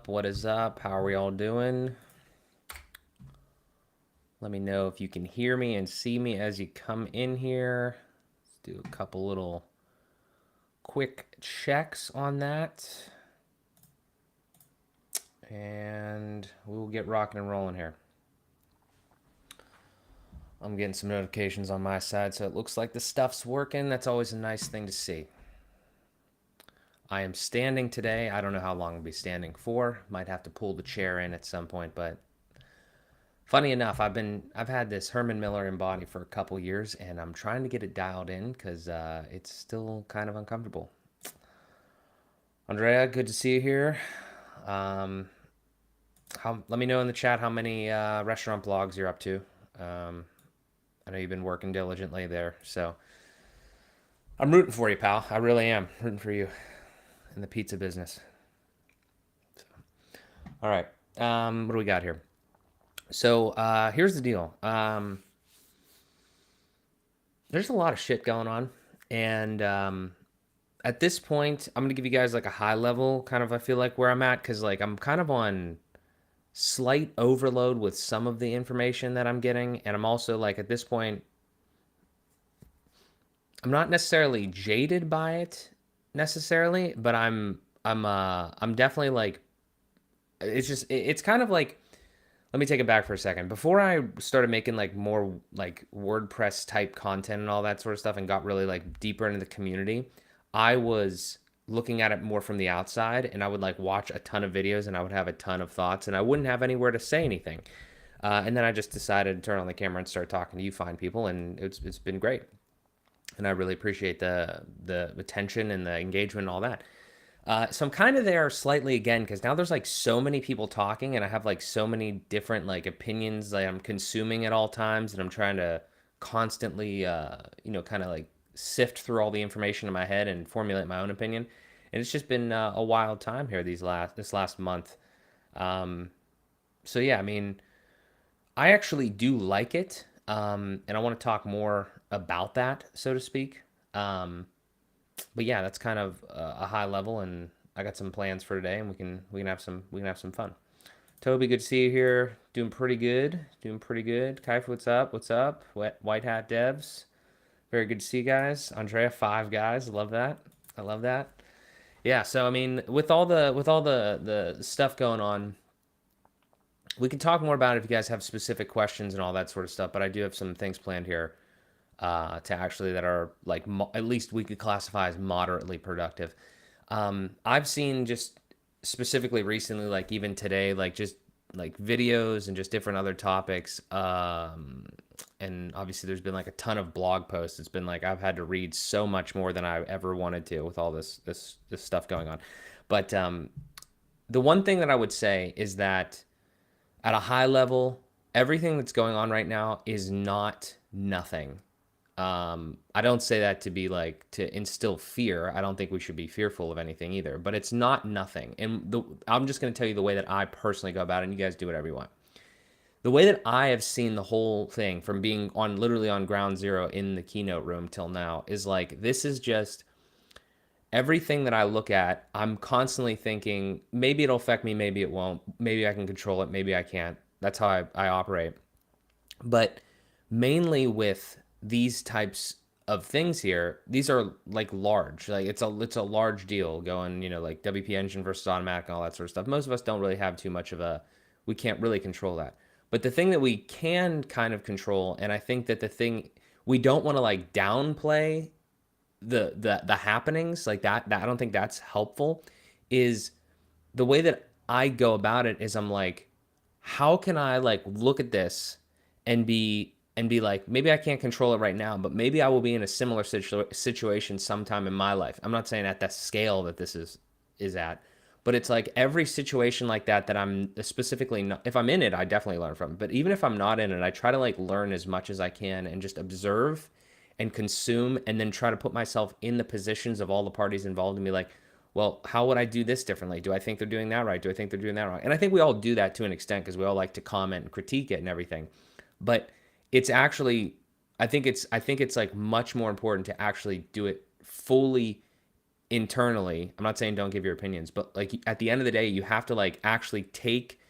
What is up? How are we all doing? Let me know if you can hear me and see me as you come in here. Let's do a couple little quick checks on that. And we'll get rocking and rolling here. I'm getting some notifications on my side, so it looks like the stuff's working. That's always a nice thing to see. I am standing today. I don't know how long I'll be standing for. Might have to pull the chair in at some point, but funny enough, I've had this Herman Miller Embody for a couple years, and I'm trying to get it dialed in because it's still kind of uncomfortable. Andrea, good to see you here. Um, let me know in the chat how many restaurant blogs you're up to. Um, I know you've been working diligently there, so I'm rooting for you, pal. I really am rooting for you in the pizza business. So, all right, what do we got here? So here's the deal. There's a lot of shit going on, and at this point, I'm gonna give you guys like a high level kind of I feel like where I'm at because like I'm kind of on slight overload with some of the information that I'm getting, and I'm also like at this point, I'm not necessarily jaded by it necessarily, but I'm definitely like it's kind of like let me take it back for a second. Before I started making like more like WordPress type content and all that sort of stuff and got really like deeper into the community, I was looking at it more from the outside and I would like watch a ton of videos and I would have a ton of thoughts and I wouldn't have anywhere to say anything. And then I just decided to turn on the camera and start talking to you fine people and it's been great. And I really appreciate the attention and the engagement and all that. So I'm kind of there slightly again because now there's like so many people talking, and I have like so many different like opinions that I'm consuming at all times, and I'm trying to constantly, kind of like sift through all the information in my head and formulate my own opinion. And it's just been a wild time here this last month. Um, so yeah, I mean, I actually do like it, and I want to talk more about that, so to speak. Um, but yeah, that's kind of a high level, and I got some plans for today, and we can have some fun. Toby, good to see you here. Doing pretty good. Doing pretty good. Kaif, what's up? What's up? White Hat Devs. Very good to see you guys. Andrea, 5 guys. Love that. I love that. Yeah. So I mean, with all the stuff going on, we can talk more about it if you guys have specific questions and all that sort of stuff. But I do have some things planned here to actually that are like at least we could classify as moderately productive. I've seen just specifically recently, like even today, like just like videos and just different other topics. And obviously, there's been like a ton of blog posts. It's been like I've had to read so much more than I ever wanted to with all this stuff going on. But the one thing that I would say is that at a high level, everything that's going on right now is not nothing. I don't say that to be like to instill fear. I don't think we should be fearful of anything either, but it's not nothing. And I'm just going to tell you the way that I personally go about it, and you guys do whatever you want. The way that I have seen the whole thing from being on literally on ground zero in the keynote room till now is like this is just everything that I look at. I'm constantly thinking maybe it'll affect me, maybe it won't, maybe I can control it, maybe I can't. That's how I operate. But mainly with these types of things here, these are like large. Like it's a large deal going, like WP Engine versus automatic and all that sort of stuff. Most of us don't really have too much of a we can't really control that. But the thing that we can kind of control, and I think that the thing we don't want to like downplay the happenings like that I don't think that's helpful is the way that I go about it is I'm like, how can I like look at this and be like, maybe I can't control it right now, but maybe I will be in a similar situation sometime in my life. I'm not saying at that scale that this is at, but it's like every situation like that that I'm specifically not, if I'm in it, I definitely learn from it. But even if I'm not in it, I try to like learn as much as I can and just observe and consume and then try to put myself in the positions of all the parties involved and be like, well, how would I do this differently? Do I think they're doing that right? Do I think they're doing that wrong? And I think we all do that to an extent because we all like to comment and critique it and everything. But it's actually, I think it's like much more important to actually do it fully internally. I'm not saying don't give your opinions, but like at the end of the day, you have to like actually take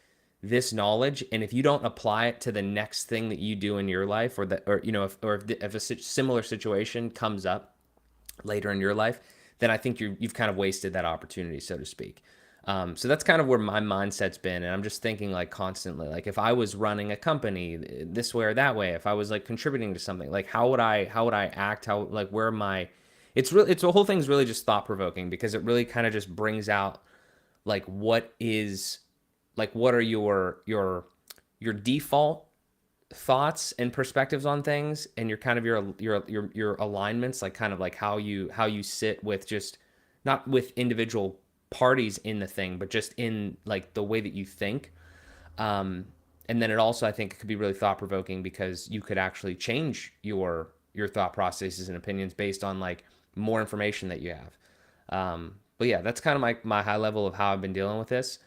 this knowledge, and if you don't apply it to the next thing that you do in your life, or that, or if a similar situation comes up later in your life, then I think you've kind of wasted that opportunity, so to speak. So that's kind of where my mindset's been, and I'm just thinking like constantly, like if I was running a company this way or that way, if I was like contributing to something, like how would I act? How like where my it's the whole thing's really just thought provoking, because it really kind of just brings out like what are your default thoughts and perspectives on things, and your kind of your alignments, like kind of like how you sit with just not with individual parties in the thing, but just in like the way that you think. um and then it also, I think it could be really thought provoking, because you could actually change your thought processes and opinions based on like more information that you have. But yeah, that's kind of my high level of how I've been dealing with this.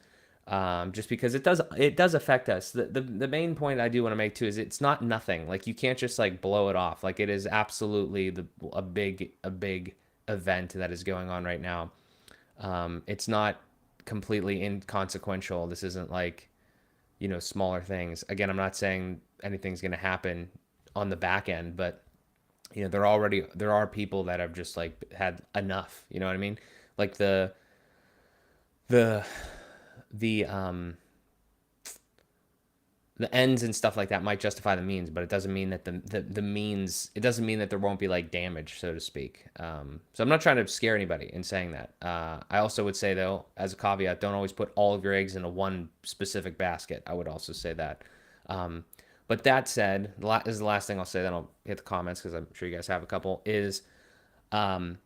Just because it does affect us. The main point I do want to make too is it's not nothing. Like you can't just like blow it off. Like it is absolutely a big event that is going on right now. It's not completely inconsequential. This isn't like, smaller things. Again, I'm not saying anything's going to happen on the back end, but there are people that have just like had enough. You know what I mean? Like the the the ends and stuff like that might justify the means, but it doesn't mean that the means, it doesn't mean that there won't be like damage, so to speak. So I'm not trying to scare anybody in saying that. I also would say though, as a caveat, don't always put all of your eggs into one specific basket. I would also say that. Um, but that said, this is the last thing I'll say. Then I'll hit the comments, because I'm sure you guys have a couple. Is um,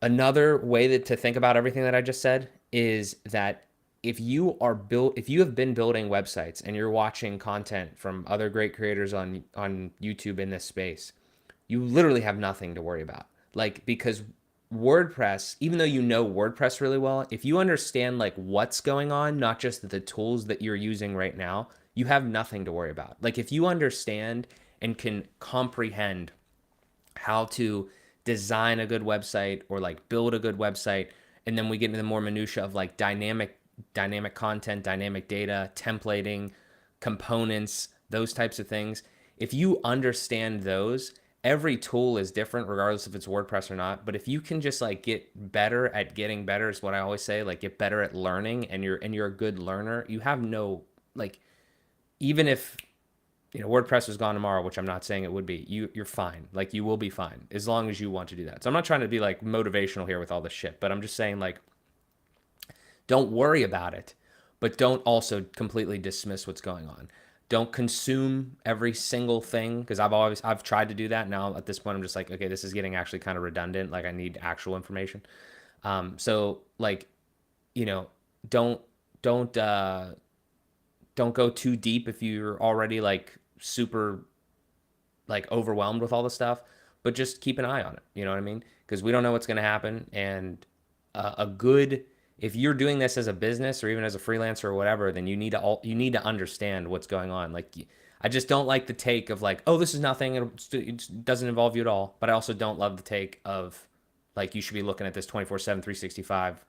another way to think about everything that I just said is that if you have been building websites and you're watching content from other great creators on YouTube in this space, you literally have nothing to worry about. Like, because WordPress, even though you know WordPress really well, if you understand like what's going on, not just the tools that you're using right now, you have nothing to worry about. Like if you understand and can comprehend how to design a good website, or like build a good website, and then we get into the more minutia of like dynamic content, dynamic data, templating, components, those types of things. If you understand those, every tool is different regardless if it's WordPress or not. But if you can just like get better at getting better, is what I always say, like get better at learning, and you're a good learner, you have no like, even if WordPress was gone tomorrow, which I'm not saying it would be, you're fine. Like you will be fine as long as you want to do that. So I'm not trying to be like motivational here with all this shit, but I'm just saying like, don't worry about it, but don't also completely dismiss what's going on. Don't consume every single thing, because I've tried to do that. Now at this point, I'm just like, okay, this is getting actually kind of redundant. Like I need actual information. So like, you know, don't don't uh, don't go too deep if you're already like super like overwhelmed with all the stuff, but just keep an eye on it. You know what I mean? Because we don't know what's going to happen. And a good, if you're doing this as a business or even as a freelancer or whatever, then you need to understand what's going on. Like I just don't like the take of like, oh, this is nothing, it doesn't involve you at all. But I also don't love the take of like, you should be looking at this 24/7, 365.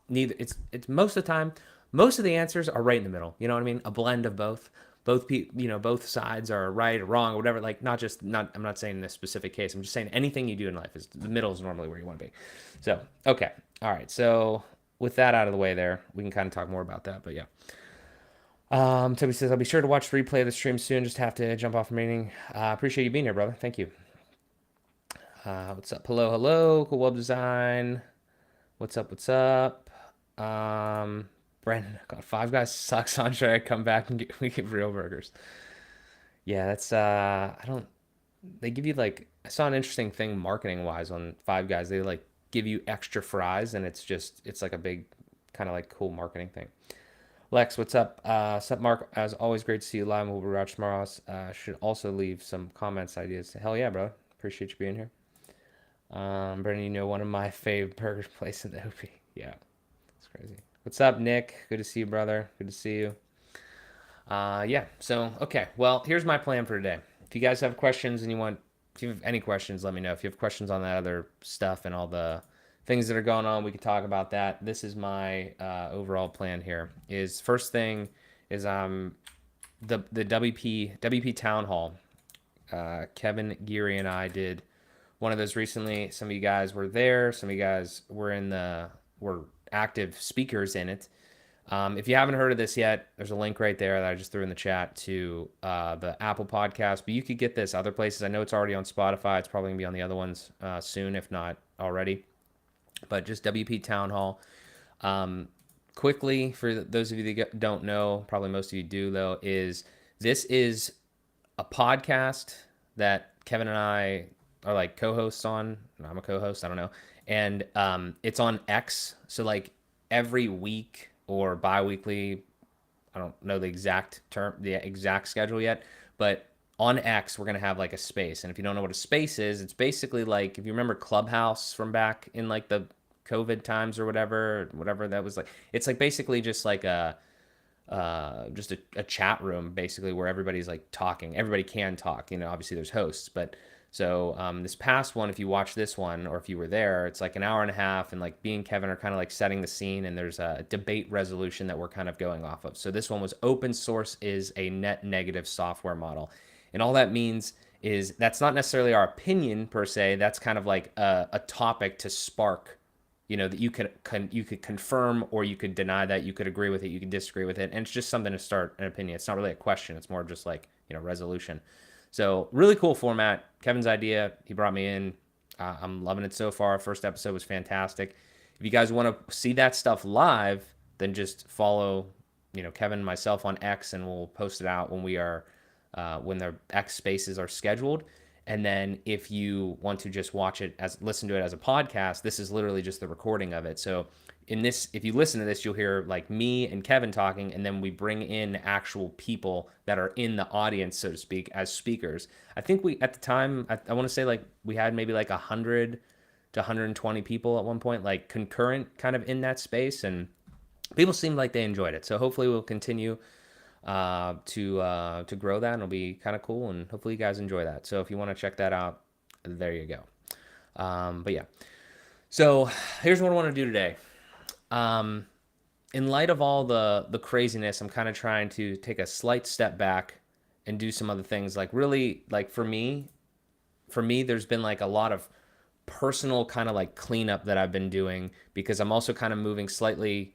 Neither, it's most of the time, most of the answers are right in the middle. You know what I mean? A blend of both. Both sides are right or wrong or whatever. Like, not I'm not saying in this specific case. I'm just saying anything you do in life is the middle is normally where you want to be. So okay, all right. So with that out of the way, there we can kind of talk more about that. But yeah. Toby says, I'll be sure to watch the replay of the stream soon. Just have to jump off a meeting. Appreciate you being here, brother. Thank you. What's up? Hello, hello. Cool web design. What's up? What's up? Brandon, God, Five Guys sucks. On try to come back and we get real burgers. Yeah, that's I don't. They give you like, I saw an interesting thing marketing wise on Five Guys. They like give you extra fries, and it's like a big kind of like cool marketing thing. Lex, what's up? What's up, Mark? As always, great to see you live. We'll be watching tomorrow. Should also leave some comments, ideas. Hell yeah, bro. Appreciate you being here. Brendan, one of my fave burger place in the OP. Yeah, it's crazy. What's up, Nick? Good to see you, brother. Good to see you. Yeah. So okay. Well, here's my plan for today. If you guys have questions and if you have any questions, let me know. If you have questions on that other stuff and all the things that are going on. We could talk about that. This is my overall plan here. Is first thing is the WP Town Hall. Kevin Geary and I did one of those recently. Some of you guys were there. Some of you guys were active speakers in it. If you haven't heard of this yet, there's a link right there that I just threw in the chat to the Apple Podcast. But you could get this other places. I know it's already on Spotify. It's probably gonna be on the other ones soon, if not already. But just WP Town Hall. Um, Quickly, for those of you that don't know, probably most of you do though, is this is a podcast that Kevin and I are like co-hosts on. I'm a co-host, I don't know. And it's on X. So like every week or bi-weekly, I don't know the exact term, the exact schedule yet, but on X we're gonna have like a space. And if you don't know what a space is, it's basically like if you remember Clubhouse from back in like the COVID times or whatever that was like. It's like basically just like just a chat room basically where everybody's like talking. Everybody can talk, you know, obviously there's hosts, but so this past one, if you watch this one or if you were there, it's like an hour and a half, and like me and Kevin are kind of like setting the scene, and there's a debate resolution that we're kind of going off of. So this one was open source is a net negative software model. And all that means is that's not necessarily our opinion per se. That's kind of like a topic to spark, you know, that you could confirm or you could deny that, you could agree with it, you could disagree with it, and it's just something to start an opinion. It's not really a question, it's more of just like, you know, resolution. So really cool format. Kevin's idea, he brought me in. I'm loving it so far. First episode was fantastic. If you guys want to see that stuff live, then just follow, you know, Kevin and myself on X, and we'll post it out when we are when the X spaces are scheduled. And then if you want to just watch it as listen to it as a podcast, this is literally just the recording of it. So in this, if you listen to this, you'll hear like me and Kevin talking, and then we bring in actual people that are in the audience, so to speak, as speakers. I think we at the time, I want to say like we had maybe like 100 to 120 people at one point, like concurrent kind of in that space, and people seemed like they enjoyed it. So hopefully we'll continue to grow that, and it'll be kind of cool, and hopefully you guys enjoy that. So if you want to check that out, there you go. But yeah, so here's what I want to do today. In light of all the craziness, I'm kind of trying to take a slight step back and do some other things. Like really, like for me, there's been like a lot of personal kind of like cleanup that I've been doing, because I'm also kind of moving slightly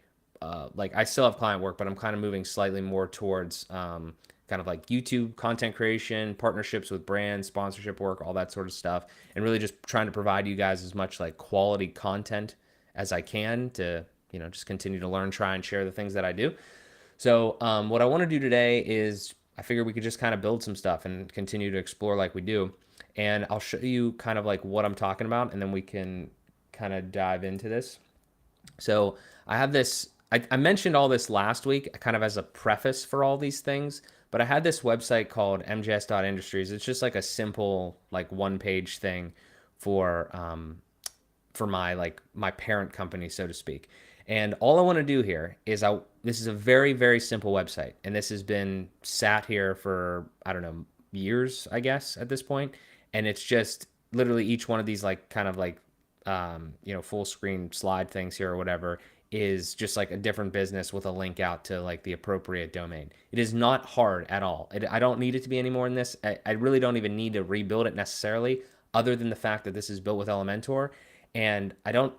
like I still have client work, but I'm kind of moving slightly more towards kind of like YouTube content creation, partnerships with brands, sponsorship work, all that sort of stuff, and really just trying to provide you guys as much like quality content as I can to, you know, just continue to learn, try and share the things that I do. So what I want to do today is I figure we could just kind of build some stuff and continue to explore like we do. And I'll show you kind of like what I'm talking about, and then we can kind of dive into this. So I have this, I mentioned all this last week kind of as a preface for all these things, but I had this website called MJS Industries. It's just like a simple, like one page thing for my like my parent company, so to speak. And all I want to do here is this is a very, very simple website. And this has been sat here for, I don't know, years, I guess, at this point. And it's just literally each one of these like kind of like you know, full screen slide things here or whatever is just like a different business with a link out to like the appropriate domain. It is not hard at all. I don't need it to be any more than this. I really don't even need to rebuild it necessarily, other than the fact that this is built with Elementor. And I don't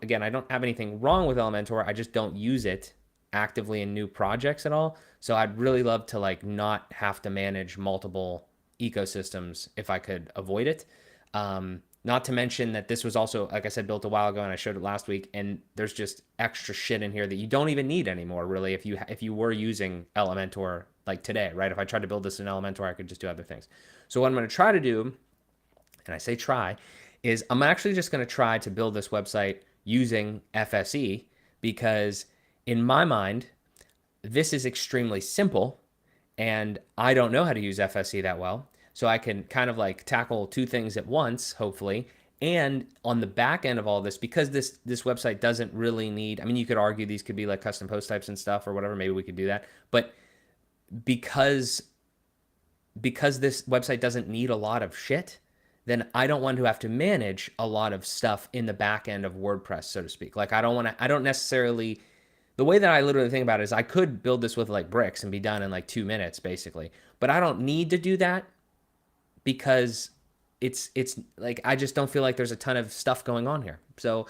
have anything wrong with Elementor. I just don't use it actively in new projects at all. So I'd really love to like not have to manage multiple ecosystems if I could avoid it. Not to mention that this was also, like I said, built a while ago, and I showed it last week, and there's just extra shit in here that you don't even need anymore, really, if you were using Elementor like today, right? If I tried to build this in Elementor, I could just do other things. So what I'm going to try to do, and I say try, is I'm actually just going to try to build this website using FSE, because in my mind, this is extremely simple, and I don't know how to use FSE that well. So I can kind of like tackle two things at once, hopefully. And on the back end of all this, because this website doesn't really need, I mean, you could argue these could be like custom post types and stuff or whatever, maybe we could do that. But because this website doesn't need a lot of shit, then I don't want to have to manage a lot of stuff in the back end of WordPress, so to speak. Like I don't necessarily, the way that I literally think about it is I could build this with like bricks and be done in like 2 minutes basically, but I don't need to do that because it's like I just don't feel like there's a ton of stuff going on here. So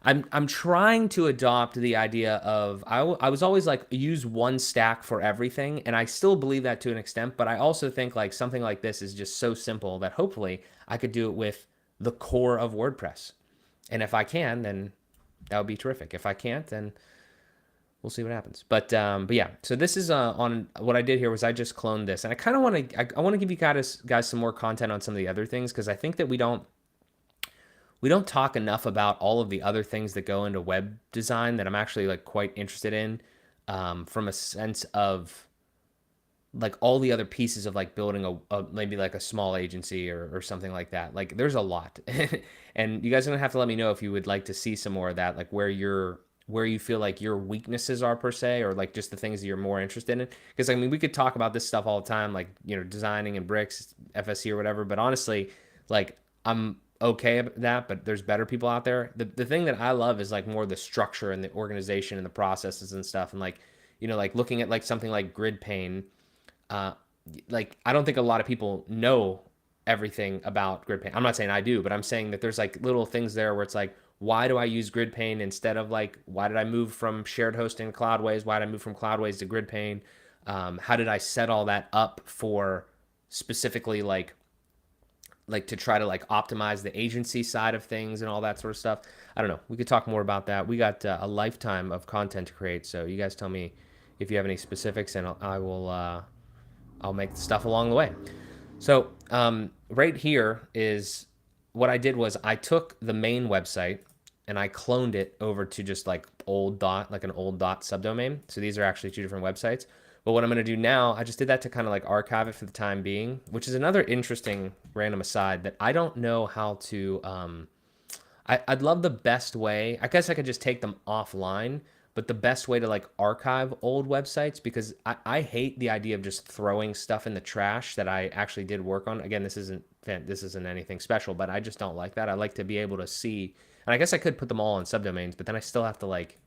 I'm trying to adopt the idea of I was always like use one stack for everything, and I still believe that to an extent, but I also think like something like this is just so simple that hopefully I could do it with the core of WordPress. And if I can, then that would be terrific. If I can't, then we'll see what happens. But yeah, so this is on what I did here was I just cloned this, and I kind of want to I want to give you guys some more content on some of the other things because I think that we don't talk enough about all of the other things that go into web design that I'm actually like quite interested in, from a sense of like all the other pieces of like building a maybe like a small agency or something like that. Like there's a lot, and you guys are gonna have to let me know if you would like to see some more of that, like where you feel like your weaknesses are per se, or like just the things that you're more interested in. Because I mean, we could talk about this stuff all the time, like designing and bricks, FSC or whatever. But honestly, like I'm okay at that, but there's better people out there. The thing that I love is like more the structure and the organization and the processes and stuff, and like like looking at like something like grid pane. uh, like I don't think a lot of people know everything about grid pane. I'm not saying I do, but I'm saying that there's like little things there where it's like, why do I use grid pane instead of like, why did I move from shared hosting to Cloudways? Why did I move from Cloudways to grid pane? How did I set all that up for specifically like to try to like optimize the agency side of things and all that sort of stuff? I don't know. We could talk more about that. We got a lifetime of content to create, so you guys tell me if you have any specifics, and I'll make the stuff along the way. So right here is what I did was I took the main website and I cloned it over to just like like an old dot subdomain. So these are actually two different websites. But what I'm going to do now, I just did that to kind of like archive it for the time being, which is another interesting random aside that I don't know how to. I'd love the best way. I guess I could just take them offline, but the best way to like archive old websites, because I hate the idea of just throwing stuff in the trash that I actually did work on. Again, this isn't anything special, but I just don't like that. I like to be able to see, and I guess I could put them all on subdomains, but then I still have to like,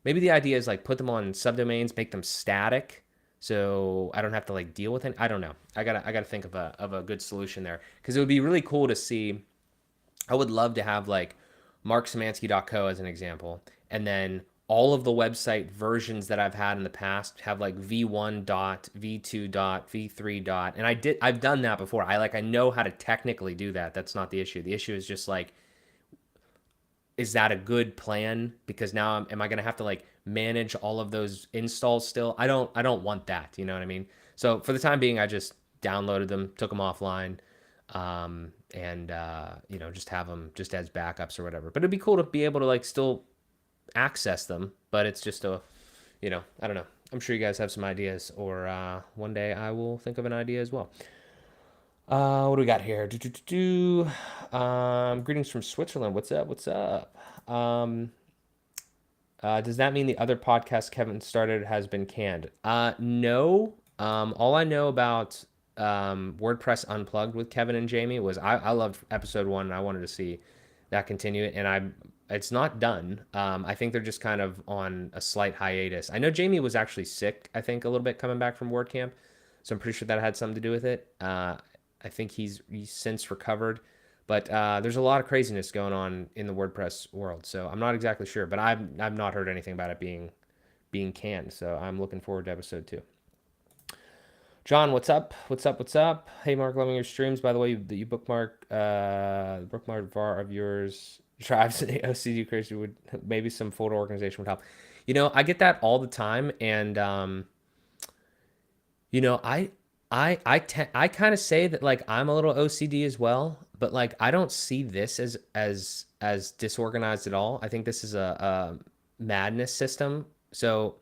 maybe the idea is like put them on subdomains, make them static, so I don't have to like deal with it. I don't know. I gotta think of a good solution there, because it would be really cool to see. I would love to have like marksemansky.co as an example, and then all of the website versions that I've had in the past have like v1 dot, v2 dot, v3 dot, and I've done that before. I know how to technically do that. That's not the issue. The issue is just like, is that a good plan? Because now am I going to have to like manage all of those installs still? I don't want that. You know what I mean? So for the time being, I just downloaded them, took them offline, and just have them just as backups or whatever. But it'd be cool to be able to like still access them. But it's just I don't know. I'm sure you guys have some ideas, or one day I will think of an idea as well. What do we got here? Greetings from Switzerland. What's up? What's up? Does that mean the other podcast Kevin started has been canned? No. All I know about WordPress Unplugged with Kevin and Jamie was I loved episode 1, and I wanted to see that continue. And it's not done. I think they're just kind of on a slight hiatus. I know Jamie was actually sick, I think, a little bit coming back from WordCamp, so I'm pretty sure that had something to do with it. I think he's since recovered, but there's a lot of craziness going on in the WordPress world, so I'm not exactly sure. But I've not heard anything about it being canned, so I'm looking forward to episode 2. John, what's up? What's up? What's up? Hey, Mark, loving your streams. By the way, you bookmark var of yours drives the OCD crazy. Would maybe some photo organization would help. I get that all the time, and I kind of say that like I'm a little OCD as well, but like I don't see this as disorganized at all. I think this is a madness system. So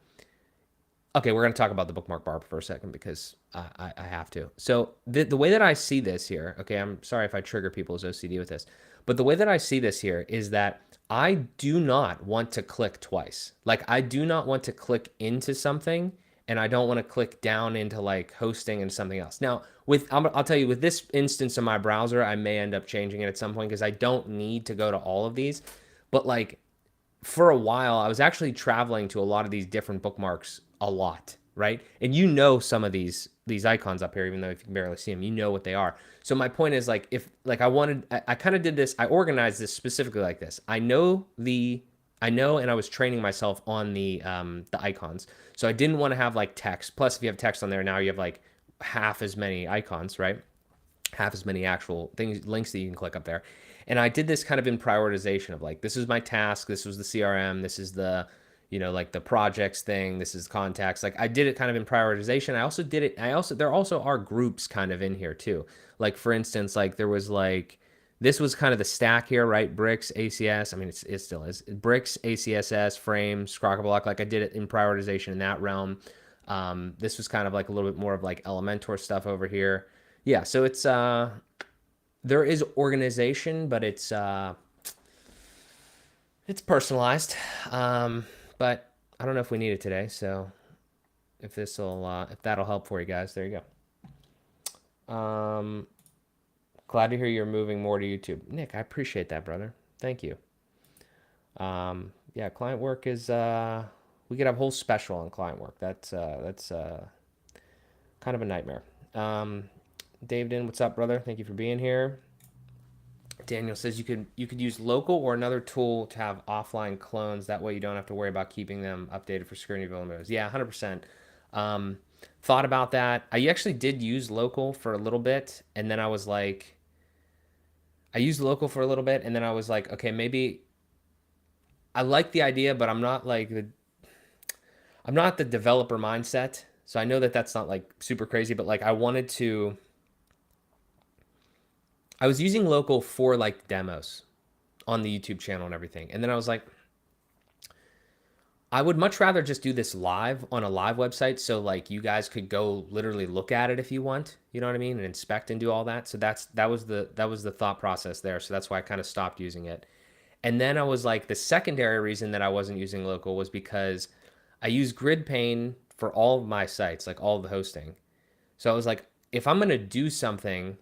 okay, we're gonna talk about the bookmark bar for a second because I have to. So the way that I see this here, okay, I'm sorry if I trigger people's OCD with this, but the way that I see this here is that I do not want to click twice. Like I do not want to click into something and I don't want to click down into like hosting and something else. Now, I'll tell you, with this instance of my browser, I may end up changing it at some point because I don't need to go to all of these. But like for a while, I was actually traveling to a lot of these different bookmarks a lot, right? And you know some of these icons up here, even though if you can barely see them, you know what they are. So my point is like if like I kind of did this, I organized this specifically like this. I know, and I was training myself on the icons. So I didn't want to have like text. Plus, if you have text on there now, you have like half as many icons, right? Half as many actual things, links that you can click up there. And I did this kind of in prioritization of like, this is my task, this was the CRM, this is the, like the projects thing, this is contacts. Like I did it kind of in prioritization. I also did it, there also are groups kind of in here too. Like for instance, like there was like, this was kind of the stack here, right? Bricks, ACS. I mean, it still is. Bricks, ACSS, frames, Crockablock. Like I did it in prioritization in that realm. This was kind of like a little bit more of like Elementor stuff over here. Yeah, so there is organization, but it's personalized. But I don't know if we need it today. So if that'll help for you guys, there you go. Glad to hear you're moving more to YouTube, Nick. I appreciate that, brother. Thank you. Yeah, client work is we could have a whole special on client work. That's kind of a nightmare. David, what's up, brother? Thank you for being here. Daniel says you could use local or another tool to have offline clones. That way you don't have to worry about keeping them updated for security vulnerabilities. Yeah, 100%. Thought about that. I actually did use local for a little bit, and then I was like, I used local for a little bit, and then I was like, okay, maybe I like the idea, but I'm not the developer mindset. So I know that that's not like super crazy, but like I was using local for like demos on the YouTube channel and everything. And then I was like, I would much rather just do this live on a live website. So like you guys could go literally look at it if you want, you know what I mean? And inspect and do all that. So that was the thought process there. So that's why I kind of stopped using it. And then I was like, the secondary reason that I wasn't using local was because I use GridPane for all of my sites, like all of the hosting. So I was like, if I'm going to do something,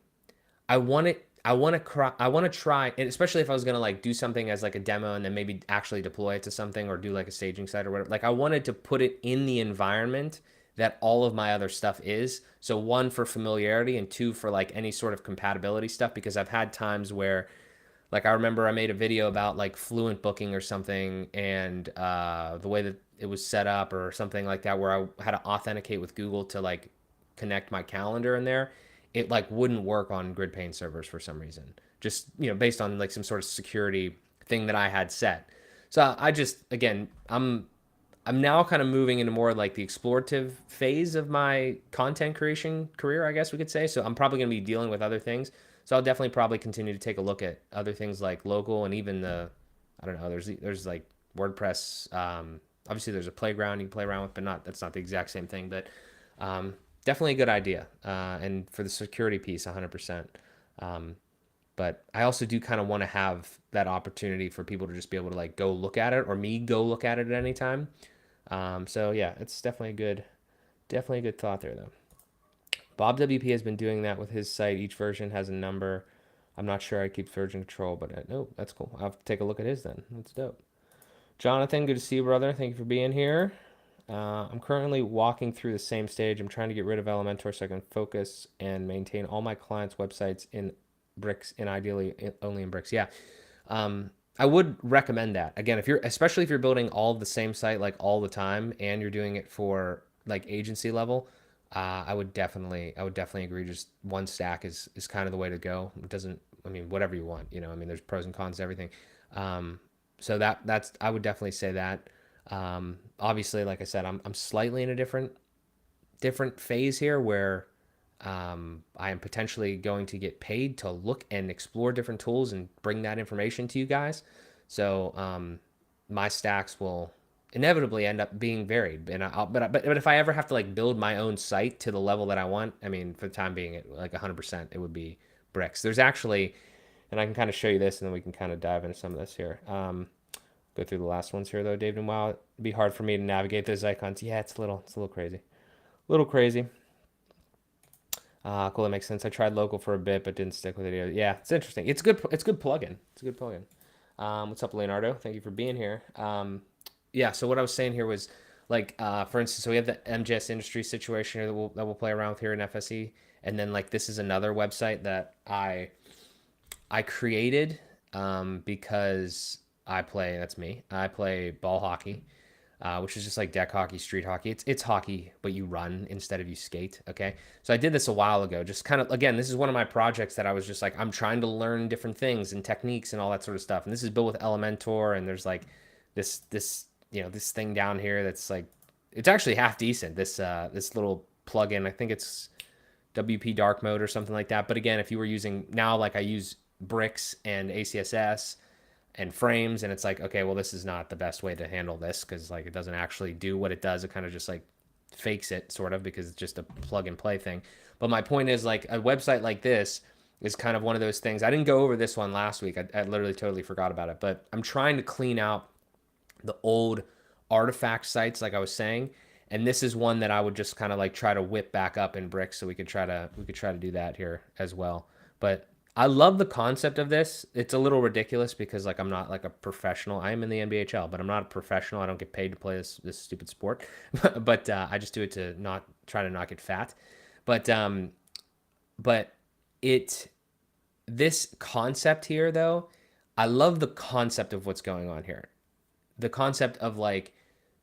I want to try, and especially if I was gonna like do something as like a demo and then maybe actually deploy it to something or do like a staging site or whatever. Like I wanted to put it in the environment that all of my other stuff is. So one, for familiarity, and two, for like any sort of compatibility stuff, because I've had times where like I remember I made a video about like Fluent booking or something, and the way that it was set up or something like that, where I had to authenticate with Google to like connect my calendar in there. It like wouldn't work on GridPane servers for some reason, just based on like some sort of security thing that I had set. So I just, again, I'm now kind of moving into more like the explorative phase of my content creation career, I guess we could say. So I'm probably going to be dealing with other things. So I'll definitely probably continue to take a look at other things like local and even I don't know, there's like WordPress. Obviously there's a playground you can play around with, but that's not the exact same thing. But definitely a good idea. And for the security piece, 100%. But I also do kind of want to have that opportunity for people to just be able to like go look at it, or me go look at it at any time. So yeah, it's definitely a good thought there though. Bob WP has been doing that with his site. Each version has a number. I'm not sure I keep version control, but no, that's cool. I'll have to take a look at his then. That's dope. Jonathan, good to see you, brother. Thank you for being here. I'm currently walking through the same stage. I'm trying to get rid of Elementor so I can focus and maintain all my clients' websites in bricks, and ideally only in bricks. Yeah. I would recommend that. Again, especially if you're building all of the same site like all the time and you're doing it for like agency level, I would definitely agree. Just one stack is kind of the way to go. It doesn't, I mean, whatever you want, I mean, there's pros and cons to everything. So that's, I would definitely say that. Obviously, like I said, I'm slightly in a different phase here where I am potentially going to get paid to look and explore different tools and bring that information to you guys. So my stacks will inevitably end up being varied. And but if I ever have to like build my own site to the level that I want, I mean, for the time being, like 100%, it would be bricks. There's actually, and I can kind of show you this, and then we can kind of dive into some of this here. Go through the last ones here though, David. And wow, it'd be hard for me to navigate those icons. Yeah, it's a little crazy. A little crazy. Cool, that makes sense. I tried local for a bit, but didn't stick with it. Yeah, it's interesting. It's good. It's good plugin. It's a good plugin. What's up, Leonardo? Thank you for being here. Yeah. So what I was saying here was like, for instance, so we have the MJS Industries situation here that we'll play around with here in FSE, and then like this is another website that I created because I play. That's me. I play ball hockey, which is just like deck hockey, street hockey. It's hockey, but you run instead of you skate. Okay, so I did this a while ago. Just kind of again, this is one of my projects that I was just like I'm trying to learn different things and techniques and all that sort of stuff. And this is built with Elementor, and there's like this this thing down here that's like it's actually half decent. This little plugin. I think it's WP dark mode or something like that. But again, if you were using now, like I use bricks and ACSS and frames, and it's like, okay, well, this is not the best way to handle this because like it doesn't actually do what it does. It kind of just like fakes it sort of because it's just a plug and play thing. But my point is like a website like this is kind of one of those things. I didn't go over this one last week. I literally totally forgot about it, but I'm trying to clean out the old artifact sites, like I was saying. And this is one that I would just kind of like try to whip back up in bricks, so we could try to do that here as well. But I love the concept of this. It's a little ridiculous because like I'm not like a professional. I am in the NBHL, but I'm not a professional. I don't get paid to play this stupid sport. But I just do it to not try to not get fat. But but it this concept here though, I love the concept of what's going on here. The concept of like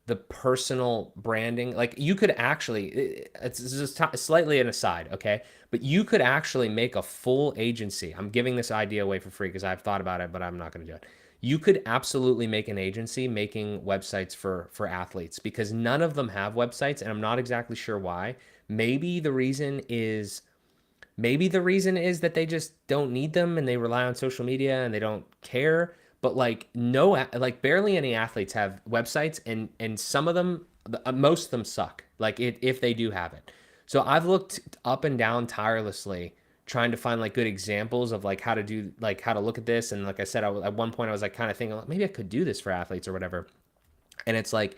the personal branding. Like you could actually, it's just slightly an aside, okay? But you could actually make a full agency. I'm giving this idea away for free because I've thought about it, but I'm not going to do it. You could absolutely make an agency making websites for athletes because none of them have websites, and I'm not exactly sure why. Maybe the reason is Maybe the reason is that they just don't need them and they rely on social media and they don't care. But like no, like barely any athletes have websites, and some of them, most of them suck. Like if they do have it. So I've looked up and down tirelessly trying to find like good examples of like how to do like how to look at this. And like I said, at one point I was like kind of thinking like, maybe I could do this for athletes or whatever. And it's like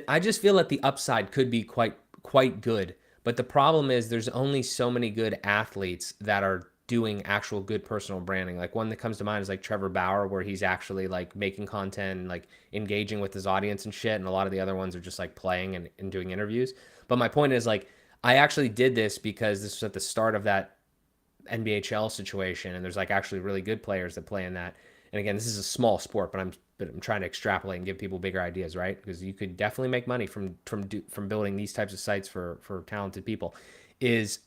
I just feel that the upside could be quite good. But the problem is there's only so many good athletes that are doing actual good personal branding. Like one that comes to mind is like Trevor Bauer, where he's actually like making content and like engaging with his audience and shit. And a lot of the other ones are just like playing and doing interviews. But my point is like I actually did this because this was at the start of that NBHL situation, and there's like actually really good players that play in that. And again, this is a small sport, but I'm trying to extrapolate and give people bigger ideas, right? Because you could definitely make money from building these types of sites for talented people. Is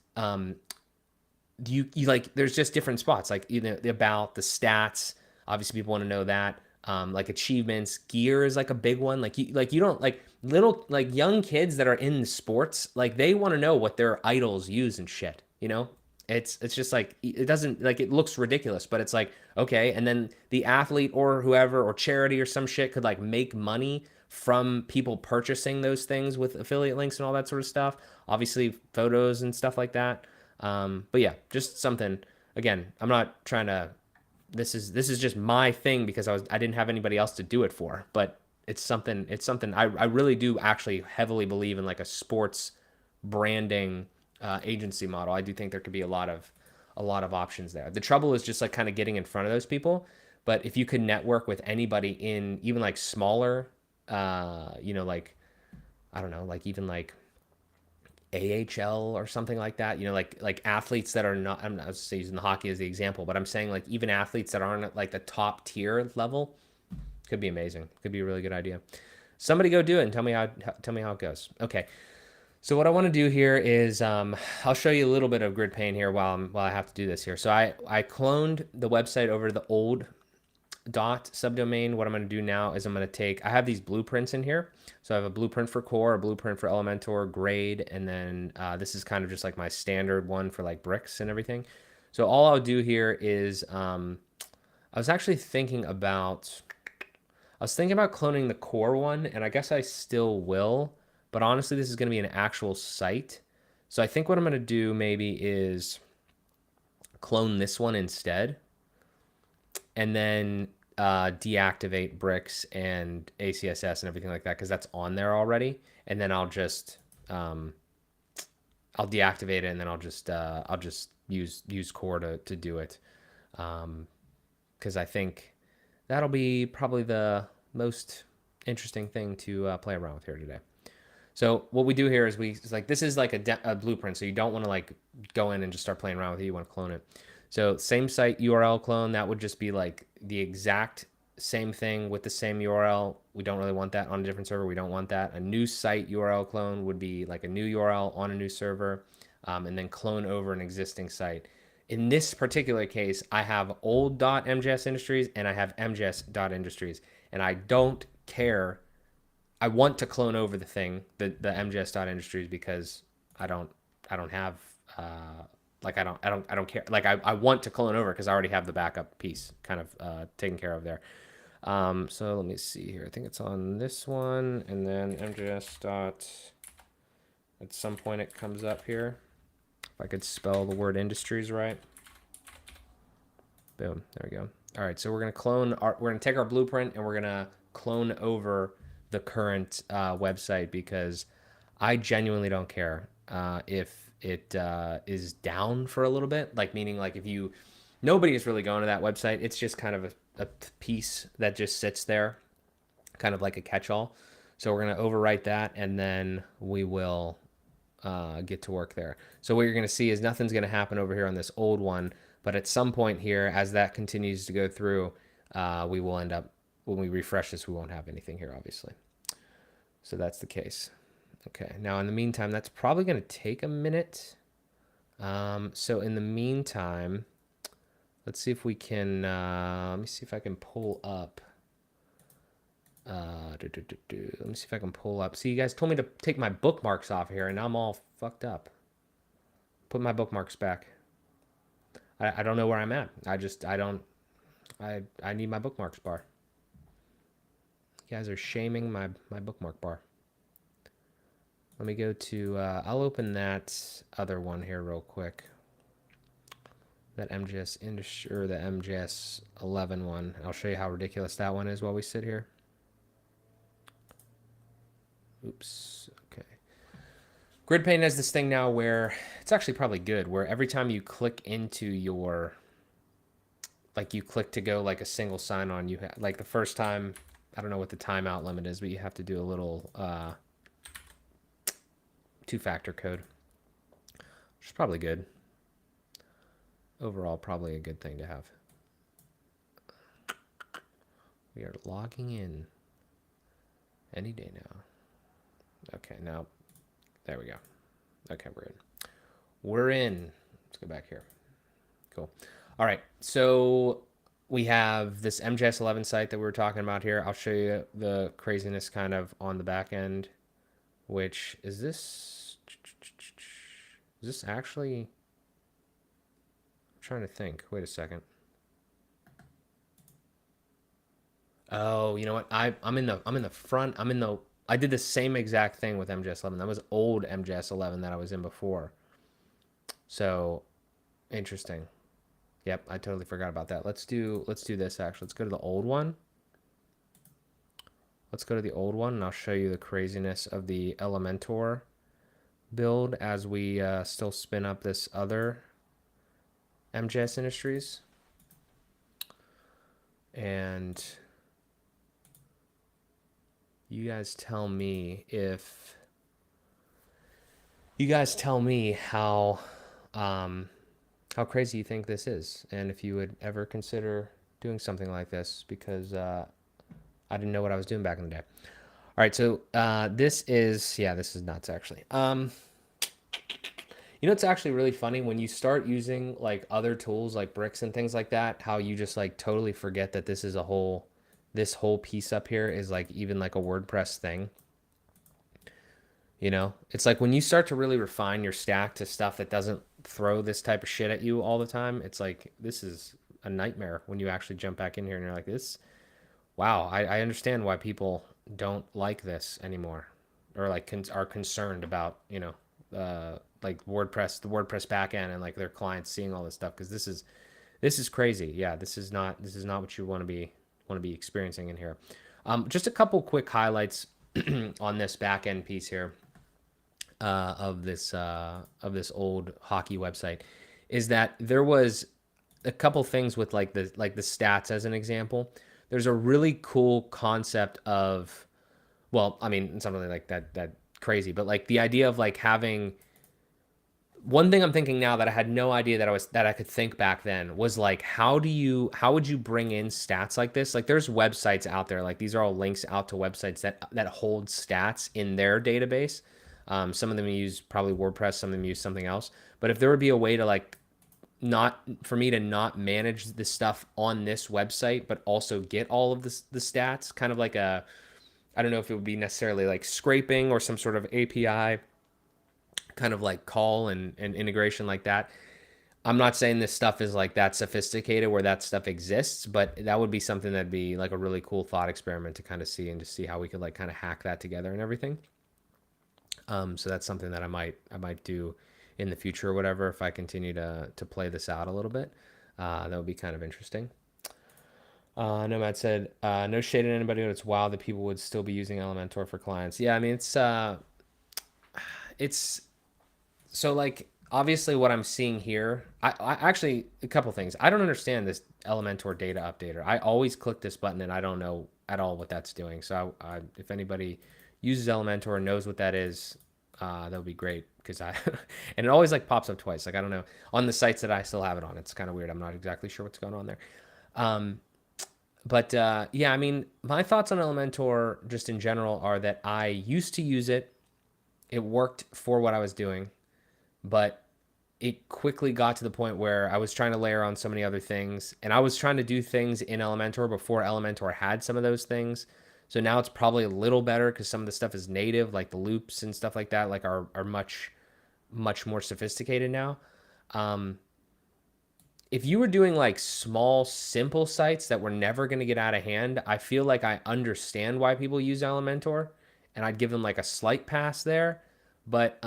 you like there's just different spots like about the stats. Obviously, people want to know that. Like achievements, gear is like a big one. Like you don't like little like young kids that are in the sports like they want to know what their idols use and shit. It's just like it doesn't like it looks ridiculous, but it's like okay, and then the athlete or whoever or charity or some shit could like make money from people purchasing those things with affiliate links and all that sort of stuff. Obviously, photos and stuff like that. But yeah, just something. Again, I'm not trying to. This is just my thing because I didn't have anybody else to do it for, but it's something. It's something I really do actually heavily believe in like a sports branding agency model. I do think there could be a lot of options there. The trouble is just like kind of getting in front of those people. But if you could network with anybody in even like smaller, like I don't know, like even like AHL or something like that, like athletes that are not. I'm not using the hockey as the example, but I'm saying like even athletes that aren't at like the top tier level could be amazing. Could be a really good idea. Somebody go do it and tell me how it goes. Okay. So what I want to do here is I'll show you a little bit of grid pane here while I have to do this here. So I cloned the website over to the old dot subdomain. What I'm going to do now is I have these blueprints in here. So I have a blueprint for core, a blueprint for Elementor, grade, and then this is kind of just like my standard one for like bricks and everything. So all I'll do here is I was actually thinking about cloning the core one, and I guess I still will. But honestly, this is going to be an actual site. So I think what I'm going to do maybe is clone this one instead. And then deactivate bricks and ACSS and everything like that because that's on there already. And then I'll just um, I'll deactivate it and then I'll just use core to do it. Because I think that'll be probably the most interesting thing to play around with here today. So what we do here is it's like this is like a blueprint, so you don't want to like go in and just start playing around with it. You want to clone it. So same site URL clone, that would just be like the exact same thing with the same URL. We don't really want that on a different server. We don't want that. A new site URL clone would be like a new URL on a new server, and then clone over an existing site. In this particular case, I have old.mjs industries and I have mjs.industries, and I don't care. I want to clone over the thing, the MJS.industries, because I don't I don't have like I don't care. Like I want to clone over because I already have the backup piece kind of taken care of there. So let me see here. I think it's on this one, and then MJS dot. At some point it comes up here. If I could spell the word industries right. Boom. There we go. All right. So we're gonna take our blueprint and we're gonna clone over the current website, because I genuinely don't care if it is down for a little bit. Like meaning like if you nobody is really going to that website. It's just kind of a piece that just sits there, kind of like a catch-all. So we're gonna overwrite that and then we will get to work there. So what you're going to see is nothing's going to happen over here on this old one, but at some point here, as that continues to go through, we will end up, when we refresh this, we won't have anything here, obviously. So that's the case. Okay, now in the meantime, that's probably going to take a minute. So in the meantime, let's see if we can, let me see if I can pull up. Let me see if I can pull up. See, you guys told me to take my bookmarks off here, and I'm all fucked up. Put my bookmarks back. I don't know where I'm at. I need my bookmarks bar. You guys are shaming my bookmark bar. Let me go to, I'll open that other one here real quick. That MJS Industry, or the MJS 11 one. I'll show you how ridiculous that one is while we sit here. Oops. Okay. GridPaint has this thing now where it's actually probably good, where every time you click into your, like you click to go like a single sign on, you have like the first time, I don't know what the timeout limit is, but you have to do a little two-factor code, which is probably good. Overall, probably a good thing to have. We are logging in any day now. Okay, now, there we go. Okay, we're in. We're in. Let's go back here. Cool. All right, so we have this MJS 11 site that we were talking about here. I'll show you the craziness kind of on the back end, which is this actually, I'm trying to think. Wait a second. Oh, you know what? I'm in the front. I did the same exact thing with MJS 11. That was old MJS 11 that I was in before. So, interesting. Yep, I totally forgot about that. Let's do this actually. Let's go to the old one. Let's go to the old one, and I'll show you the craziness of the Elementor build as we still spin up this other MJS Industries. And you guys tell me if how crazy you think this is, and if you would ever consider doing something like this, because I didn't know what I was doing back in the day. All right, so this is nuts actually. You know, it's actually really funny when you start using like other tools like bricks and things like that, how you just like totally forget that this whole piece up here is like even like a WordPress thing. You know, it's like when you start to really refine your stack to stuff that doesn't throw this type of shit at you all the time, it's like this is a nightmare when you actually jump back in here and you're like, this, wow, I understand why people don't like this anymore, or like are concerned about, you know, like WordPress, the WordPress backend, and like their clients seeing all this stuff, because this is crazy. Yeah, this is not what you want to be experiencing in here. Just a couple quick highlights on this backend piece here. of this old hockey website is that there was a couple things with like the stats as an example. There's a really cool concept of, well, I mean, it's not really like that crazy, but like the idea of like having one thing I'm thinking now that I had no idea that I could think back then was like how would you bring in stats like this? Like there's websites out there, like these are all links out to websites that hold stats in their database. Some of them use probably WordPress, some of them use something else. But if there would be a way to like not for me to not manage the stuff on this website, but also get all of the stats, kind of like a, I don't know if it would be necessarily like scraping or some sort of API kind of like call and integration like that. I'm not saying this stuff is like that sophisticated where that stuff exists, but that would be something that'd be like a really cool thought experiment to kind of see and to see how we could like kind of hack that together and everything. So that's something that I might do in the future or whatever if I continue to play this out a little bit. That would be kind of interesting. Nomad said, no shade at anybody, but it's wild that people would still be using Elementor for clients. Yeah, I mean it's so like obviously what I'm seeing here, I actually a couple things. I don't understand this Elementor data updater. I always click this button and I don't know at all what that's doing. So if anybody uses Elementor and knows what that is, that would be great because I and it always like pops up twice. Like I don't know on the sites that I still have it on. It's kind of weird. I'm not exactly sure what's going on there. Um, but yeah, I mean, my thoughts on Elementor just in general are that I used to use it. It worked for what I was doing, but it quickly got to the point where I was trying to layer on so many other things, and I was trying to do things in Elementor before Elementor had some of those things. So now it's probably a little better because some of the stuff is native, like the loops and stuff like that, like are much more sophisticated now. Um, if you were doing like small, simple sites that were never going to get out of hand, I feel like I understand why people use Elementor, and I'd give them like a slight pass there. But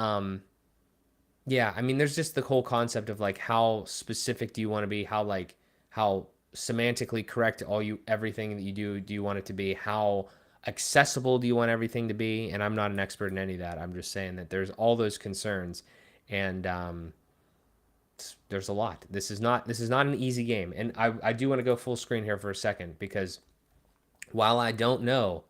yeah, I mean, there's just the whole concept of like how specific do you want to be? How like how semantically correct everything that you do you want it to be? How accessible do you want everything to be? And I'm not an expert in any of that. I'm just saying that there's all those concerns, and there's a lot. This is not an easy game, and I do want to go full screen here for a second because while I don't know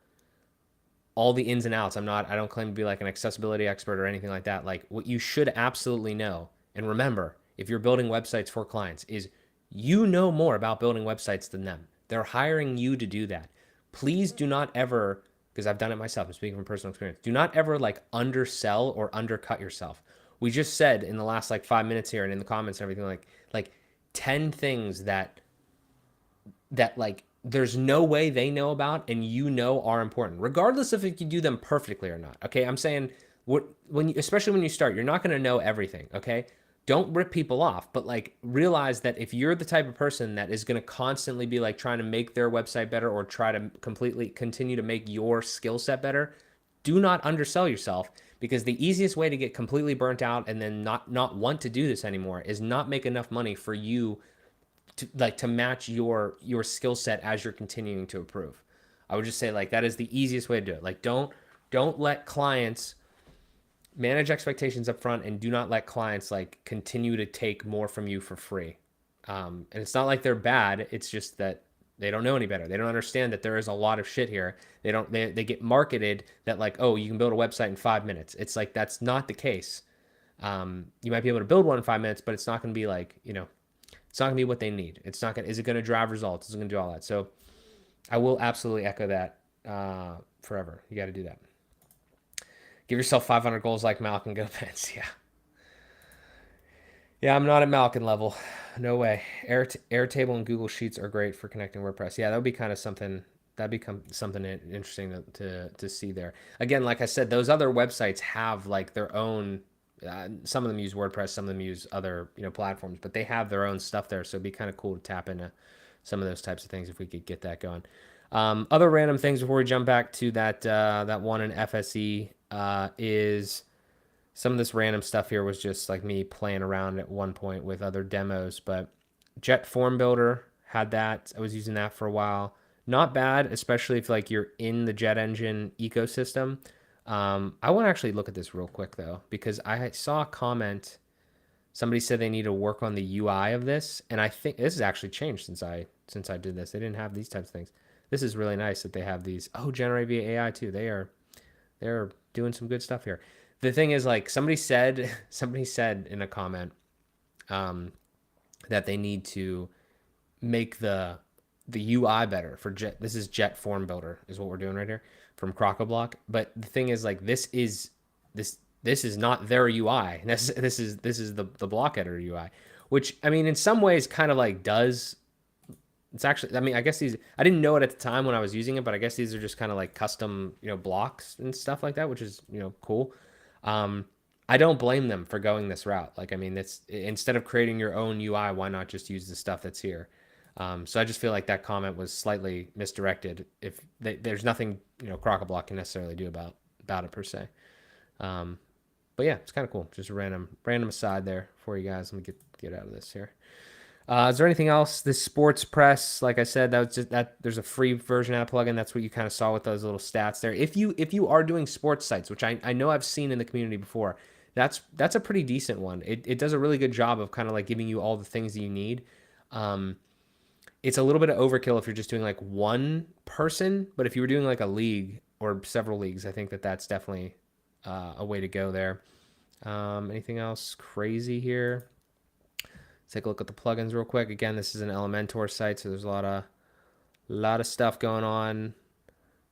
all the ins and outs. I don't claim to be like an accessibility expert or anything like that. Like what you should absolutely know and remember if you're building websites for clients is you know more about building websites than them. They're hiring you to do that. Please do not ever, because I've done it myself, I'm speaking from personal experience, do not ever like undersell or undercut yourself. We just said in the last like 5 minutes here and in the comments and everything like 10 things that like there's no way they know about and you know are important, regardless of if you do them perfectly or not. Okay, I'm saying especially when you start, you're not going to know everything. Okay, don't rip people off, but like realize that if you're the type of person that is going to constantly be like trying to make their website better or try to completely continue to make your skill set better, do not undersell yourself because the easiest way to get completely burnt out and then not want to do this anymore is not make enough money for you to match your skill set as you're continuing to improve. I would just say like that is the easiest way to do it. Like don't let clients manage expectations up front and do not let clients like continue to take more from you for free. And it's not like they're bad. It's just that they don't know any better. They don't understand that there is a lot of shit here. They get marketed that like, oh, you can build a website in 5 minutes. It's like that's not the case. You might be able to build one in 5 minutes, but it's not going to be like, it's not gonna be what they need. It's not gonna. Is it gonna drive results? Is it gonna do all that? So I will absolutely echo that forever. You got to do that. Give yourself 500 goals like Malcolm. Go Pence. Yeah, yeah. I'm not at Malcolm level. No way. Airtable and Google Sheets are great for connecting WordPress. Yeah, that would be kind of something. That'd become something interesting to see there. Again, like I said, those other websites have like their own. Some of them use WordPress, some of them use other platforms, but they have their own stuff there. So it'd be kind of cool to tap into some of those types of things if we could get that going. Other random things before we jump back to that one in FSE is some of this random stuff here was just like me playing around at one point with other demos, but Jet Form Builder had that. I was using that for a while. Not bad, especially if like you're in the Jet Engine ecosystem. I want to actually look at this real quick though, because I saw a comment. Somebody said they need to work on the UI of this, and I think this has actually changed since I did this. They didn't have these types of things. This is really nice that they have these. Oh, generate via AI too. They're doing some good stuff here. The thing is, like somebody said in a comment, um, that they need to make the UI better for Jet. This is Jet Form Builder is what we're doing right here from Crocoblock. But the thing is, like, this is not their UI. This is the block editor UI, which I mean in some ways kind of like does. It's actually, I mean, I guess these, I didn't know it at the time when I was using it, but I guess these are just kind of like custom, blocks and stuff like that, which is, cool. Um, I don't blame them for going this route. Like, I mean, it's instead of creating your own UI, why not just use the stuff that's here? So I just feel like that comment was slightly misdirected. If there's nothing, Crocoblock can necessarily do about it per se. Um, but yeah, it's kind of cool. Just a random aside there for you guys. Let me get out of this here. Is there anything else? This sports press, like I said, that was just that. There's a free version of that plugin. That's what you kind of saw with those little stats there. If you are doing sports sites, which I know I've seen in the community before, that's a pretty decent one. It does a really good job of kind of like giving you all the things that you need. Um, it's a little bit of overkill if you're just doing like one person, but if you were doing like a league or several leagues, I think that's definitely a way to go there. Anything else crazy here? Let's take a look at the plugins real quick. Again, this is an Elementor site, so there's a lot of stuff going on.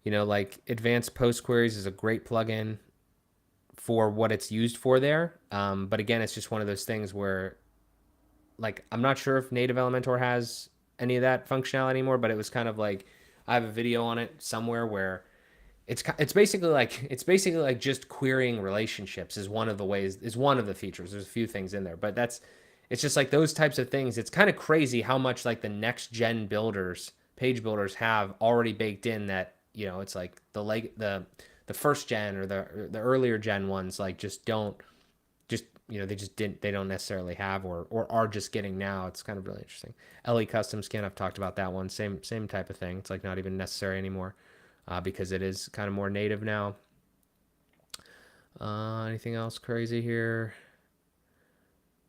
Like advanced post queries is a great plugin for what it's used for there. But again, it's just one of those things where, like, I'm not sure if native Elementor has any of that functionality anymore, but it was kind of like I have a video on it somewhere where it's basically like just querying relationships is one of the features. There's a few things in there, but it's just like those types of things. It's kind of crazy how much like the next gen page builders have already baked in that, it's like the first gen or the earlier gen ones like just don't just they don't necessarily have or are just getting now. It's kind of really interesting. LE custom skin, I've talked about that one. Same type of thing. It's like not even necessary anymore, because it is kind of more native now. Anything else crazy here?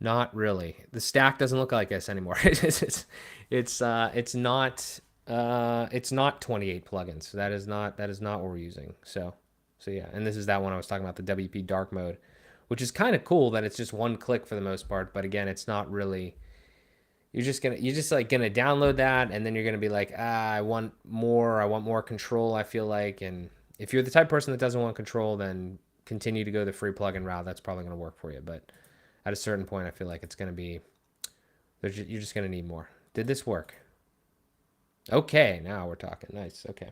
Not really. The stack doesn't look like this anymore. It's not 28 plugins. That is not what we're using. So yeah, and this is that one I was talking about, the WP dark mode, which is kind of cool that it's just one click for the most part. But again, it's not really. You're just like gonna download that, and then you're gonna be like, I want more. I want more control. I feel like, and if you're the type of person that doesn't want control, then continue to go the free plugin route. That's probably gonna work for you. But at a certain point, I feel like it's gonna be. You're just gonna need more. Did this work? Okay, now we're talking. Nice. Okay.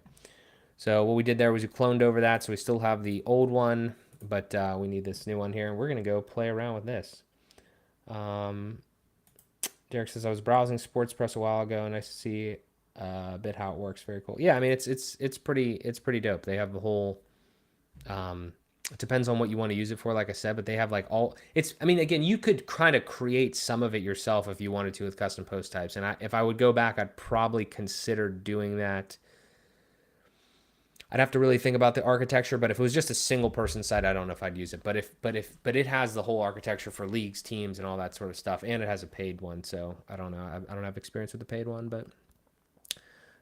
So what we did there was we cloned over that, so we still have the old one, but we need this new one here, and we're gonna go play around with this. Um, Derek says I was browsing Sports Press a while ago, and I see a bit how it works. Very cool. Yeah, I mean it's pretty dope. They have the whole. It depends on what you want to use it for, like I said, but they have like all. It's. I mean, again, you could kind of create some of it yourself if you wanted to with custom post types, and if I would go back, I'd probably consider doing that. I'd have to really think about the architecture, but if it was just a single person site, I don't know if I'd use it. But it has the whole architecture for leagues, teams, and all that sort of stuff, and it has a paid one. So I don't know. I don't have experience with the paid one, but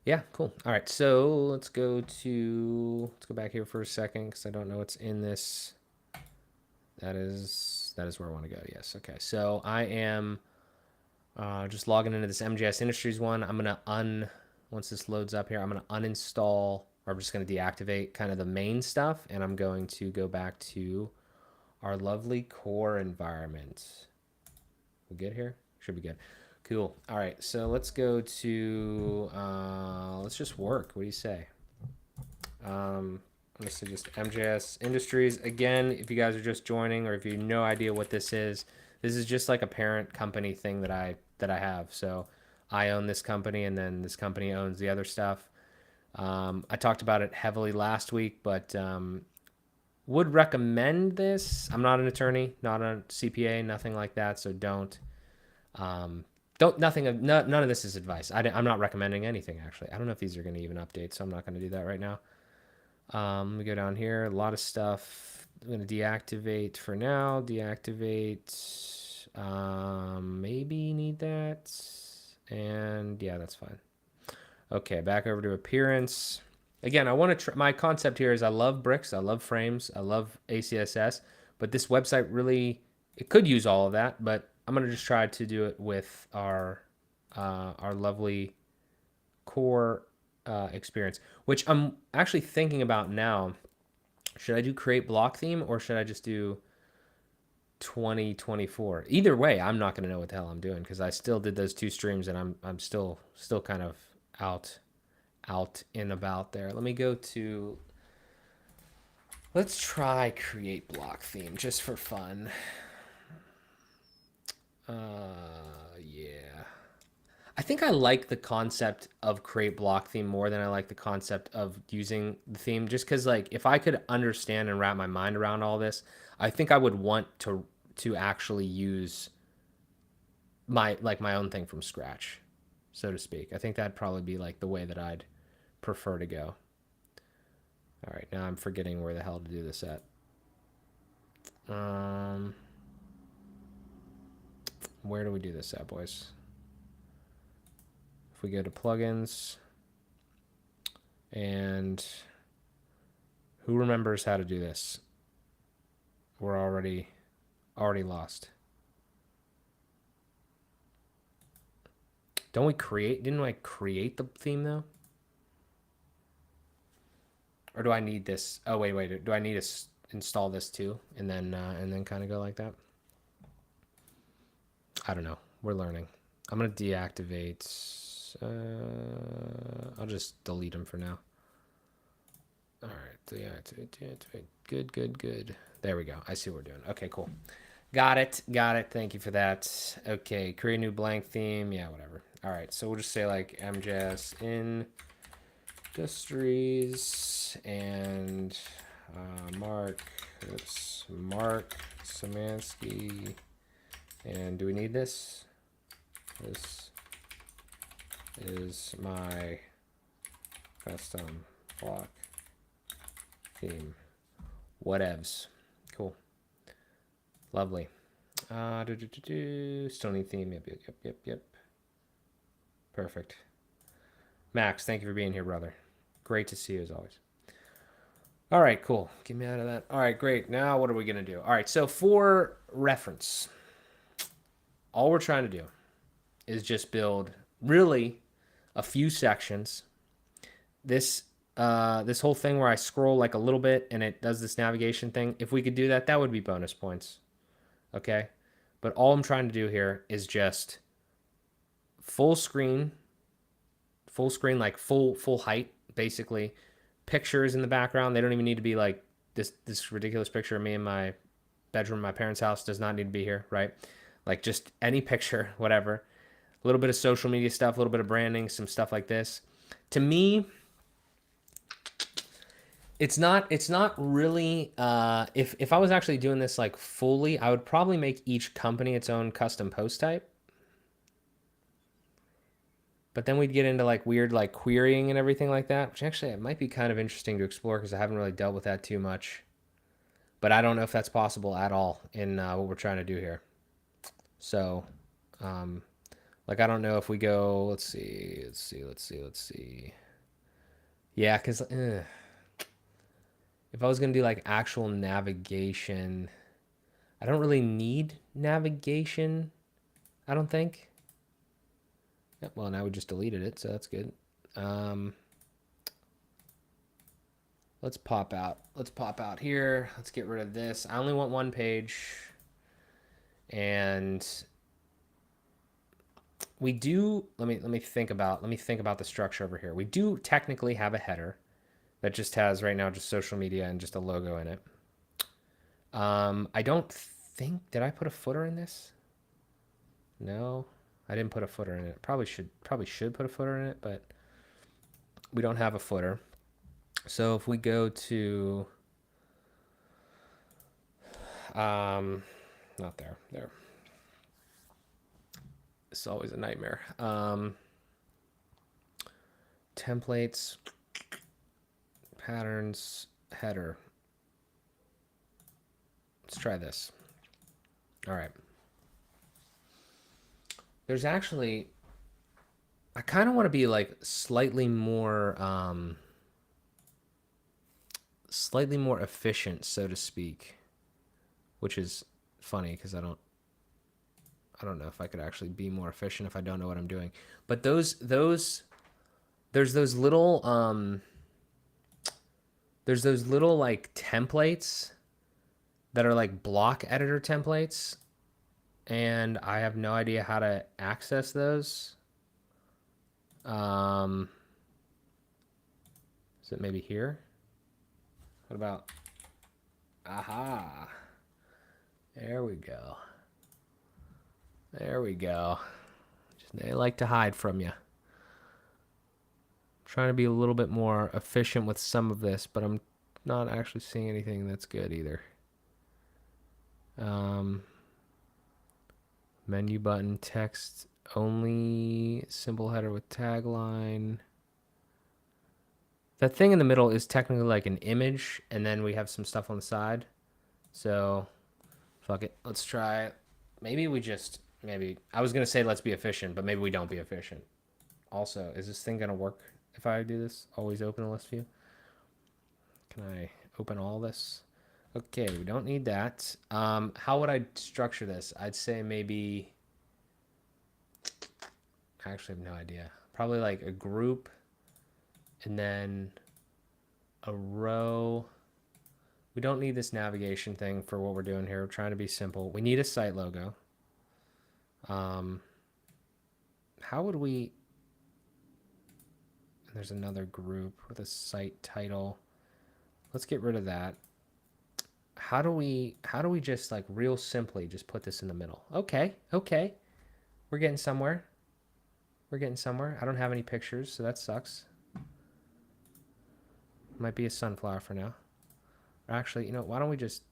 yeah, cool. All right, so let's go back here for a second because I don't know what's in this. That is where I want to go. Yes. Okay. So I am just logging into this MJS Industries one. Once this loads up here, I'm gonna uninstall, or I'm just gonna deactivate kind of the main stuff, and I'm going to go back to our lovely core environment. We good here? Should be good. Cool. All right, so let's go to let's just work. What do you say? I'm gonna say just MJS Industries again. If you guys are just joining, or if you have no idea what this is just like a parent company thing that I have. So I own this company, and then this company owns the other stuff. I talked about it heavily last week, but would recommend this. I'm not an attorney, not a CPA, nothing like that. So none of this is advice. I'm not recommending anything, actually. I don't know if these are going to even update, so I'm not going to do that right now. Let me go down here. A lot of stuff. I'm going to deactivate for now. Deactivate. Maybe need that. And yeah, that's fine. Okay, back over to appearance. Again, I want to my concept here is I love bricks, I love frames, I love ACSS, but this website really it could use all of that, but I'm going to just try to do it with our lovely core experience, which I'm actually thinking about now. Should I do create block theme or should I just do 2024? Either way, I'm not going to know what the hell I'm doing because I still did those two streams and I'm still kind of out and about there. Let me go to, let's try create block theme just for fun. Yeah. I think I like the concept of create block theme more than I like the concept of using the theme just because like if I could understand and wrap my mind around all this, I think I would want to actually use my own thing from scratch, so to speak. I think that'd probably be like the way that I'd prefer to go. All right, now I'm forgetting where the hell to do this at. Where do we do this at, boys? If we go to plugins, and who remembers how to do this? We're already lost. Don't we create? Didn't I create the theme though? Or do I need this? Oh wait. Do I need to install this too, and then kind of go like that? I don't know. We're learning. I'm gonna deactivate. I'll just delete them for now. All right, deactivate. Good. There we go. I see what we're doing. Okay, cool. Got it. Thank you for that. Okay, create a new blank theme. Yeah, whatever. All right, so we'll just say like MJS Industries and Mark Samansky. And do we need this? This is my custom block theme. Whatevs. Cool. Lovely. Still need theme. Yep. Perfect. Max, thank you for being here, brother. Great to see you as always. All right, cool. Get me out of that. All right, great. Now what are we going to do? All right, so for reference, all we're trying to do is just build really a few sections. This whole thing where I scroll like a little bit and it does this navigation thing, if we could do that, that would be bonus points. Okay? But all I'm trying to do here is just full screen, like full height, basically. Pictures in the background. They don't even need to be like this ridiculous picture of me in my bedroom in my parents' house does not need to be here, right? Like just any picture, whatever. A little bit of social media stuff, a little bit of branding, some stuff like this. To me, it's not really if I was actually doing this like fully, I would probably make each company its own custom post type. But then we'd get into like weird like querying and everything like that, which actually it might be kind of interesting to explore because I haven't really dealt with that too much. But I don't know if that's possible at all in what we're trying to do here. So, like I don't know if we go. Let's see. Yeah, because if I was gonna do like actual navigation, I don't really need navigation. I don't think. Yep, well, now we just deleted it, so that's good. Let's pop out. Let's pop out here. Let's get rid of this. I only want one page. And we do let me think about the structure over here. We do technically have a header that just has right now just social media and just a logo in it. I don't think did I put a footer in this? No, I didn't put a footer in it. Probably should put a footer in it, but we don't have a footer. So if we go to not there. It's always a nightmare. Templates, patterns header. Let's try this. All right. There's actually, I kind of want to be like slightly more efficient, so to speak, which is funny because I don't know if I could actually be more efficient if I don't know what I'm doing. But there's those little like templates that are like block editor templates, and I have no idea how to access those. Is it maybe here? What about? Aha. There we go. There we go. Just, they like to hide from you. Trying to be a little bit more efficient with some of this, but I'm not actually seeing anything that's good either. Menu button, text only, symbol header with tagline. That thing in the middle is technically like an image, and then we have some stuff on the side. So, fuck it. Let's try it. Maybe I was going to say let's be efficient, but maybe we don't be efficient. Also, is this thing going to work if I do this? Always open a list view. Can I open all this? Okay, we don't need that. How would I structure this? I'd say maybe, I actually have no idea. Probably like a group and then a row. We don't need this navigation thing for what we're doing here. We're trying to be simple. We need a site logo. How would we, and there's another group with a site title. Let's get rid of that. How do we just like real simply just put this in the middle? Okay. We're getting somewhere. I don't have any pictures, so that sucks. Might be a sunflower for now. Or actually, you know, why don't we just,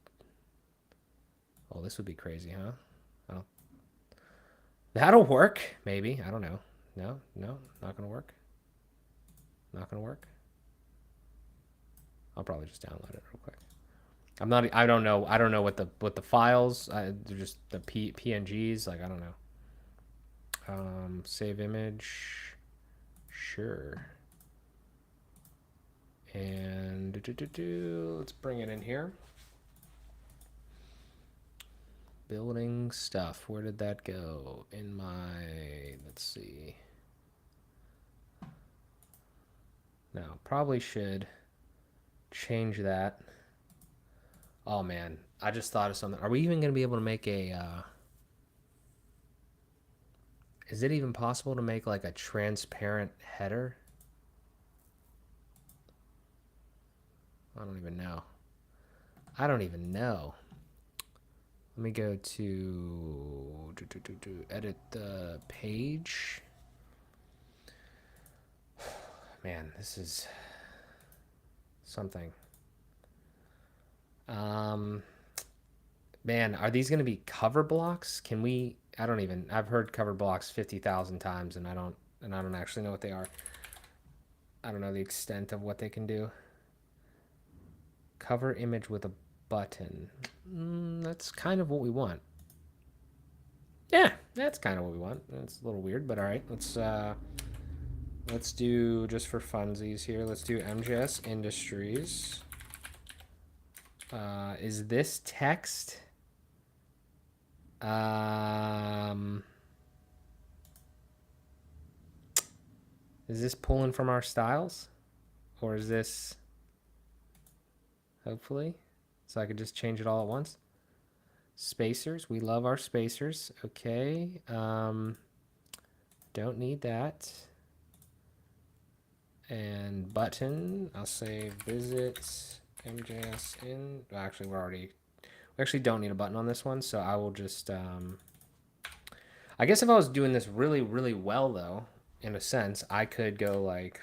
oh, this would be crazy, huh? Oh. That'll work, maybe. I don't know. No, not gonna work. Not gonna work. I'll probably just download it real quick. I don't know what the files, they're just the PNGs, like I don't know. Save image. Sure. And let's bring it in here. Building stuff. Where did that go? In my, let's see. Now, probably should change that. Oh man, I just thought of something. Are we even going to be able to make a, is it even possible to make like a transparent header? I don't even know. Let me go to edit the page. Man, this is something. Man, are these going to be cover blocks? Can we, I've heard cover blocks 50,000 times and I don't actually know what they are. I don't know the extent of what they can do. Cover image with a button. That's kind of what we want. Yeah, that's kind of what we want. It's a little weird, but all right. Let's do, just for funsies here, let's do MJS Industries. Is this text? Is this pulling from our styles? Or is this, hopefully, so I could just change it all at once? Spacers, we love our spacers. Okay, don't need that. And button, I'll say visit MJS in. Actually, we actually don't need a button on this one, so I will just, I guess if I was doing this really, really well though, in a sense, I could go like,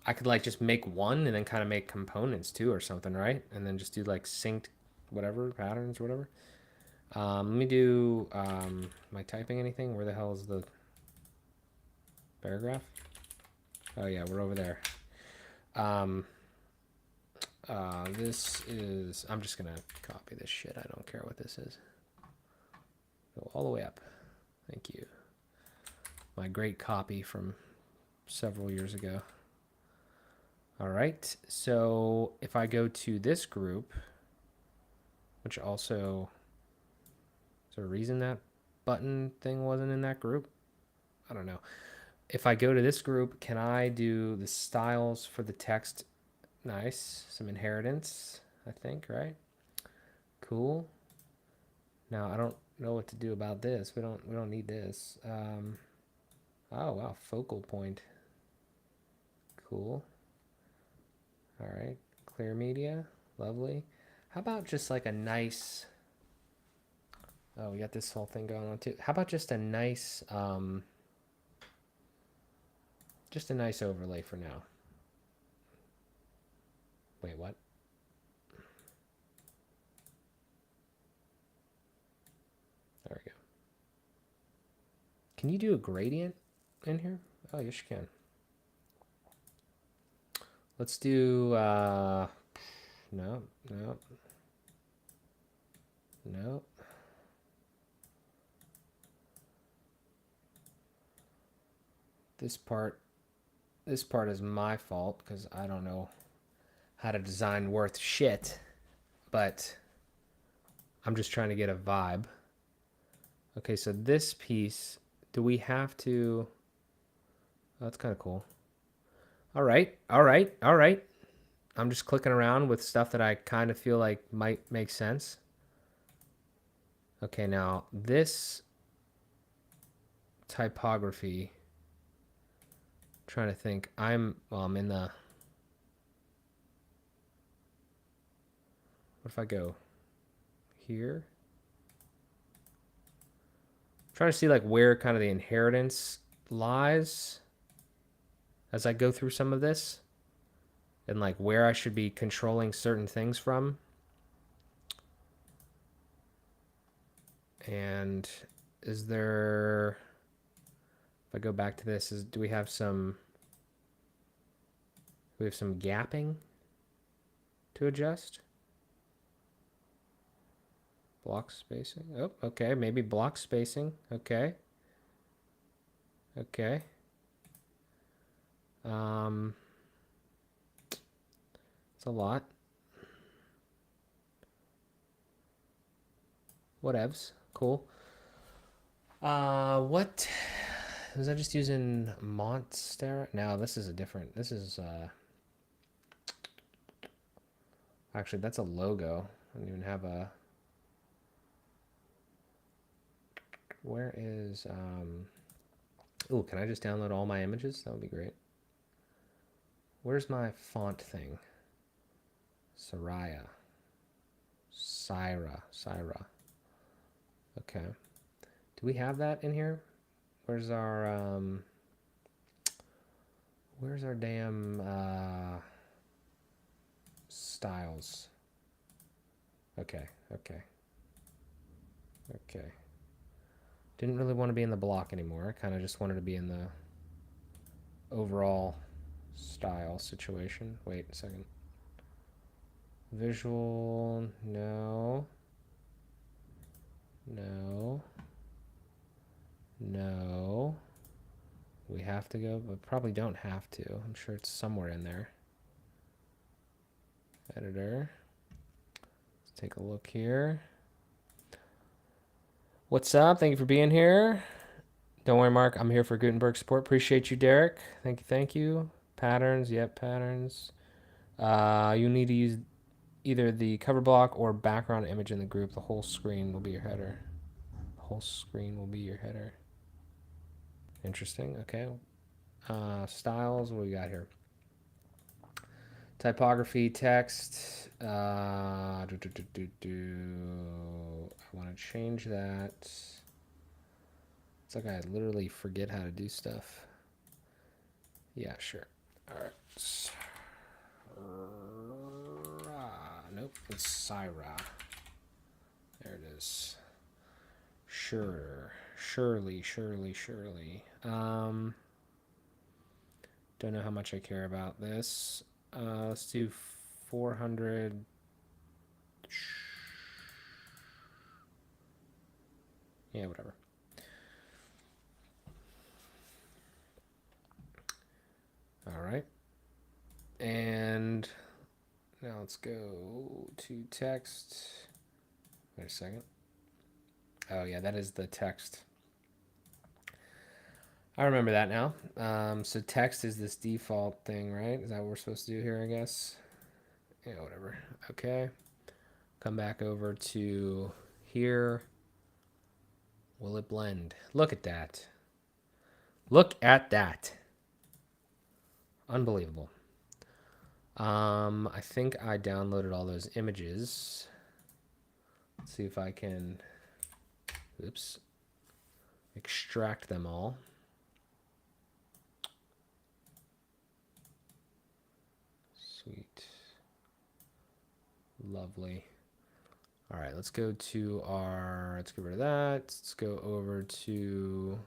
I could like just make one and then kind of make components too or something, right? And then just do like synced whatever patterns or whatever. Let me do, am I typing anything? Where the hell is the paragraph? Oh yeah, we're over there. This is, I'm just gonna copy this shit. I don't care what this is. Go all the way up. Thank you. My great copy from several years ago. All right, so if I go to this group, which also, is there a reason that button thing wasn't in that group? I don't know. If I go to this group, can I do the styles for the text? Nice. Some inheritance, I think, right? Cool. Now I don't know what to do about this. We don't need this. Oh wow, focal point. Cool. All right. Clear media. Lovely. How about just like a nice, oh, we got this whole thing going on too. How about just a nice overlay for now. Wait, what? There we go. Can you do a gradient in here? Oh, yes, you can. Let's do, no, no, no. This part is my fault because I don't know how to design worth shit, but I'm just trying to get a vibe. Okay, so this piece, do we have to, oh, that's kind of cool. All right, all right, all right. I'm just clicking around with stuff that I kind of feel like might make sense. Okay, now this typography, I'm trying to think. I'm in the, what if I go here? I'm trying to see like where kind of the inheritance lies as I go through some of this and like where I should be controlling certain things from. And is there, if I go back to this, do we have some gapping to adjust? Block spacing. Oh, okay. Maybe block spacing. Okay. Okay. It's a lot. Whatevs. Cool. What was I just using Monstera? No, this is a different. This is actually that's a logo. I don't even have a. Where is Oh, can I just download all my images? That would be great. Where's my font thing? Soraya. Syra. Okay. Do we have that in here? Where's our damn styles? Okay. Didn't really want to be in the block anymore. I kind of just wanted to be in the overall style situation. Wait a second. Visual, no. We have to go, but probably don't have to. I'm sure it's somewhere in there. Editor. Let's take a look here. What's up? Thank you for being here. Don't worry, Mark. I'm here for Gutenberg support. Appreciate you, Derek. Thank you. Patterns. Yep, patterns. You need to use either the cover block or background image in the group. The whole screen will be your header. Interesting. Okay. Styles. What do we got here? Typography, text. I want to change that. It's like I literally forget how to do stuff. Yeah, sure. All right. Nope, it's Syra. There it is. Surely. Don't know how much I care about this. Let's do 400. Yeah, whatever. All right. And now let's go to text. Wait a second. Oh, yeah, that is the text. I remember that now. So text is this default thing, right? Is that what we're supposed to do here, I guess? Yeah, whatever. Okay. Come back over to here. Will it blend? Look at that. Look at that. Unbelievable. I think I downloaded all those images. Let's see if I can, oops, extract them all. Sweet. Lovely. All right, let's go to our, let's get rid of that. Let's go over to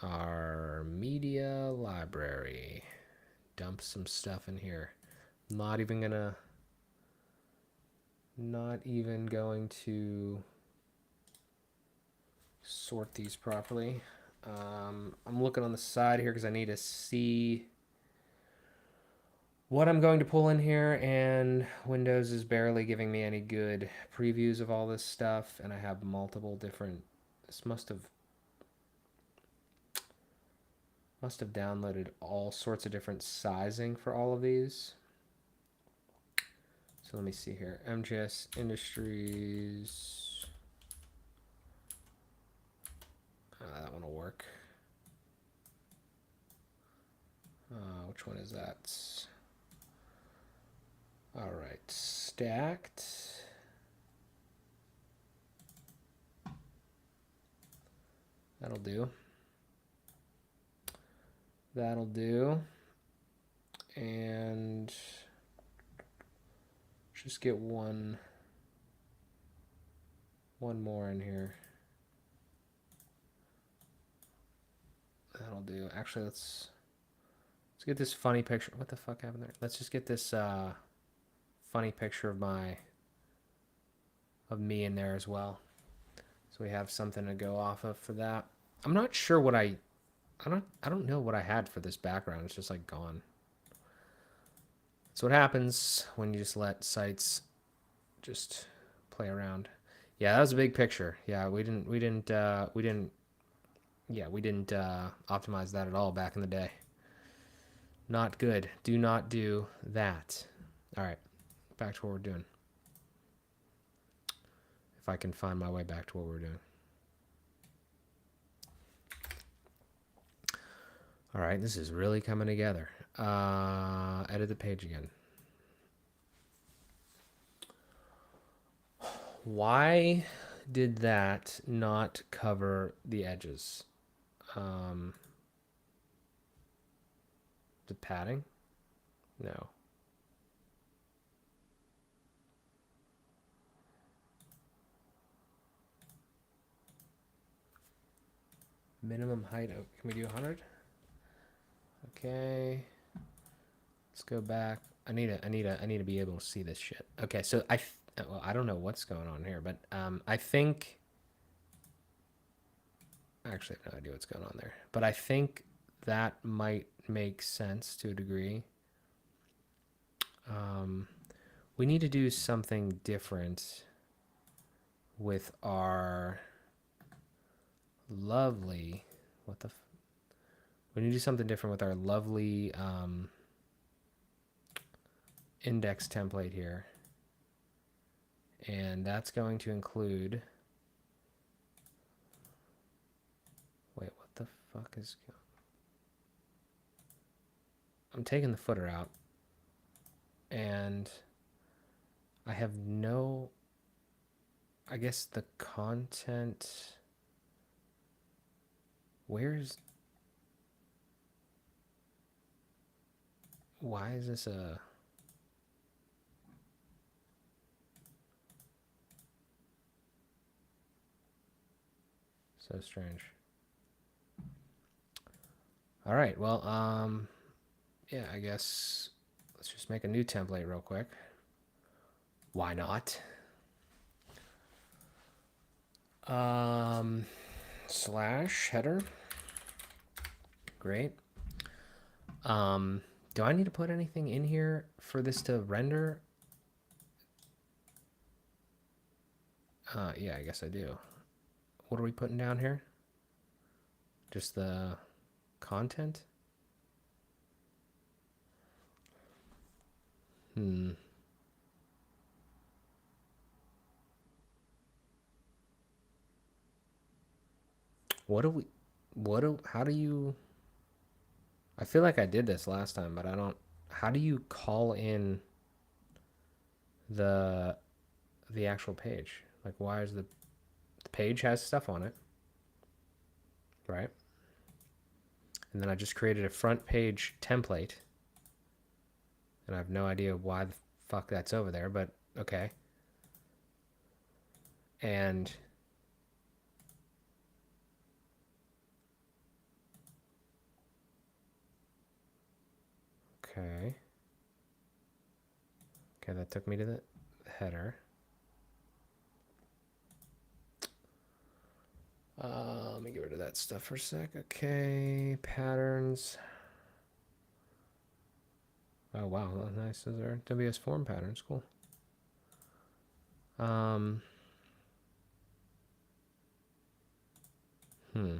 our media library. Dump some stuff in here. Not even going to sort these properly. I'm looking on the side here because I need to see what I'm going to pull in here, and Windows is barely giving me any good previews of all this stuff, and I have multiple different, this must have downloaded all sorts of different sizing for all of these. So let me see here. MJS Industries. That one will work. Which one is that? All right, stacked. That'll do. That'll do. And just get one more in here. That'll do. Actually, let's get this funny picture. What the fuck happened there? Let's just get this funny picture of me in there as well, so we have something to go off of for that. I'm not sure what I don't know what I had for this background. It's just like gone. That's what happens when you just let sites just play around. Yeah, that was a big picture. Yeah, we didn't optimize that at all back in the day. Not good. Do not do that. All right, back to what we're doing. If I can find my way back to what we're doing. All right, this is really coming together. Edit the page again. Why did that not cover the edges? The padding? No. Minimum height. Can we do 100? Okay. Let's go back. I need to be able to see this shit. Okay, so I don't know what's going on here, but I think actually I have no idea what's going on there. But I think that might make sense to a degree. We need to do something different with our lovely, we need to do something different with our lovely index template here. And that's going to include, wait, what the fuck is going on? I'm taking the footer out, and I have no, I guess the content, where's, why is this a, so strange. All right. Well, yeah, I guess let's just make a new template real quick. Why not? Slash header. Great. Do I need to put anything in here for this to render? Yeah, I guess I do. What are we putting down here? Just the content? Hmm. What do we, how do you, I feel like I did this last time, but I don't, how do you call in the, the actual page? Like, why is the page has stuff on it, right? And then I just created a front page template, and I have no idea why the fuck that's over there, but okay. And okay. Okay, that took me to the header. Let me get rid of that stuff for a sec. Okay, patterns. Oh wow, nice. Those are WS form patterns. Cool. Um. Hmm.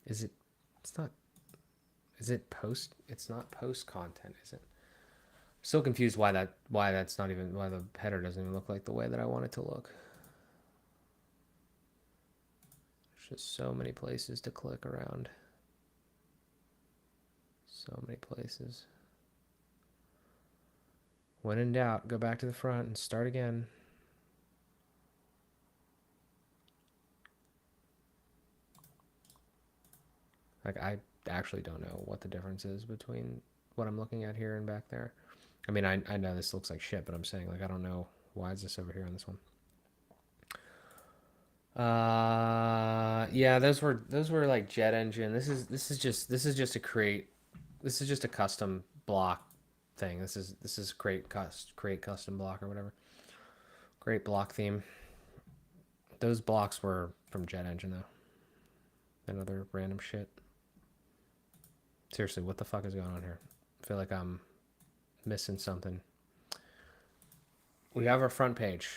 Is it? It's not. Is it post? It's not post content, is it? So confused why that's not even why the header doesn't even look like the way that I want it to look. There's just so many places to click around. So many places. When in doubt, go back to the front and start again. Like, I actually don't know what the difference is between what I'm looking at here and back there. I mean, I know this looks like shit, but I'm saying, like, I don't know why is this over here on this one. Yeah, those were like jet engine. This is just a custom block thing. This is create custom block or whatever. Great block theme. Those blocks were from jet engine though. And other random shit. Seriously, what the fuck is going on here? I feel like I'm missing something. We have our front page.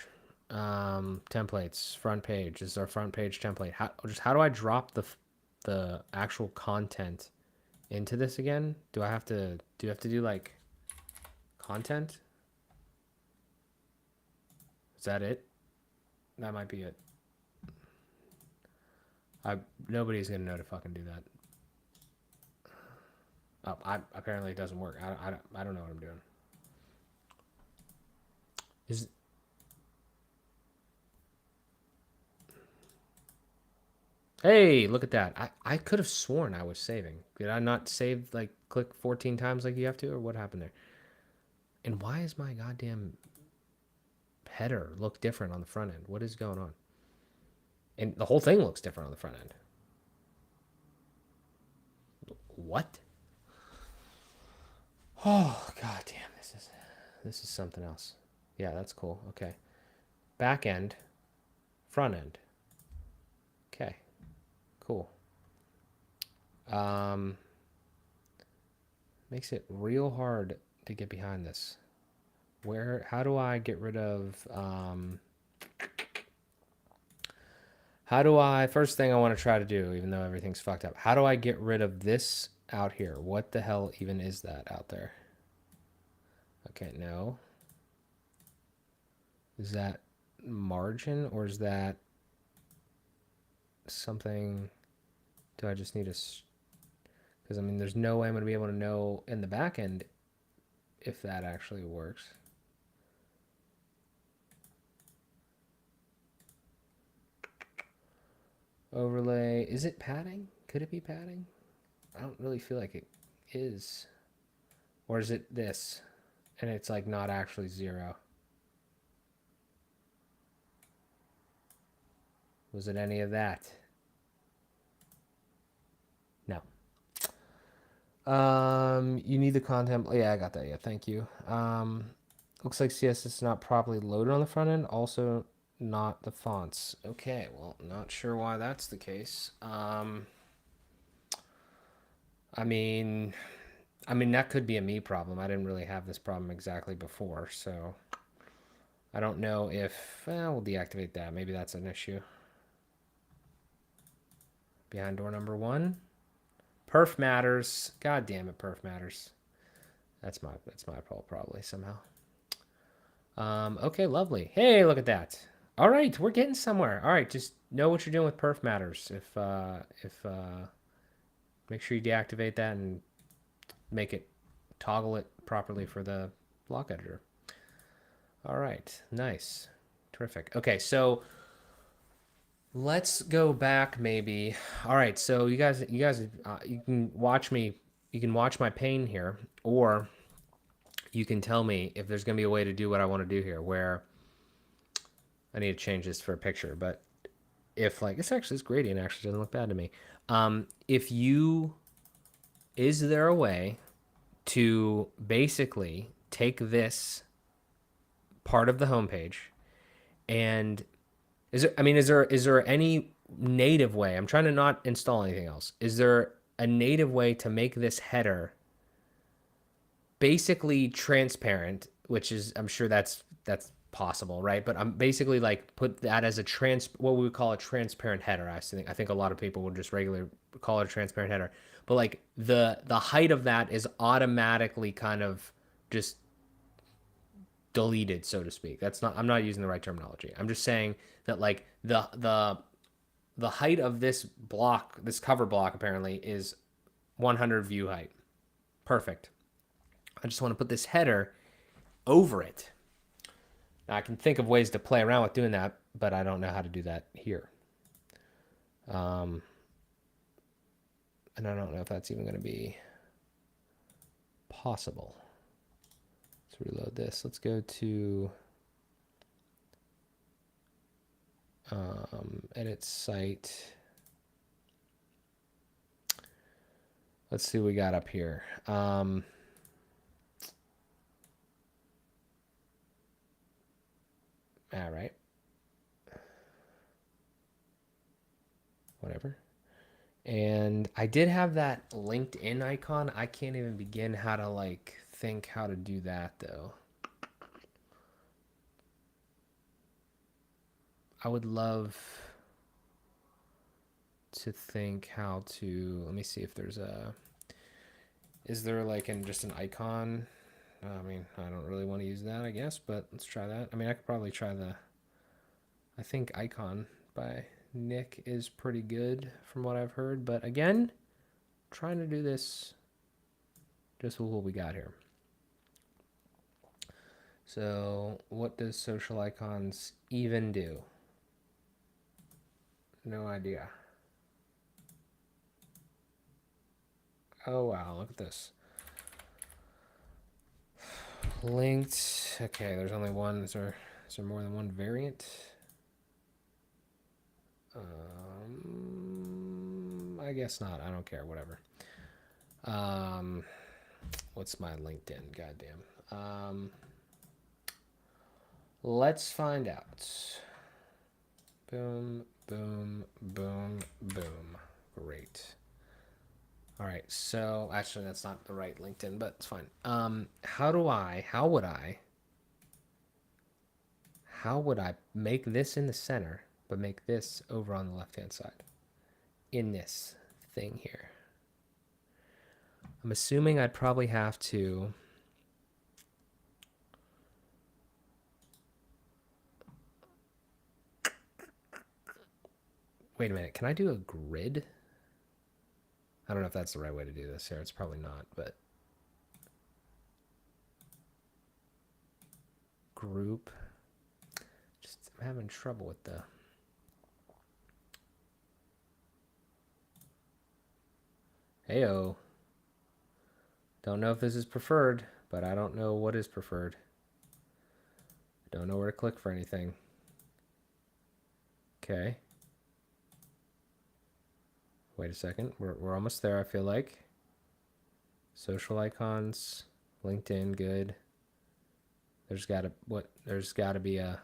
Templates, front page. This is our front page template. How do I drop the actual content into this again? Do you have to do like content? Is that it? That might be it. Nobody's gonna know to fucking do that. Oh, apparently it doesn't work. I don't know what I'm doing. Is Hey, look at that. I could have sworn I was saving. Did I not save like click 14 times like you have to, or what happened there? And why is my goddamn header look different on the front end? What is going on? And the whole thing looks different on the front end. What? Oh god damn, this is something else. Yeah, that's cool. Okay. Back end, front end. Okay. Cool. Um Makes it real hard to get behind this. How do I get rid of first thing I want to try to do, even though everything's fucked up, how do I get rid of this out here? What the hell even is that out there? Okay, no. Is that margin or is that something? Do I just need because I mean, there's no way I'm going to be able to know in the back end if that actually works. Overlay, is it padding? Could it be padding? I don't really feel like it is. Or is it this? And it's like not actually 0. Was it any of that? No. You need the content. Yeah, I got that. Yeah, thank you. Looks like CSS is not properly loaded on the front end. Also, not the fonts. Okay, well, not sure why that's the case. I mean, that could be a me problem. I didn't really have this problem exactly before, so I don't know if we'll deactivate that. Maybe that's an issue. Behind door number 1. Perf matters. God damn it, perf matters. That's my fault probably somehow. Okay, lovely. Hey, look at that. All right, we're getting somewhere. All right, just know what you're doing with perf matters. If make sure you deactivate that and make it toggle it properly for the block editor. All right, nice, terrific. Okay, so let's go back maybe. All right, so you guys, you can watch me. You can watch my pain here, or you can tell me if there's going to be a way to do what I want to do here, where I need to change this for a picture. But if like this gradient actually doesn't look bad to me. If you, is there a way to basically take this part of the homepage and is there any native way? I'm trying to not install anything else. Is there a native way to make this header basically transparent, which is, I'm sure that's possible, right? But I'm basically like put that as a what we would call a transparent header. I think a lot of people would just regularly call it a transparent header. But like the height of that is automatically kind of just deleted, so to speak. That's not, I'm not using the right terminology. I'm just saying that like the height of this block, this cover block apparently is 100 view height. Perfect. I just want to put this header over it. Now, I can think of ways to play around with doing that, but I don't know how to do that here. And I don't know if that's even going to be possible. Let's reload this. Let's go to edit site. Let's see what we got up here. All right. Whatever. And I did have that LinkedIn icon. I can't even begin how to like think how to do that though. I would love to think how to, let me see if there's is there like just an icon? I mean, I don't really want to use that, I guess, but let's try that. I mean, I could probably try I think icon by Nick is pretty good from what I've heard, but again, trying to do this just with what we got here. So what does social icons even do? No idea. Oh wow, look at this. Linked. Okay, there's only one. Is there more than one variant? I guess not. I don't care. Whatever. What's my LinkedIn? Goddamn. Let's find out. Boom, boom, boom, boom. Great. All right. So actually, that's not the right LinkedIn, but it's fine. How would I make this in the center, but make this over on the left-hand side in this thing here? I'm assuming I'd probably have to wait a minute. Can I do a grid? I don't know if that's the right way to do this here. It's probably not, but group. Just I'm having trouble with the heyo. Don't know if this is preferred, but I don't know what is preferred. Don't know where to click for anything. Okay. Wait a second. We're almost there, I feel like. Social icons, LinkedIn, good. There's gotta be a.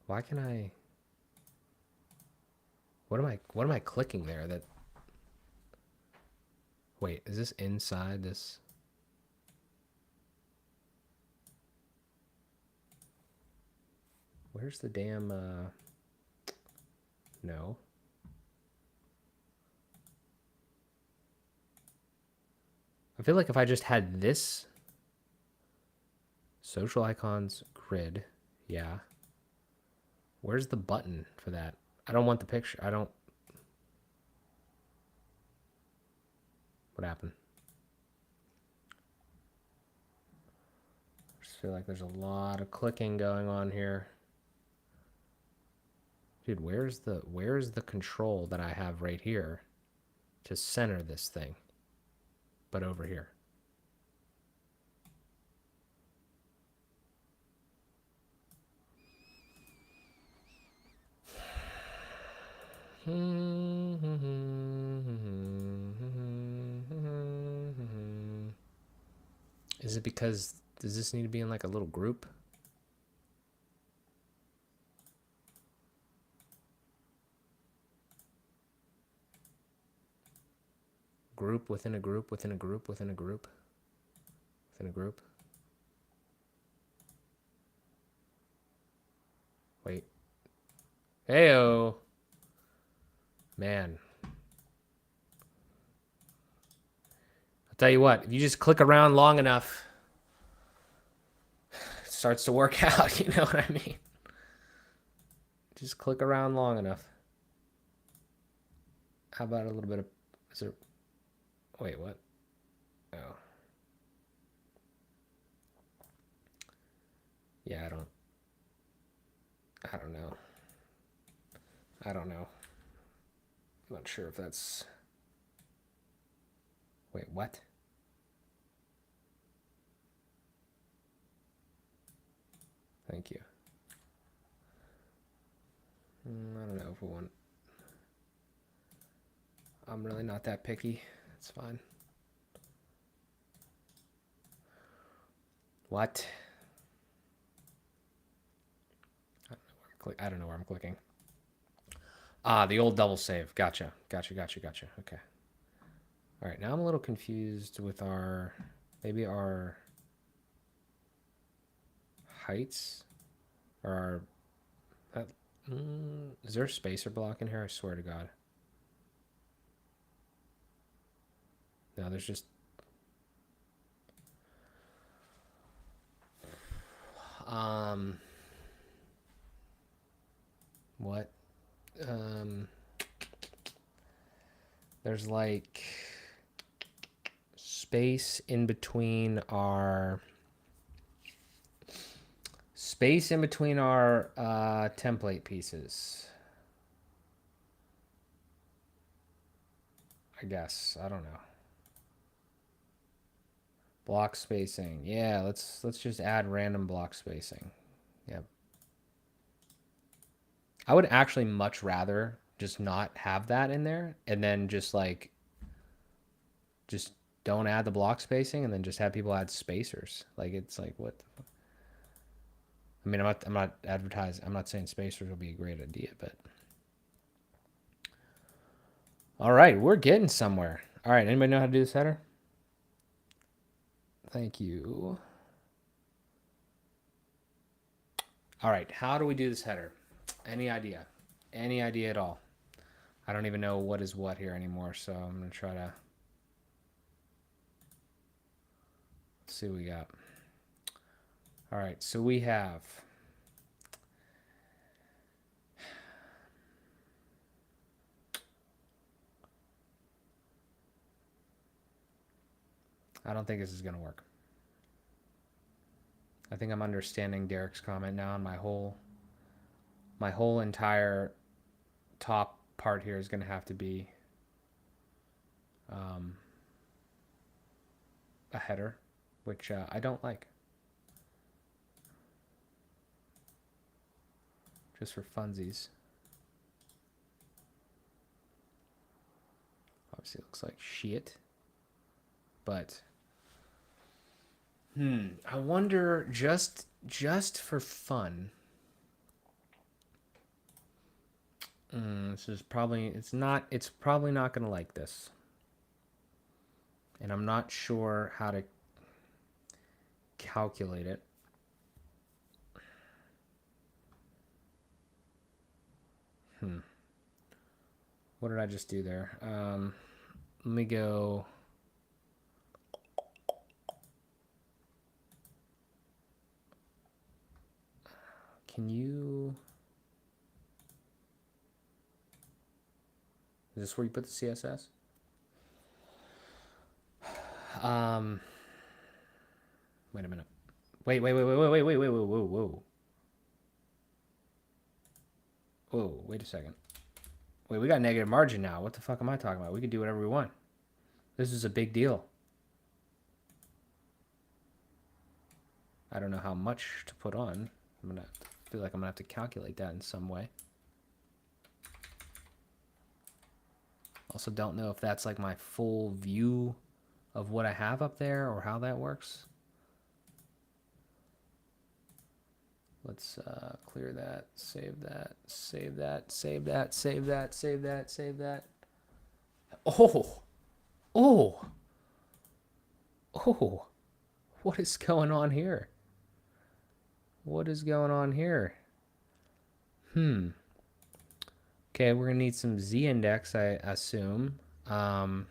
Why can I? What am I clicking there? That. Wait, is this inside this? Where's the damn? No. I feel like if I just had this social icons grid, yeah. Where's the button for that? I don't want the picture. I don't. What happened? I just feel like there's a lot of clicking going on here. Dude, where's the control that I have right here to center this thing? But over here. Is it because does this need to be in like a little group? Group within a group within a group within a group within a group. Wait. Heyo. Man. I'll tell you what, if you just click around long enough, it starts to work out, you know what I mean? Just click around long enough. How about a little bit of is there wait, what? Oh. Yeah, I don't know. I don't know. I'm not sure if that's wait, what? Thank you. I don't know if we want. I'm really not that picky. It's fine. What? I don't know where I'm clicking. Ah, the old double save. Gotcha. Okay. All right, now I'm a little confused with our maybe our heights or our. Is there a spacer block in here? I swear to God. No, there's just. What? There's like space in between our template pieces. I guess. I don't know. Block spacing. Yeah, let's just add random block spacing. Yep. I would actually much rather just not have that in there and then just don't add the block spacing and then just have people add spacers. Like it's like what the fuck? I mean, I'm not advertising. I'm not saying spacers will be a great idea, but all right, we're getting somewhere. All right, anybody know how to do this header? Thank you. All right, how do we do this header? Any idea? Any idea at all? I don't even know what is what here anymore, so I'm going to try to see what we got. All right, so we have I don't think this is going to work. I think I'm understanding Derek's comment now, and my whole entire top part here is going to have to be a header, which I don't like. Just for funsies. Obviously, it looks like shit. But I wonder just for fun. This is probably it's probably not gonna like this, and I'm not sure how to calculate it. What did I just do there? Let me go. Can you? Is this where you put the CSS? Wait a minute. Wait, whoa. Whoa, wait a second. Wait, we got negative margin now. What the fuck am I talking about? We can do whatever we want. This is a big deal. I don't know how much to put on. Feel like I'm gonna have to calculate that in some way. Also don't know if that's like my full view of what I have up there or how that works. Let's clear that, save that, save that, save that, save that, save that, save that. Oh, oh, oh, what is going on here? What is going on here? Okay, we're gonna need some z-index, I assume. Wow,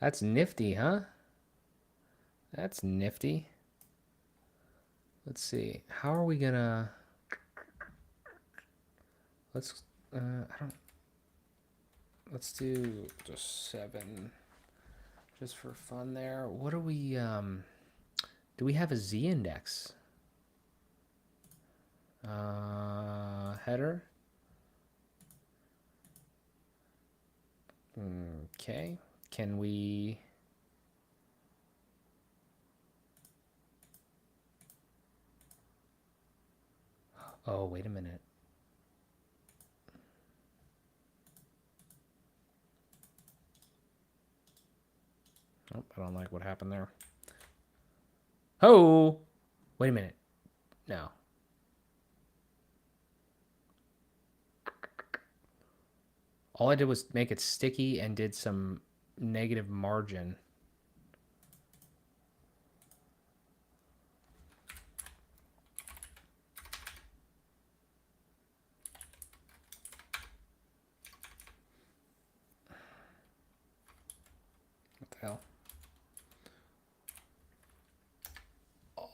that's nifty, huh? That's nifty. Let's see. How are we gonna? Let's. Let's do just 7, just for fun. There. What do we? Do we have a z-index? Header. Okay. Can we? Oh, wait a minute. Oh, I don't like what happened there. Oh, wait a minute. No. All I did was make it sticky and did some negative margin. What the hell? Oh.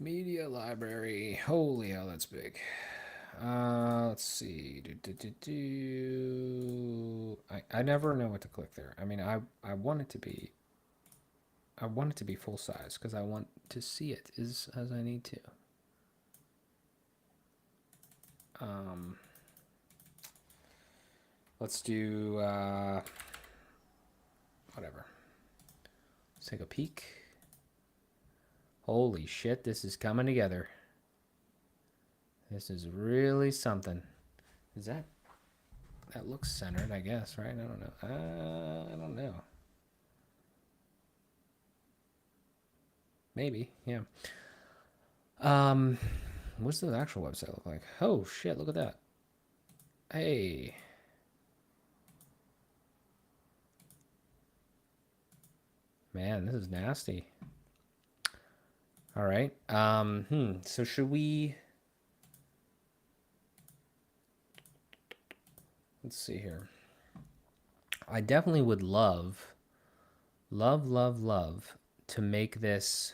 Media library. Holy hell, that's big. Let's see. I never know what to click there. I mean, I want it to be. I want it to be full size because I want to see it as I need to. Let's do whatever. Let's take a peek. Holy shit, this is coming together. This is really something. Is that looks centered, I guess, right? I don't know. I don't know. Maybe, yeah. What's the actual website look like? Oh shit, look at that. Hey. Man, this is nasty. All right. So should we? Let's see here. I definitely would love to make this.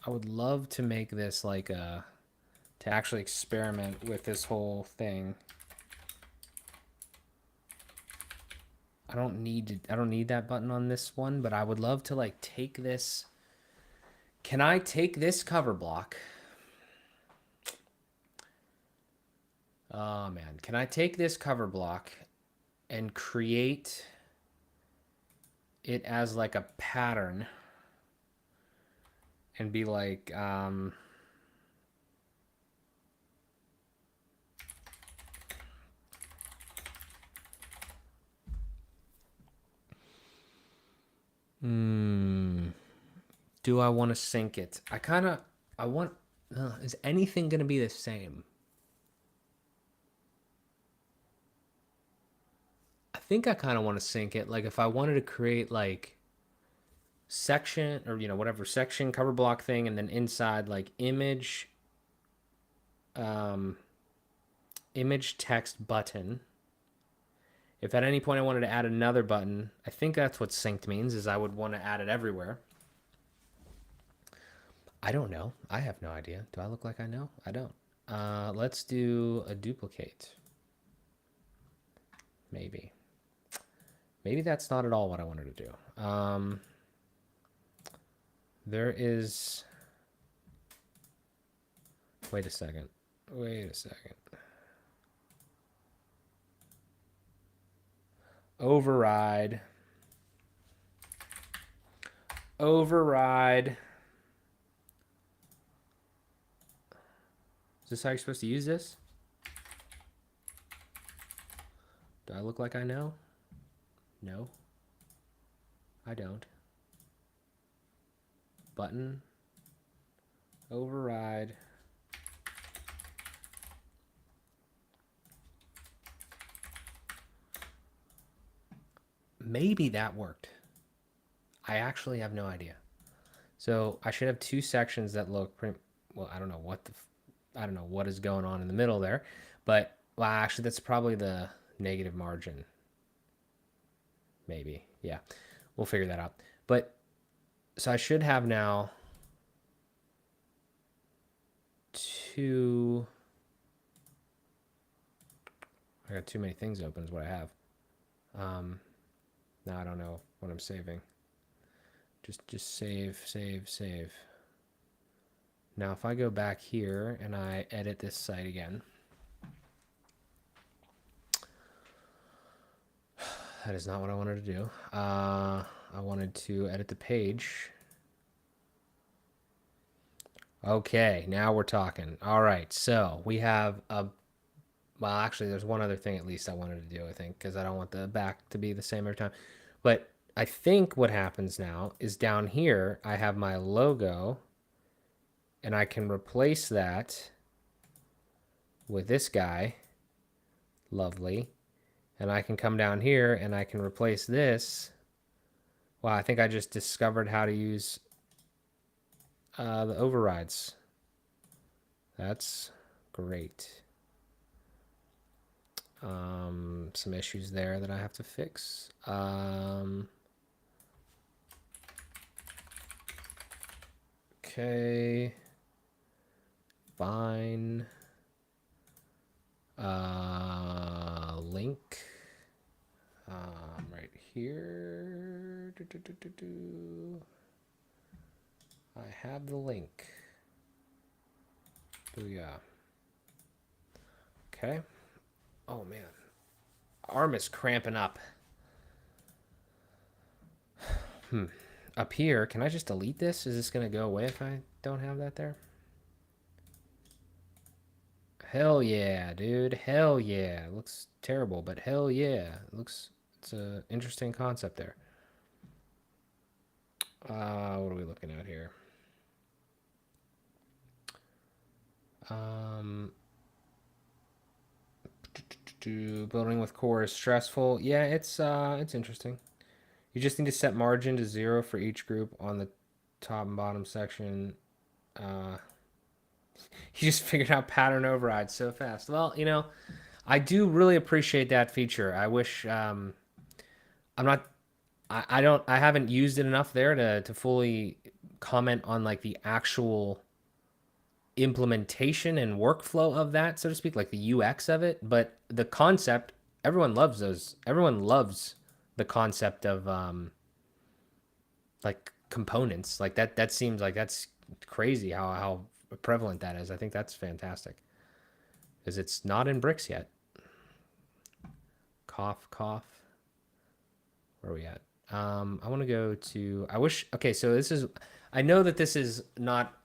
I would love to make this like to actually experiment with this whole thing. I don't need that button on this one, but I would love to like take this. Can I take this cover block? Oh man, can I take this cover block and create it as like a pattern and be like, hmm, do I want to sync it? I want, is anything going to be the same? I think I kind of want to sync it. Like if I wanted to create like section or, whatever section cover block thing, and then inside like um, image text button. If at any point I wanted to add another button, I think that's what synced means, is I would want to add it everywhere. I don't know. I have no idea. Do I look like I know? I don't. Let's do a duplicate. Maybe. Maybe that's not at all what I wanted to do. There is... Wait a second. Wait a second. Override. Override. Is this how you're supposed to use this? Do I look like I know? No. I don't. Button. Override. Maybe that worked. I actually have no idea. So I should have two sections that look pretty well. I don't know I don't know what is going on in the middle there, but well, actually that's probably the negative margin. Maybe, yeah, we'll figure that out. But so I should have now two. I got too many things open is what I have. Now I don't know what I'm saving. Just save. Now if I go back here and I edit this site again, that is not what I wanted to do. I wanted to edit the page. Okay, now we're talking. All right, so we have a, well, actually, there's one other thing at least I wanted to do, I think, because I don't want the back to be the same every time. But I think what happens now is down here, I have my logo, and I can replace that with this guy. Lovely. And I can come down here and I can replace this. Wow, I think I just discovered how to use the overrides. That's great. Some issues there that I have to fix. Okay. Fine. Link. Right here. I have the link. Booyah. Okay. Oh man. Arm is cramping up. Up here, can I just delete this? Is this going to go away if I don't have that there? Hell yeah, dude. Hell yeah. It looks terrible, but hell yeah. It's an interesting concept there. What are we looking at here? Building with core is stressful. Yeah, it's interesting. You just need to set margin to 0 for each group on the top and bottom section. You just figured out pattern override so fast. Well, I do really appreciate that feature. I wish I'm not. I don't. I haven't used it enough there to fully comment on like the actual implementation and workflow of that, so to speak, like the UX of it. But the concept, everyone loves those. Everyone loves the concept of like components. Like that seems like that's crazy how prevalent that is. I think that's fantastic because it's not in bricks yet. Cough, cough. Where are we at? I want to go to. I wish. Okay, so this is. I know that this is not,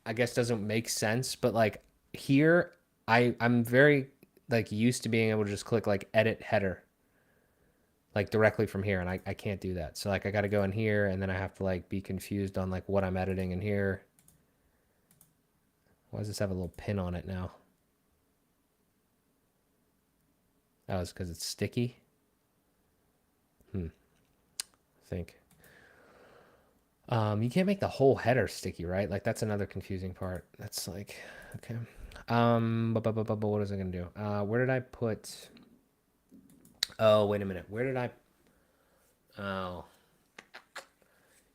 I guess, doesn't make sense, but like here, I'm very like used to being able to just click like edit header like directly from here, and I can't do that. So like I got to go in here, and then I have to like be confused on like what I'm editing in here. Why does this have a little pin on it now? Oh, it's because it's sticky. I think. You can't make the whole header sticky, right? Like that's another confusing part. That's like, okay. But what was I gonna do? Where did I put? Oh, wait a minute. Where did I? Oh,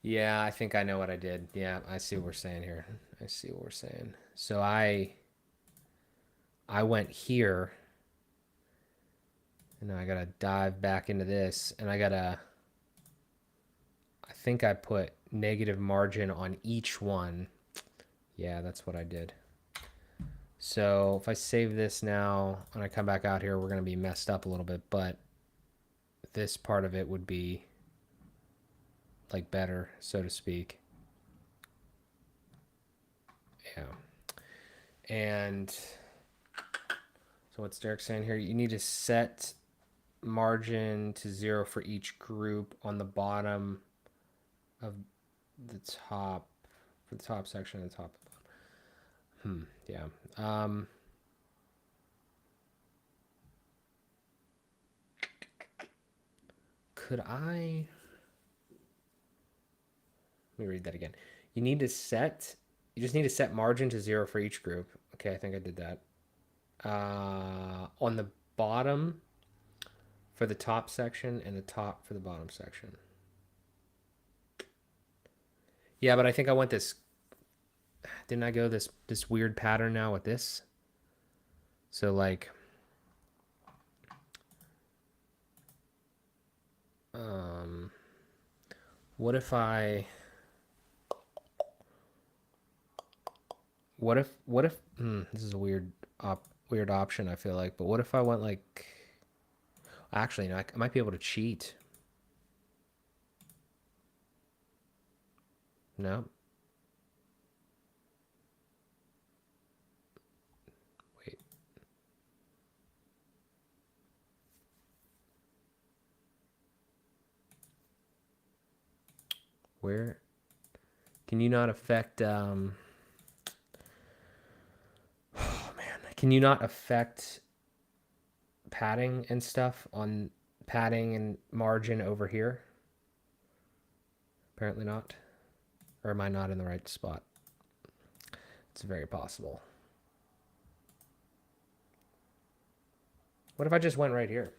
yeah. I think I know what I did. Yeah, I see what we're saying here. I see what we're saying. So I went here, and now I gotta dive back into this, and I gotta. I think I put negative margin on each one. Yeah, that's what I did. So if I save this now and I come back out here, we're going to be messed up a little bit, but this part of it would be like better, so to speak. Yeah. And so what's Derek saying here? You need to set margin to 0 for each group on the bottom of the top, for the top section and the top. Yeah. Could I? Let me read that again. You need to set, you just need to set margin to 0 for each group. Okay, I think I did that. On the bottom for the top section and the top for the bottom section. Yeah, but I think I went this, didn't I go this weird pattern now with this? So like, um, what if I, this is a weird option, I feel like, but what if I went like, actually, no, I might be able to cheat. No, wait. Where can you not affect, oh man, can you not affect padding and stuff on padding and margin over here? Apparently not. Or am I not in the right spot? It's very possible. What if I just went right here?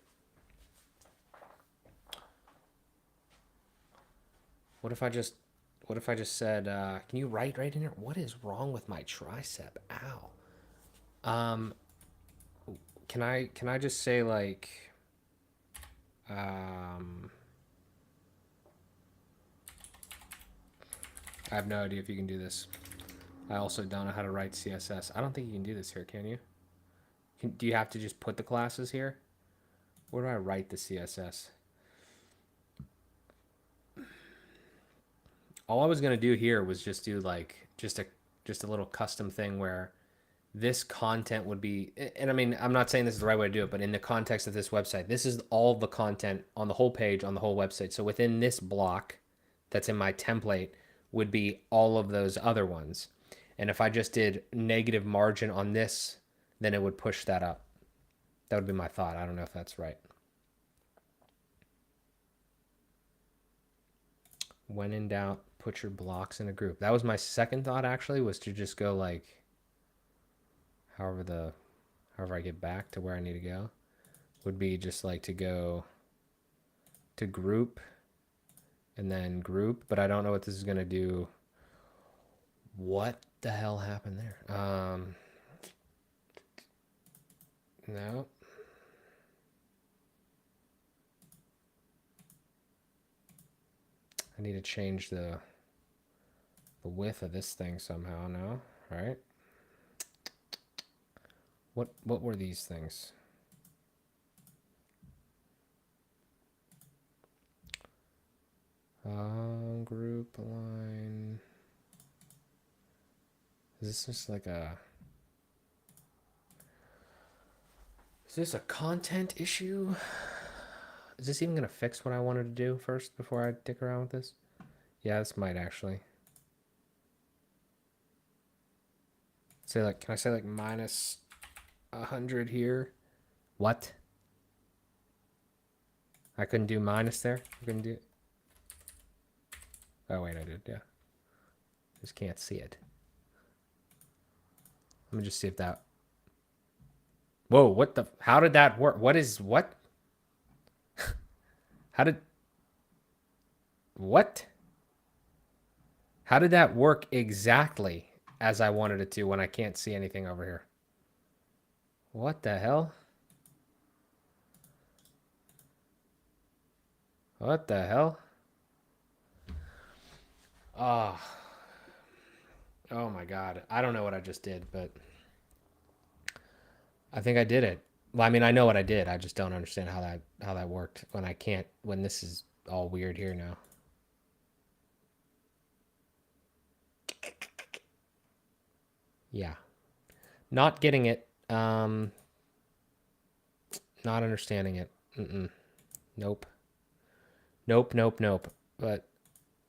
What if I just said, can you write right in here? What is wrong with my tricep? Ow. Can I just say like I have no idea if you can do this. I also don't know how to write CSS. I don't think you can do this here, can you? Do you have to just put the classes here? Where do I write the CSS? All I was gonna do here was just do like just a little custom thing where this content would be, and I mean, I'm not saying this is the right way to do it, but in the context of this website, this is all the content on the whole page, on the whole website. So within this block that's in my template would be all of those other ones. And if I just did negative margin on this, then it would push that up. That would be my thought. I don't know if that's right. When in doubt, put your blocks in a group. That was my second thought actually, was to just go like however I get back to where I need to go would be just like to go to group and then group, but I don't know what this is going to do. What the hell happened there? No. I need to change the width of this thing somehow now, right? What were these things? Group line. Is this just like a... Is this a content issue? Is this even going to fix what I wanted to do first before I dick around with this? Yeah, this might actually. Say like, can I say like minus 100 here? What? I couldn't do minus there? I couldn't do... Oh, wait, I did, yeah. Just can't see it. Let me just see if that... Whoa, what the... How did that work? What is... What? How did... What? How did that work exactly as I wanted it to when I can't see anything over here? What the hell? What the hell? Oh. Oh my god. I don't know what I just did, but I think I did it. Well, I mean, I know what I did. I just don't understand how that worked when I can't when this is all weird here now. Yeah. Not getting it. Not understanding it. Mm-mm. Nope. Nope, nope, nope. But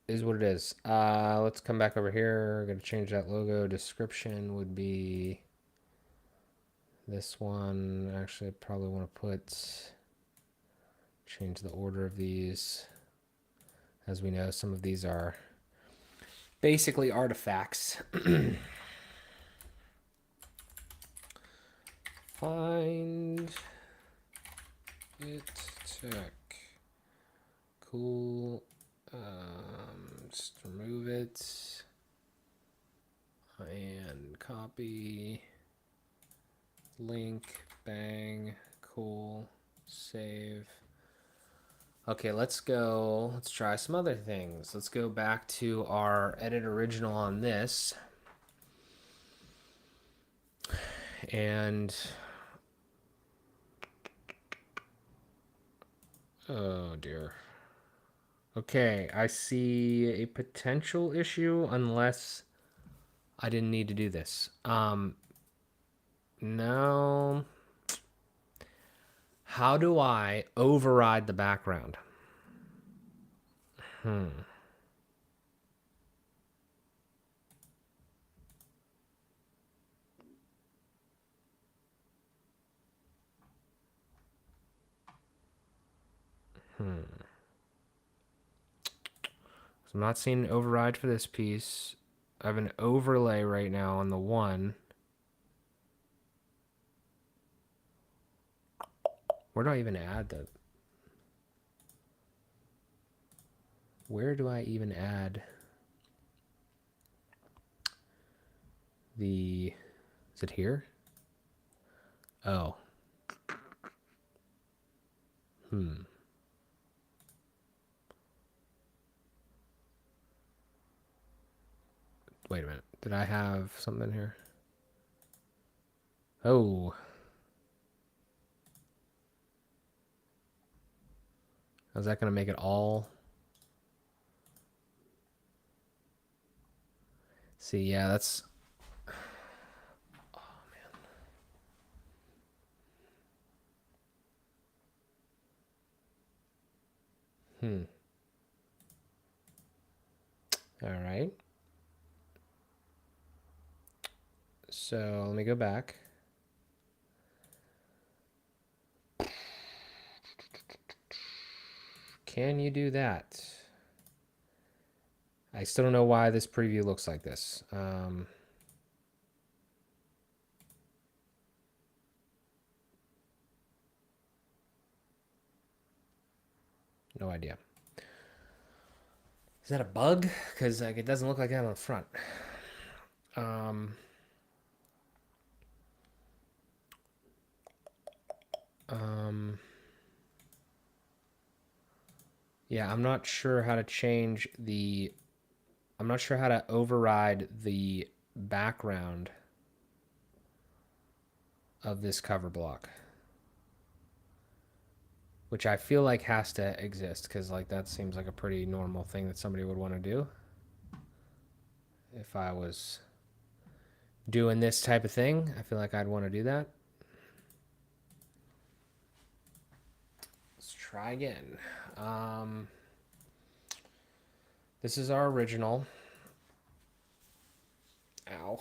is what it is. Let's come back over here. We're gonna change that logo. Description would be this one. Actually, I probably want to change the order of these. As we know, some of these are basically artifacts. Find it tech. Cool. Just remove it. And copy. Link. Bang. Cool. Save. Okay, let's go. Let's try some other things. Let's go back to our edit original on this. And oh dear. Okay, I see a potential issue unless I didn't need to do this. No. How do I override the background? I'm not seeing an override for this piece. I have an overlay right now on the one. Where do I even add the... Where do I even add the... Is it here? Oh. Wait a minute. Did I have something here? Oh. Is that going to make it all? See, yeah, that's... Oh, man. All right. So let me go back. Can you do that? I still don't know why this preview looks like this. No idea. Is that a bug? Because like, it doesn't look like that on the front. Yeah, I'm not sure how to change the... I'm not sure how to override the background of this cover block. Which I feel like has to exist, because like that seems like a pretty normal thing that somebody would want to do. If I was doing this type of thing, I feel like I'd want to do that. Let's try again. This is our original. Ow.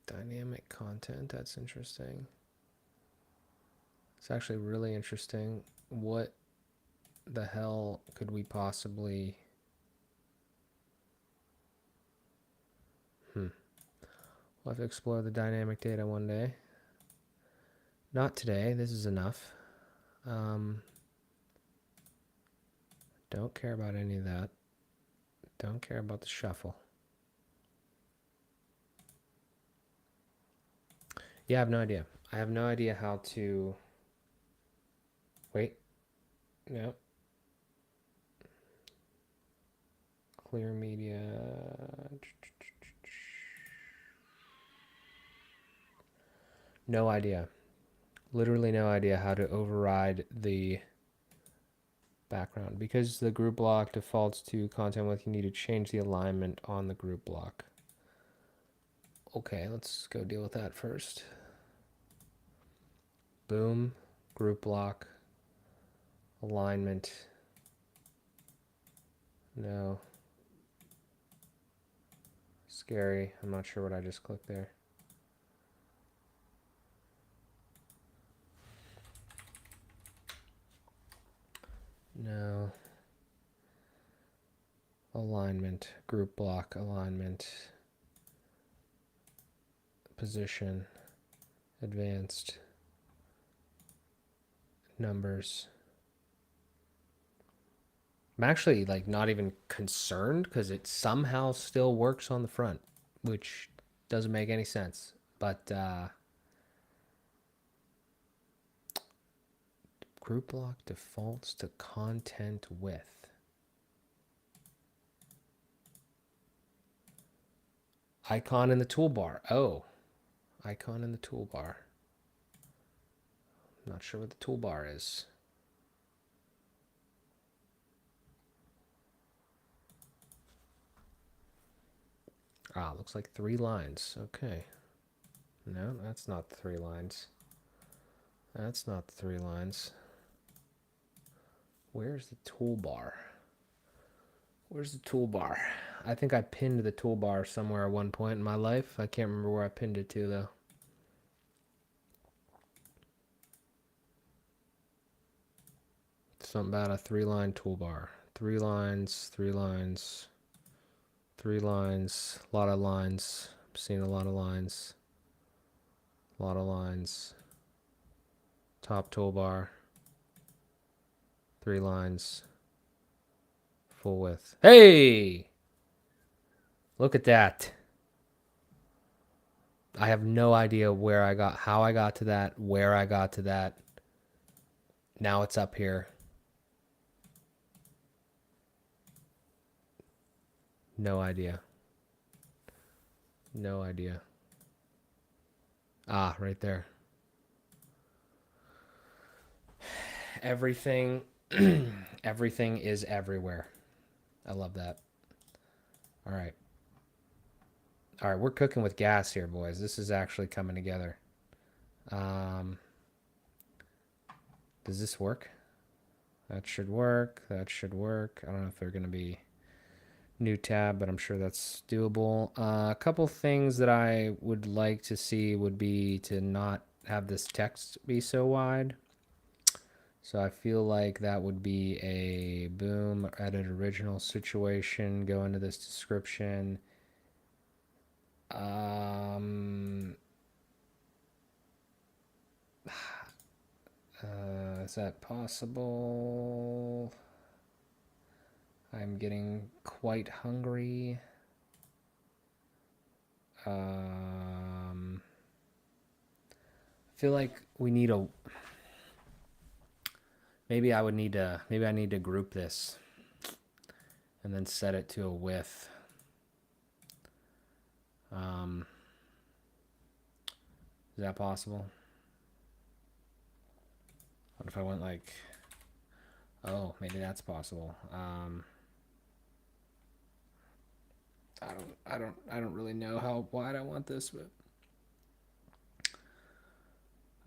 Dynamic content, that's interesting. It's actually really interesting. What the hell could we possibly... We'll have to explore the dynamic data one day. Not today. This is enough. Don't care about any of that. Don't care about the shuffle. Yeah, I have no idea. I have no idea how to... Wait. No. Clear media. No idea. Literally no idea how to override the background. Because the group block defaults to content width, you need to change the alignment on the group block. Okay, let's go deal with that first. Boom. Group block. Alignment. No. Scary. I'm not sure what I just clicked there. No. Alignment. Group block. Alignment. Position. Advanced. Numbers. I'm actually like not even concerned because it somehow still works on the front, which doesn't make any sense. But group block defaults to content width. Icon in the toolbar. Oh, icon in the toolbar. Not sure what the toolbar is. Ah, looks like 3 lines. Okay. No, that's not the 3 lines. That's not the 3 lines. Where's the toolbar? Where's the toolbar? I think I pinned the toolbar somewhere at one point in my life. I can't remember where I pinned it to, though. Something about a 3-line toolbar. 3 lines, 3 lines, 3 lines, a lot of lines. I'm seeing a lot of lines. A lot of lines. Top toolbar. 3 lines. Full width. Hey! Look at that. I have no idea where I got, how I got to that, where I got to that. Now it's up here. No idea. No idea. Ah, right there. Everything, everything is everywhere. I love that. All right. All right, we're cooking with gas here, boys. This is actually coming together. Does this work? That should work. That should work. I don't know if they're going to be new tab, but I'm sure that's doable. A couple things that I would like to see would be to not have this text be so wide. So I feel like that would be a boom, edit original situation, go into this description. Is that possible? I'm getting quite hungry. I feel like we need a... Maybe I need to group this and then set it to a width. Is that possible? What if I went like Oh, maybe that's possible. I don't really know how wide I want this, but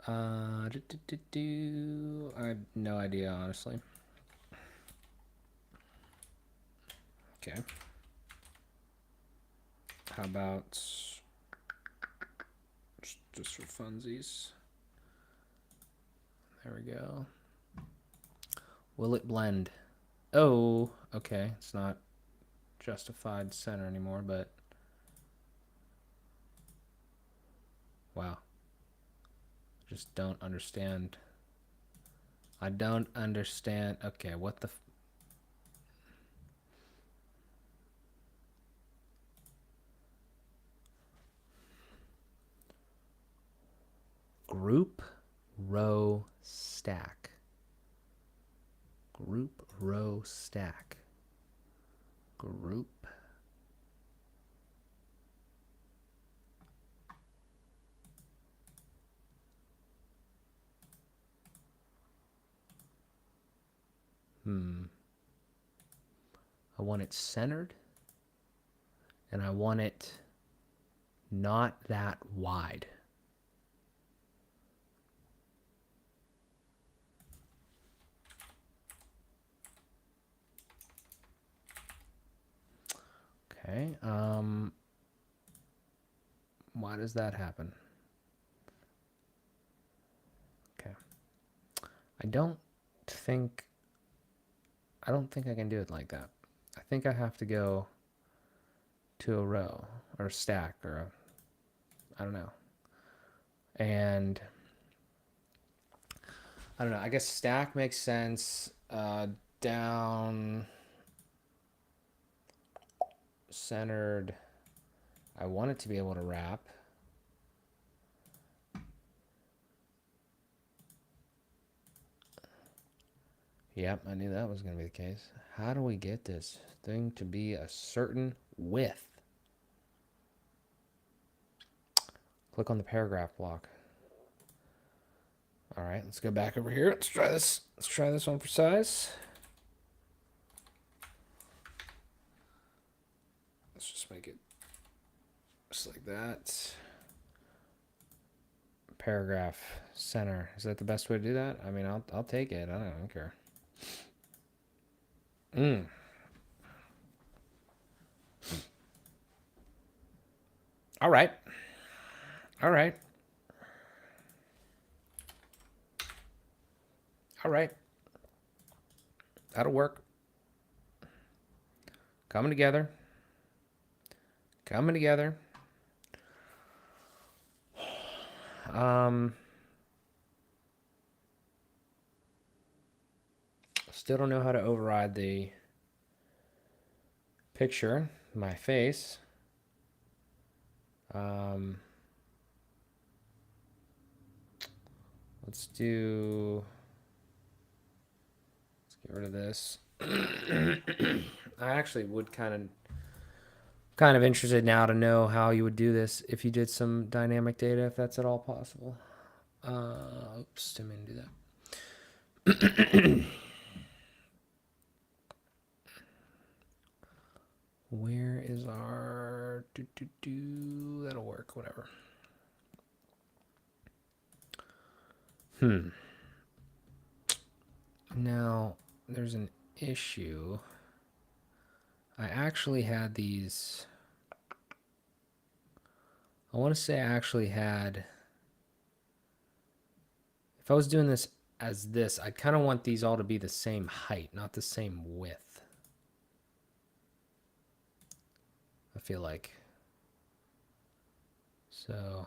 I have no idea, honestly. Okay. How about just for funsies? There we go. Will it blend? Oh, okay. It's not justified center anymore, but wow. Just don't understand. I don't understand. Okay, what the group row stack. Group row stack. Group. I want it centered, and I want it not that wide. Okay. Why does that happen? Okay. I don't think I can do it like that. I think I have to go to a row or a stack or I don't know. And I don't know. I guess stack makes sense. Down centered. I want it to be able to wrap. Yep, I knew that was going to be the case. How do we get this thing to be a certain width? Click on the paragraph block. All right, let's go back over here. Let's try this. Let's try this one for size. Let's just make it just like that. Paragraph center. Is that the best way to do that? I mean, I'll take it. I don't care. All right. All right. All right. That'll work. Coming together. Coming together. Still don't know how to override the picture, my face. Let's get rid of this. I actually would kind of interested now to know how you would do this if you did some dynamic data, if that's at all possible. Oops, didn't mean to do that. Where is our that'll work, whatever. Now there's an issue. I actually had these. I want to say I actually had. If I was doing this as this, I kind of want these all to be the same height, not the same width. I feel like. So.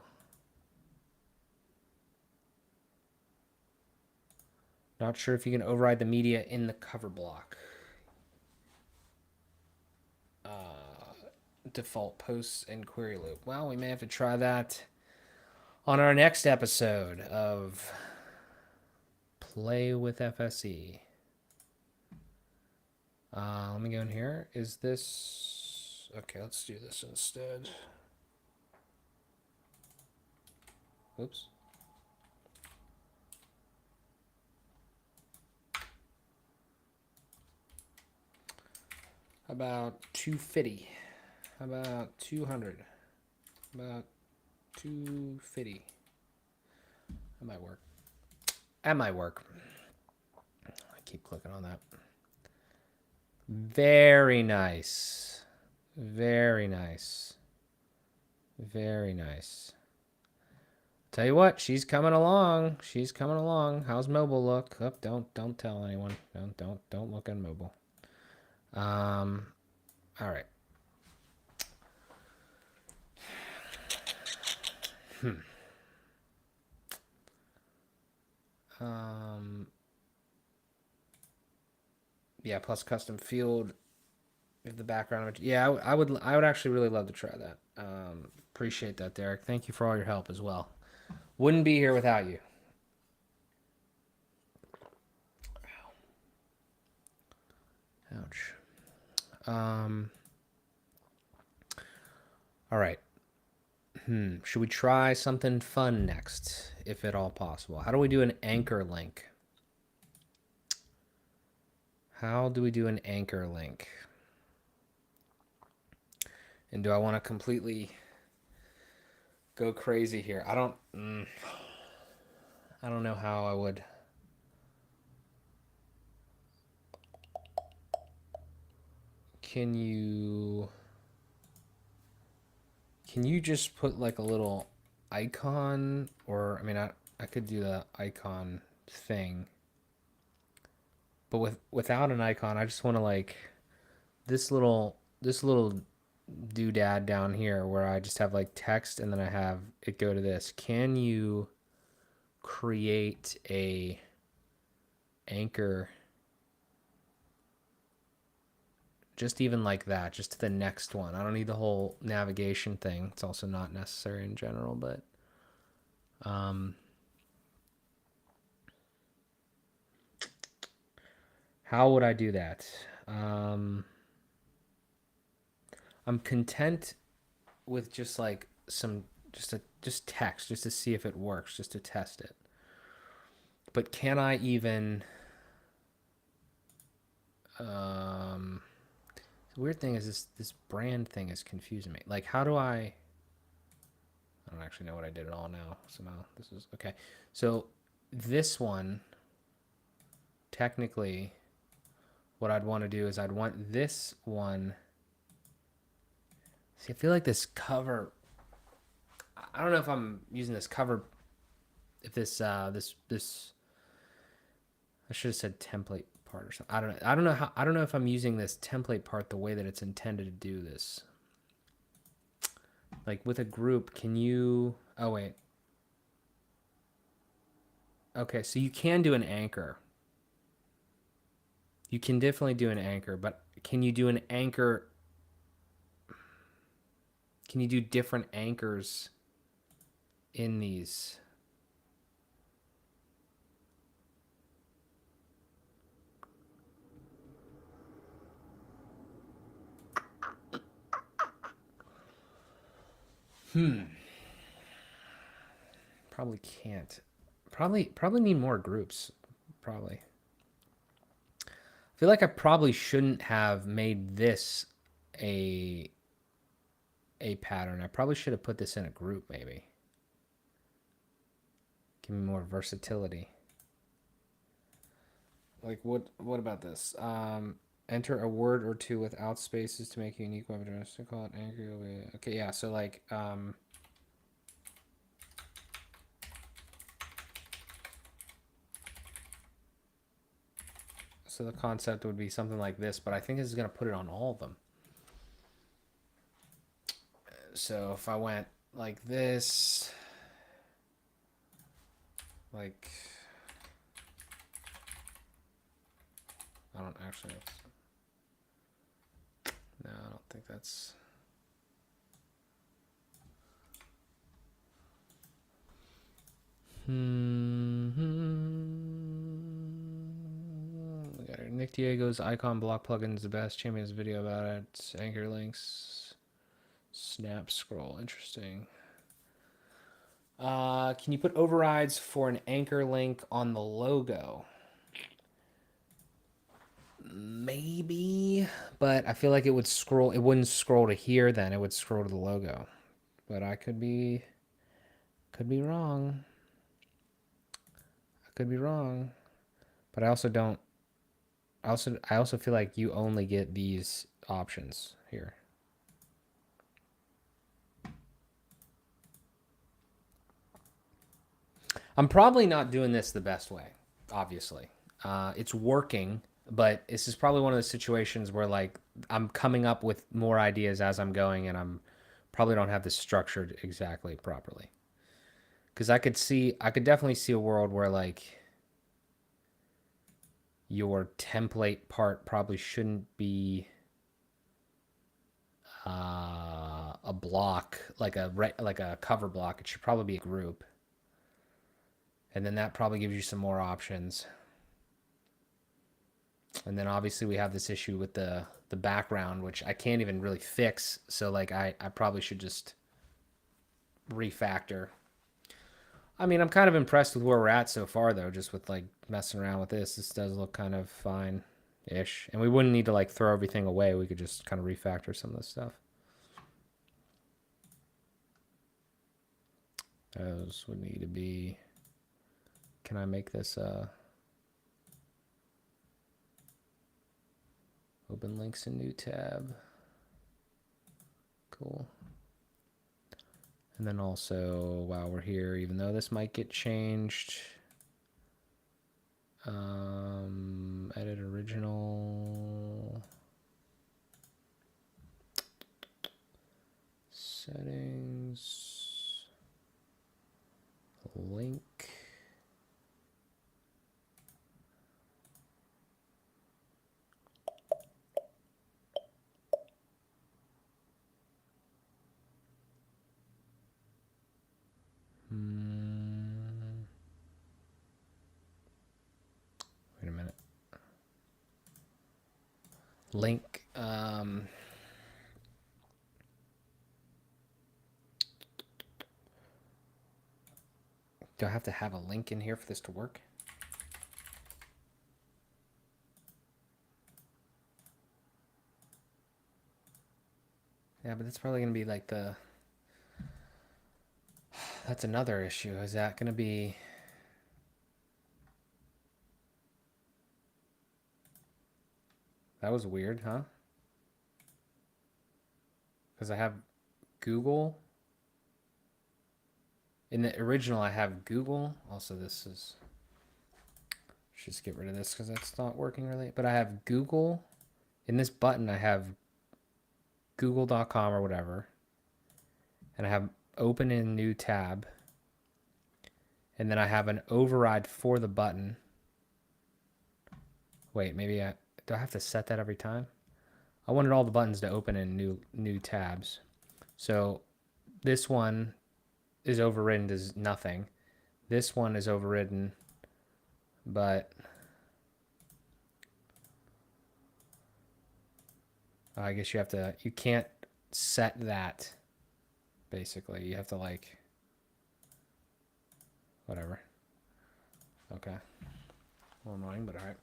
Not sure if you can override the media in the cover block. Default posts and query loop. Well, we may have to try that on our next episode of Play with FSE. Let me go in here. Is this... Okay, let's do this instead. Oops. About 250. About 200. About 250. That might work. That might work. I keep clicking on that. Very nice. Very nice. Very nice. Tell you what, she's coming along. She's coming along. How's mobile look? Oh, don't tell anyone. Don't look on mobile. All right. Yeah, plus custom field if the background. Yeah, I would actually really love to try that. Appreciate that, Derek. Thank you for all your help as well. Wouldn't be here without you. Ouch. All right. Should we try something fun next, if at all possible? How do we do an anchor link? How do we do an anchor link? And do I want to completely go crazy here? I don't know how I would. Can you just put like a little icon, or I mean I could do the icon thing. But without an icon, I just want to like this little doodad down here where I just have like text and then I have it go to this. Can you create a anchor just even like that, just to the next one? I don't need the whole navigation thing. It's also not necessary in general, but how would I do that? I'm content with just like just text, just to see if it works, just to test it. But can I even the weird thing is this brand thing is confusing me. Like, how do I don't actually know what I did at all now. Somehow this is okay. So this one, technically, what I'd want to do is I'd want this one. See, I feel like this cover. I don't know if I'm using this cover. If this this I should have said template part or something. I don't know how. I don't know if I'm using this template part the way that it's intended to do this. Like with a group, can you? Oh wait. Okay, so you can do an anchor. You can definitely do an anchor, but can you do an anchor? Can you do different anchors in these? Probably can't. Probably need more groups. Probably. I feel like I probably shouldn't have made this a pattern. I probably should have put this in a group maybe. Give me more versatility. Like what about this? Enter a word or two without spaces to make a unique web address. To call it anchor. Okay, yeah. So like so the concept would be something like this, but I think this is going to put it on all of them. So if I went like this, like, I don't actually, no, I don't think that's, we got Nick Diego's icon block plugin is the best. Champion's video about it. Anchor links. Snap scroll. Interesting. Can you put overrides for an anchor link on the logo? Maybe, but I feel like it would scroll. It wouldn't scroll to here. Then it would scroll to the logo. But I could be wrong. I could be wrong. But I also don't. I also feel like you only get these options here. I'm probably not doing this the best way, obviously. It's working, but this is probably one of those situations where like I'm coming up with more ideas as I'm going, and I'm probably don't have this structured exactly properly. Because I could definitely see a world where like your template part probably shouldn't be a block like a cover block. It should probably be a group, and then that probably gives you some more options. And then obviously we have this issue with the background, which I can't even really fix. So like I probably should just refactor. I mean, I'm kind of impressed with where we're at so far though, just with like messing around with this. This does look kind of fine ish. And we wouldn't need to like throw everything away. We could just kind of refactor some of this stuff. Those would need to be, can I make this open links in new tab? Cool. And then also, while we're here, even though this might get changed, edit original settings, link. Wait a minute. Link. Do I have to have a link in here for this to work? Yeah, but that's probably going to be like the... That's another issue. Is that going to be... That was weird, huh? Because I have Google. In the original, I have Google. Also, this is... Should just get rid of this because that's not working really. But I have Google. In this button, I have google.com or whatever. And I have open in new tab. And then I have an override for the button. Wait, maybe do I have to set that every time? I wanted all the buttons to open in new tabs. So this one is overridden as nothing. This one is overridden, but I guess you can't set that, basically. You have to like, whatever. Okay. A little annoying, but all right.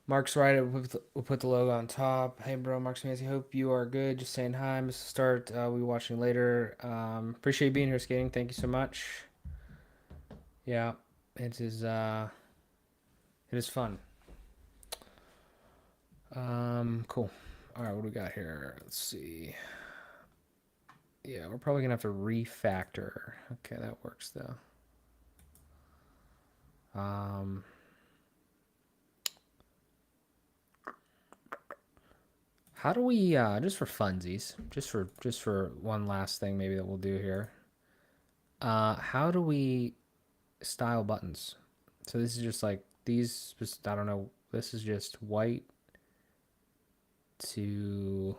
Mark's right. We'll put the logo on top. Hey, bro, Mark's fancy. Hope you are good. Just saying hi. Mr. Start. We'll be watching later. Appreciate you being here, Skating. Thank you so much. Yeah, it is. It is fun. Cool. All right, what do we got here? Let's see. Yeah, we're probably gonna have to refactor. Okay, that works though. How do we just for funsies, just for one last thing maybe that we'll do here. How do we style buttons? So this is just like these, just I don't know, this is just white to,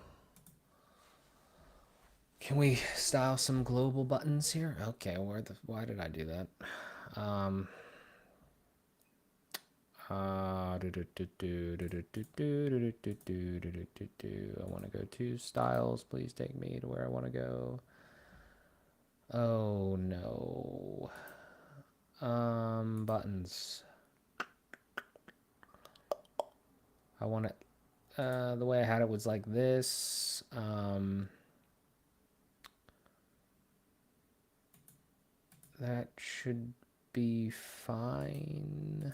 can we style some global buttons here? Okay, why did I do that? I want to go to styles. Please take me to where I want to go. Oh no. Buttons. I want it, the way I had it was like this. That should be fine-ish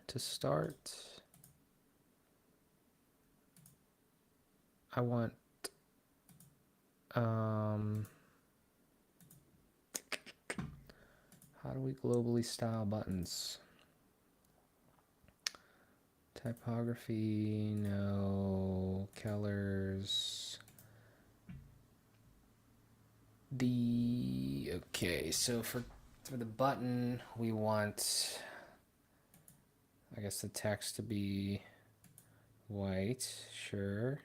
to start. I want, how do we globally style buttons? Typography, no. Colors. Okay, so for the button, we want, I guess, the text to be white, sure.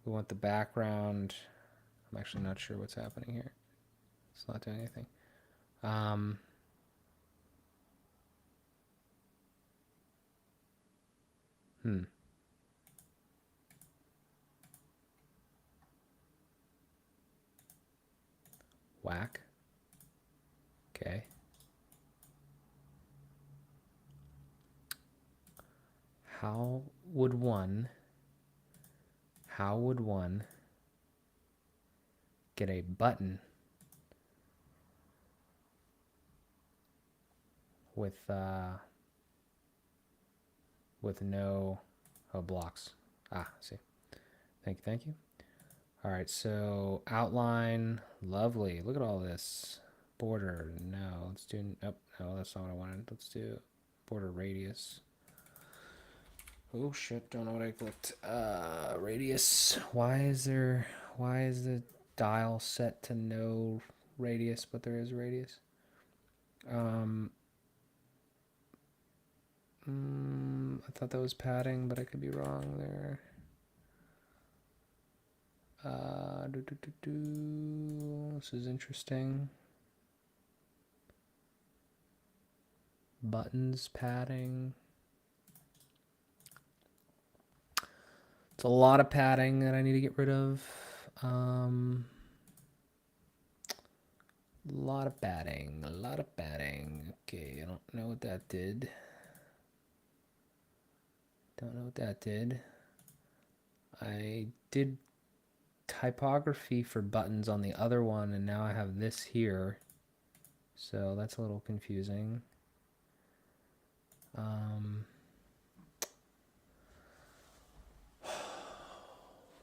We want the background. I'm actually not sure what's happening here. It's not doing anything. Whack. Okay. How would one get a button with no blocks? Ah, see. Thank you. All right, so outline, lovely. Look at all this. Border, no. Let's do, nope, no, that's not what I wanted. Let's do border radius. Oh shit, don't know what I clicked. Radius. Why is the dial set to no radius, but there is radius? I thought that was padding, but I could be wrong there. This is interesting. Buttons, padding. It's a lot of padding that I need to get rid of. A lot of padding. Okay, I don't know what that did. I did typography for buttons on the other one, and now I have this here. So that's a little confusing.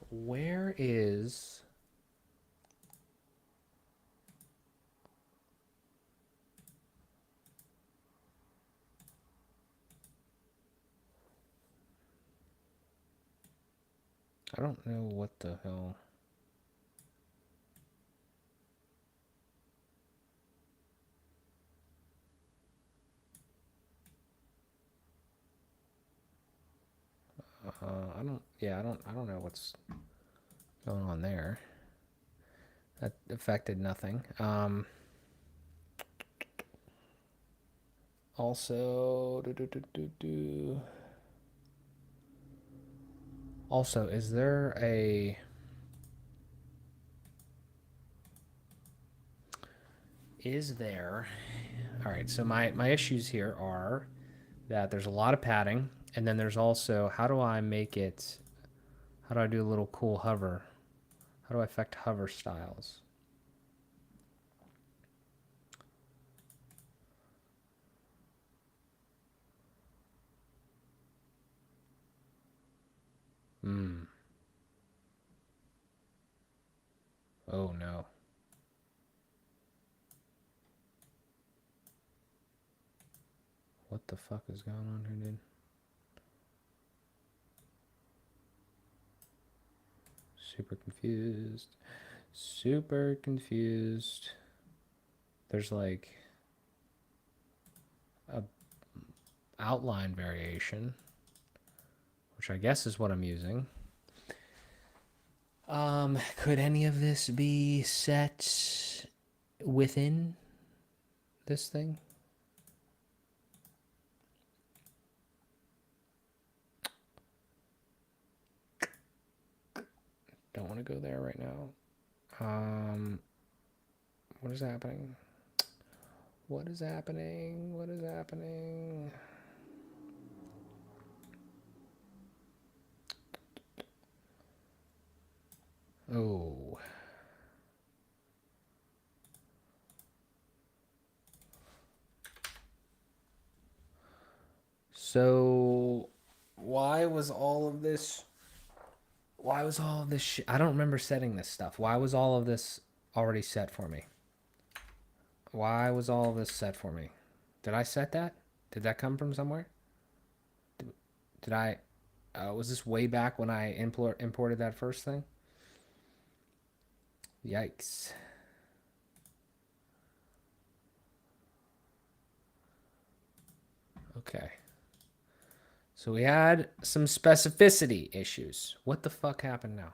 Where is... I don't know what the hell... I don't know what's going on there. That affected nothing. Also, also, is there a... All right, so my issues here are that there's a lot of padding, and then there's also, how do I make it... How do I do a little cool hover? How do I affect hover styles? Oh no. What the fuck is going on here, dude? Super confused. Super confused. There's like a outline variation, which I guess is what I'm using. Could any of this be set within this thing? Don't want to go there right now. What is happening? What is happening? Oh. So, why was all of this? Why was all of this shit? I don't remember setting this stuff. Why was all of this already set for me? Why was all of this set for me? Did I set that? Did that come from somewhere? Did I? Was this way back when I imported that first thing? Yikes. Okay. So we had some specificity issues. What the fuck happened now?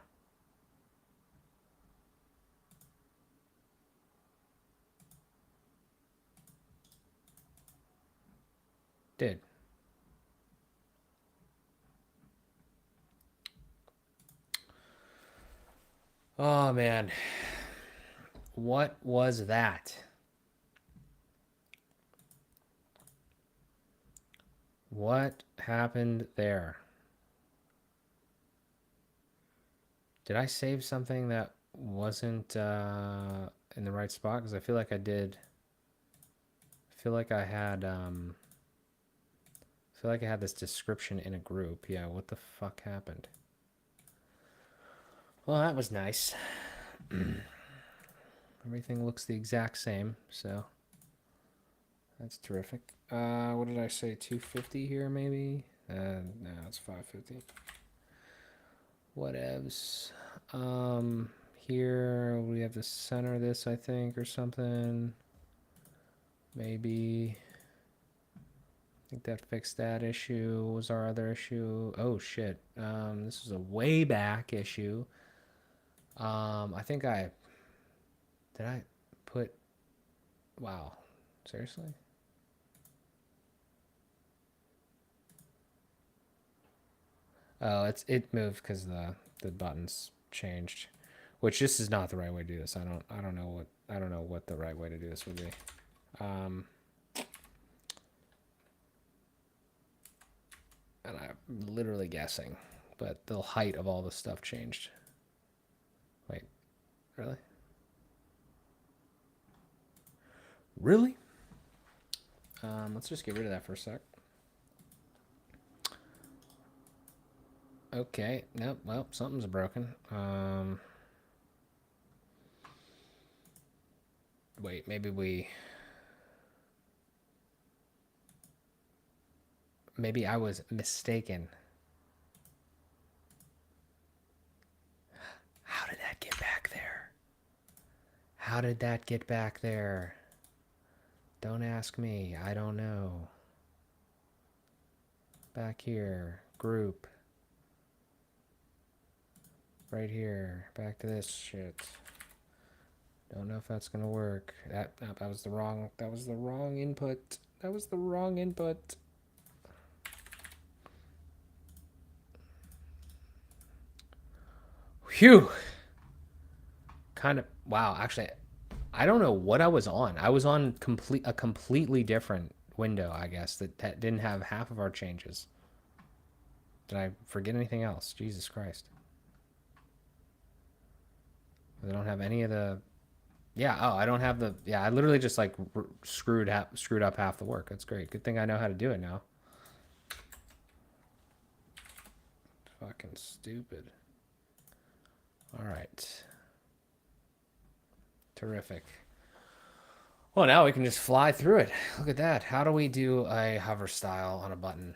Did. Oh man. What was that? What happened there? Did I save something that wasn't in the right spot? Because I feel like I did. I feel like I had. I feel like I had this description in a group. Yeah. What the fuck happened? Well, that was nice. Everything looks the exact same, so that's terrific. What did I say? 250 here, maybe? No, it's 550. Whatevs. Here we have to center this, I think, or something. Maybe. I think that fixed that issue. What was our other issue? Oh shit. This is a way back issue. I think I did I put. Wow. Seriously? Oh, it moved because the buttons changed, which this is not the right way to do this. I don't know what the right way to do this would be. And I'm literally guessing, but the height of all the stuff changed. Wait, really? Really? Let's just get rid of that for a sec. Okay. Nope. Well, something's broken. Wait. Maybe I was mistaken. How did that get back there? How did that get back there? Don't ask me. I don't know. Back here. Group. Right here. Back to this shit. Don't know if that's gonna work. That was the wrong input. That was the wrong input. Phew. Kind of wow, actually I don't know what I was on. I was on a completely different window, I guess, that didn't have half of our changes. Did I forget anything else? Jesus Christ. I don't have any of the. Yeah. Oh, I don't have the. Yeah, I literally just like screwed up half the work. That's great. Good thing I know how to do it now. Fucking stupid. All right. Terrific. Well, now we can just fly through it. Look at that. How do we do a hover style on a button?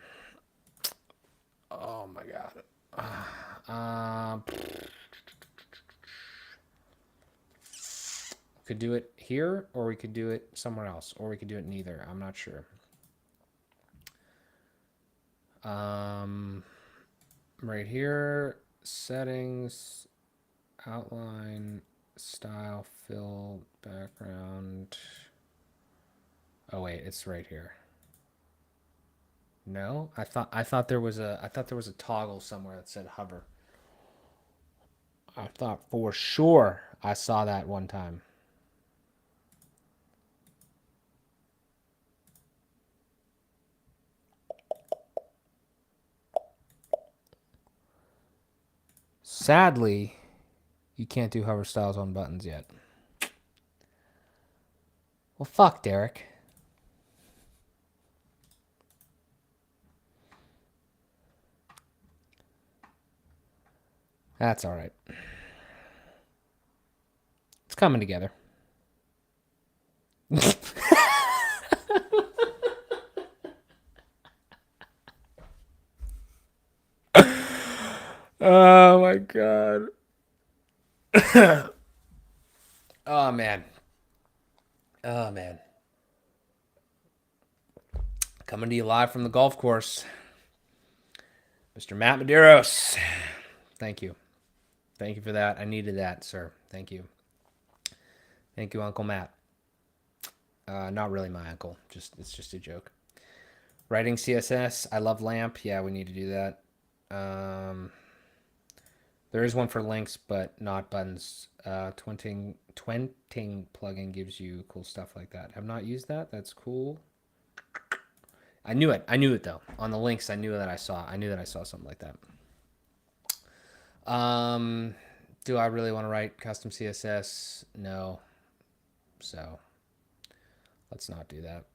Oh my god. Could do it here, or we could do it somewhere else, or we could do it neither. I'm not sure. Right here, settings, outline, style, fill, background. Oh wait, it's right here. No, I thought there was a toggle somewhere that said hover. I thought for sure I saw that one time. Sadly, You can't do hover styles on buttons yet. Well, fuck, Derek. That's all right. It's coming together. Oh my god. Oh man. Oh man. Coming to you live from the golf course. Mr. Matt Medeiros. Thank you. Thank you for that. I needed that, sir. Thank you. Thank you, Uncle Matt. Not really my uncle. It's just a joke. Writing CSS. I love LAMP. Yeah, we need to do that. There is one for links, but not buttons. Twenting plugin gives you cool stuff like that. Have not used that. That's cool. I knew it. I knew it though. On the links, I knew that I saw something like that. Do I really want to write custom CSS? No. So let's not do that.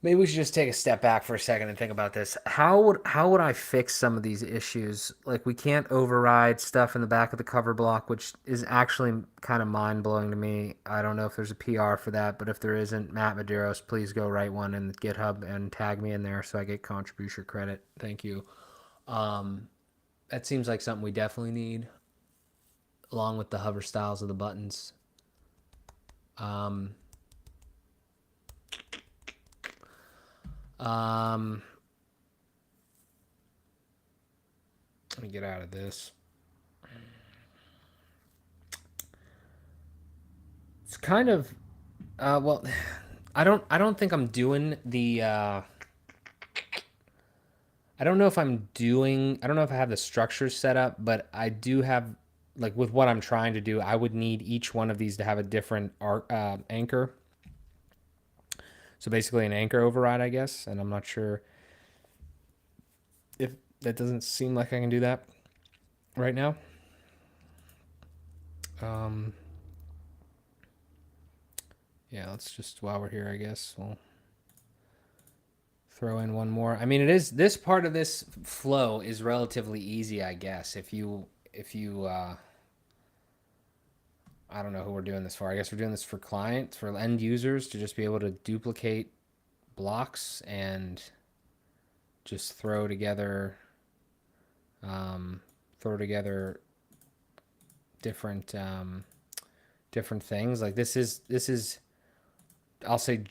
Maybe we should just take a step back for a second and think about this. How would I fix some of these issues? Like we can't override stuff in the back of the cover block, which is actually kind of mind blowing to me. I don't know if there's a PR for that, but if there isn't, Matt Medeiros, please go write one in GitHub and tag me in there so I get contribution credit. Thank you. That seems like something we definitely need, along with the hover styles of the buttons. Let me get out of this. It's kind of, well, I don't think I'm doing the. I don't know if I'm doing. I don't know if I have the structure set up, but I do have, like, with what I'm trying to do. I would need each one of these to have a different anchor. So basically, an anchor override, I guess. And I'm not sure if that doesn't seem like I can do that right now. Yeah, let's just, while we're here, I guess we'll throw in one more. I mean, it is, this part of this flow is relatively easy, I guess. If you I don't know who we're doing this for. I guess we're doing this for clients, for end users, to just be able to duplicate blocks and just throw together different different things. Like this is I'll say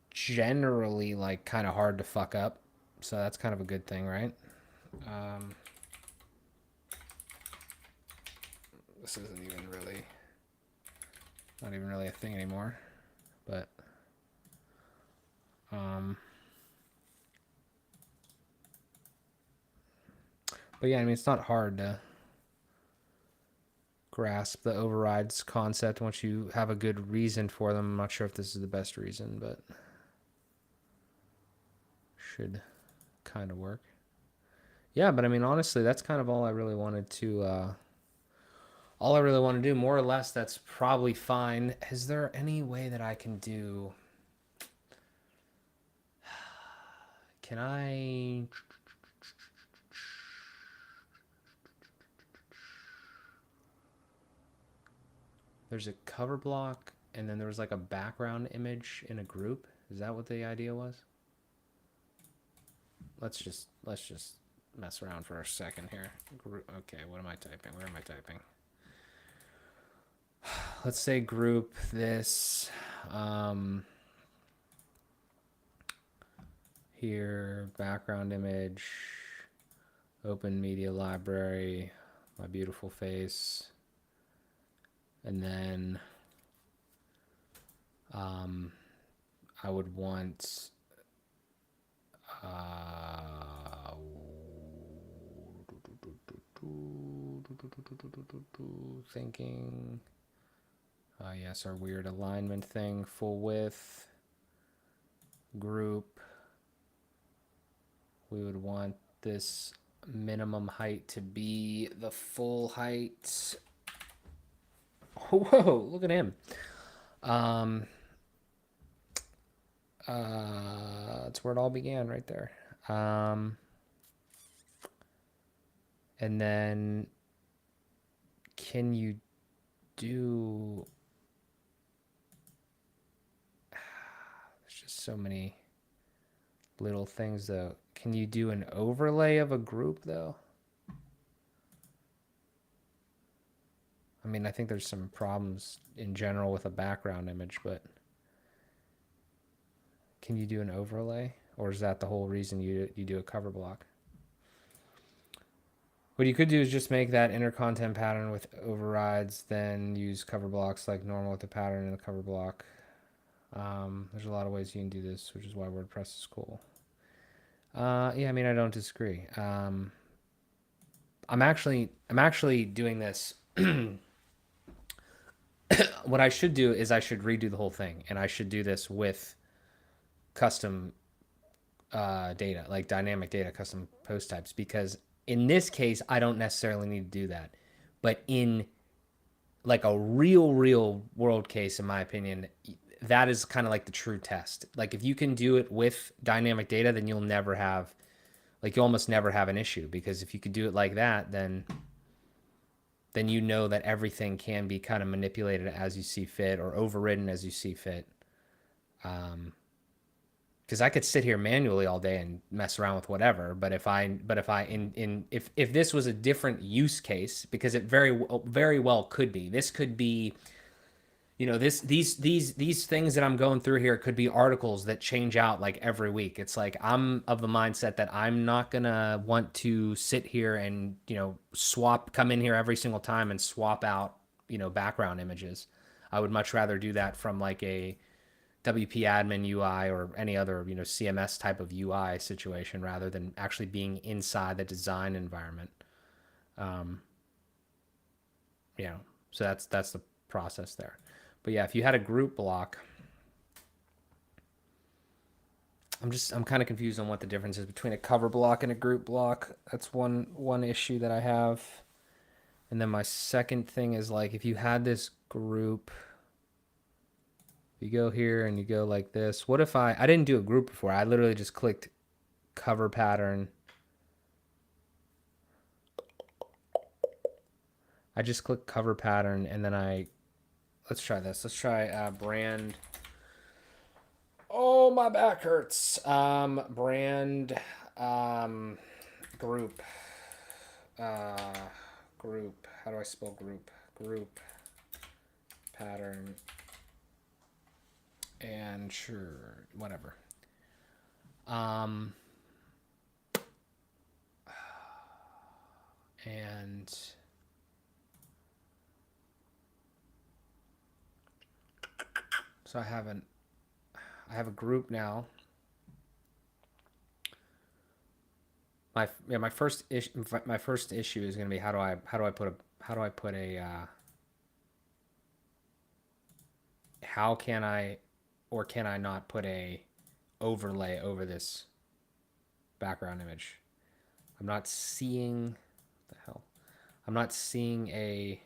generally like kind of hard to fuck up, so that's kind of a good thing, right? This isn't even really, not even really a thing anymore, but yeah, I mean, it's not hard to grasp the overrides concept once you have a good reason for them. I'm not sure if this is the best reason, but should kind of work. Yeah, but I mean, honestly, that's kind of all I really wanted to do, more or less. That's probably fine. Is there any way that I can do, can I, there's a cover block and then there was like a background image in a group. Is that what the idea was? Let's just mess around for a second here. Okay, what am I typing? Where am I typing? Let's say group this. Here, background image, open media library, my beautiful face, and then I would want thinking, yes, our weird alignment thing, full width, group. We would want this minimum height to be the full height. Whoa, look at him. Um, that's where it all began right there. And then can you do, there's just so many little things though. Can you do an overlay of a group though? I mean, I think there's some problems in general with a background image, but can you do an overlay? Or is that the whole reason you do a cover block? What you could do is just make that inner content pattern with overrides, then use cover blocks like normal with the pattern and the cover block. There's a lot of ways you can do this, which is why WordPress is cool. Yeah, I mean, I don't disagree. I'm actually doing this. What I should do is I should redo the whole thing, and I should do this with custom data, like dynamic data, custom post types, because in this case, I don't necessarily need to do that. But in like a real world case, in my opinion, that is kind of like the true test. Like if you can do it with dynamic data, then you'll never have, like you almost never have an issue, because if you could do it like that, then you know that everything can be kind of manipulated as you see fit or overridden as you see fit. Because I could sit here manually all day and mess around with whatever, but if this was a different use case, because it very well could be. This could be, these things that I'm going through here could be articles that change out like every week. It's like I'm of the mindset that I'm not gonna want to sit here and come in here every single time and swap out background images. I would much rather do that from like a WP admin UI or any other CMS type of UI situation, rather than actually being inside the design environment. Um, so that's the process there. But yeah, if you had a group block, I'm kind of confused on what the difference is between a cover block and a group block. That's one issue that I have. And then my second thing is, like, if you had this group, you go here and you go like this. What if I didn't do a group before. I literally just clicked cover pattern. I just clicked cover pattern, and then let's try this. Let's try brand. Oh, my back hurts. Brand group. Group. How do I spell group? Group pattern. And sure, whatever. And so I have a group now. My first issue is going to be how do I put a how can I or can I not put a overlay over this background image? I'm not seeing a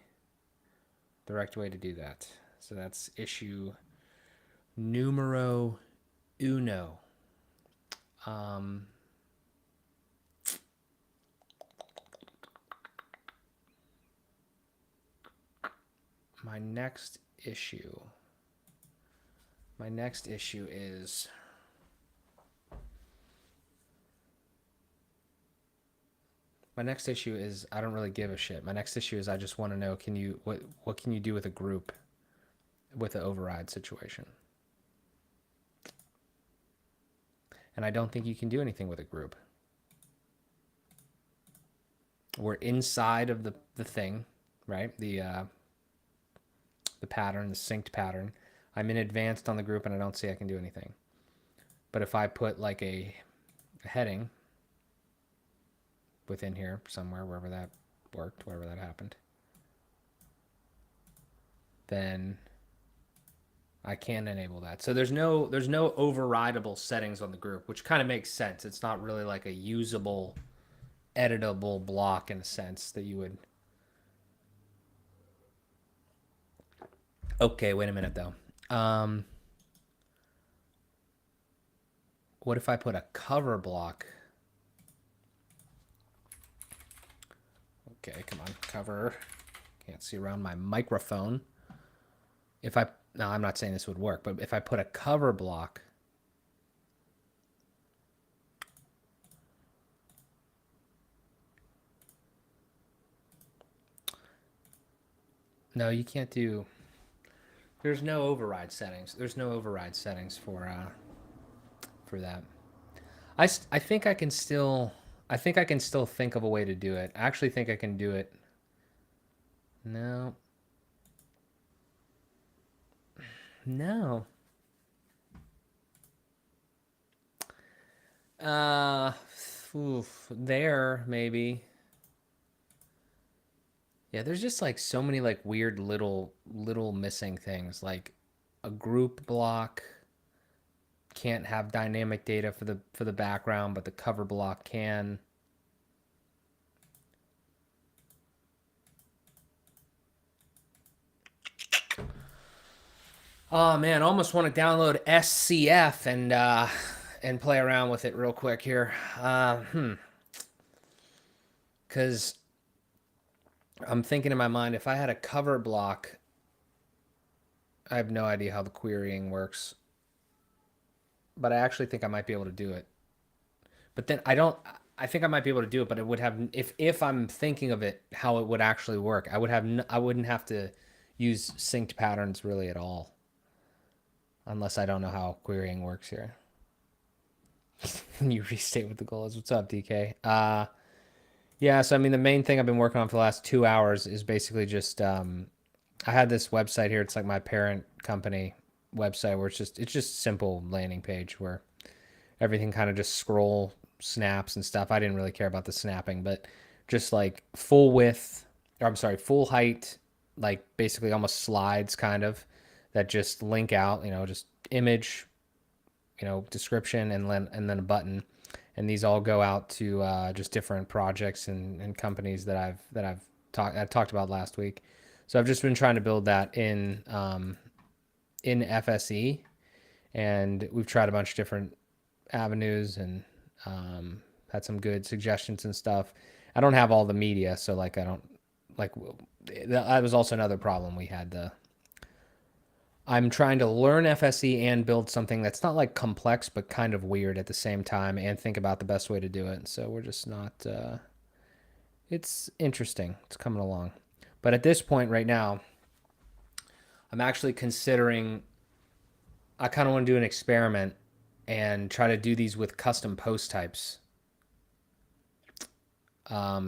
direct way to do that. So that's issue numero uno. My next issue is I don't really give a shit. My next issue is I just want to know, what can you do with a group with an override situation? And I don't think you can do anything with a group. We're inside of the thing, right? The pattern, the synced pattern. I'm in advanced on the group and I don't see I can do anything. But if I put like a heading within here somewhere, wherever that worked, wherever that happened, then I can enable that. So there's no overridable settings on the group, which kind of makes sense. It's not really like a usable editable block in a sense that you would. Okay, wait a minute though. What if I put a cover block? Okay, come on, cover. Can't see around my microphone. If I, no, I'm not saying this would work, but if I put a cover block, no, you can't do, there's no override settings. There's no override settings for that. I think I can still, I think I can still think of a way to do it. I actually think I can do it. No, no. Uh, there maybe. Yeah, there's just like so many like weird little missing things. Like a group block can't have dynamic data for the background, but the cover block can. Oh man, almost want to download SCF and play around with it real quick here. Because I'm thinking in my mind, if I had a cover block, I have no idea how the querying works, but I actually think I might be able to do it. But then I don't. I think I might be able to do it, but it would have if I'm thinking of it how it would actually work. I wouldn't have to use synced patterns really at all, unless I don't know how querying works here. You restate what the goal is. What's up, DK? Yeah. So I mean, the main thing I've been working on for the last 2 hours is basically just I had this website here. It's like my parent company website where it's just simple landing page where everything kind of just scroll snaps and stuff. I didn't really care about the snapping, but just like full width, or I'm sorry, full height, like basically almost slides kind of that just link out, just image, description and then a button. And these all go out to just different projects and companies that I talked about last week. So I've just been trying to build that in FSE, and we've tried a bunch of different avenues and had some good suggestions and stuff. I don't have all the media, so like I don't like that was also another problem we had. I'm trying to learn FSE and build something that's not like complex but kind of weird at the same time, and think about the best way to do it. So we're just not. It's interesting. It's coming along, but at this point right now, I'm actually considering. I kind of want to do an experiment and try to do these with custom post types,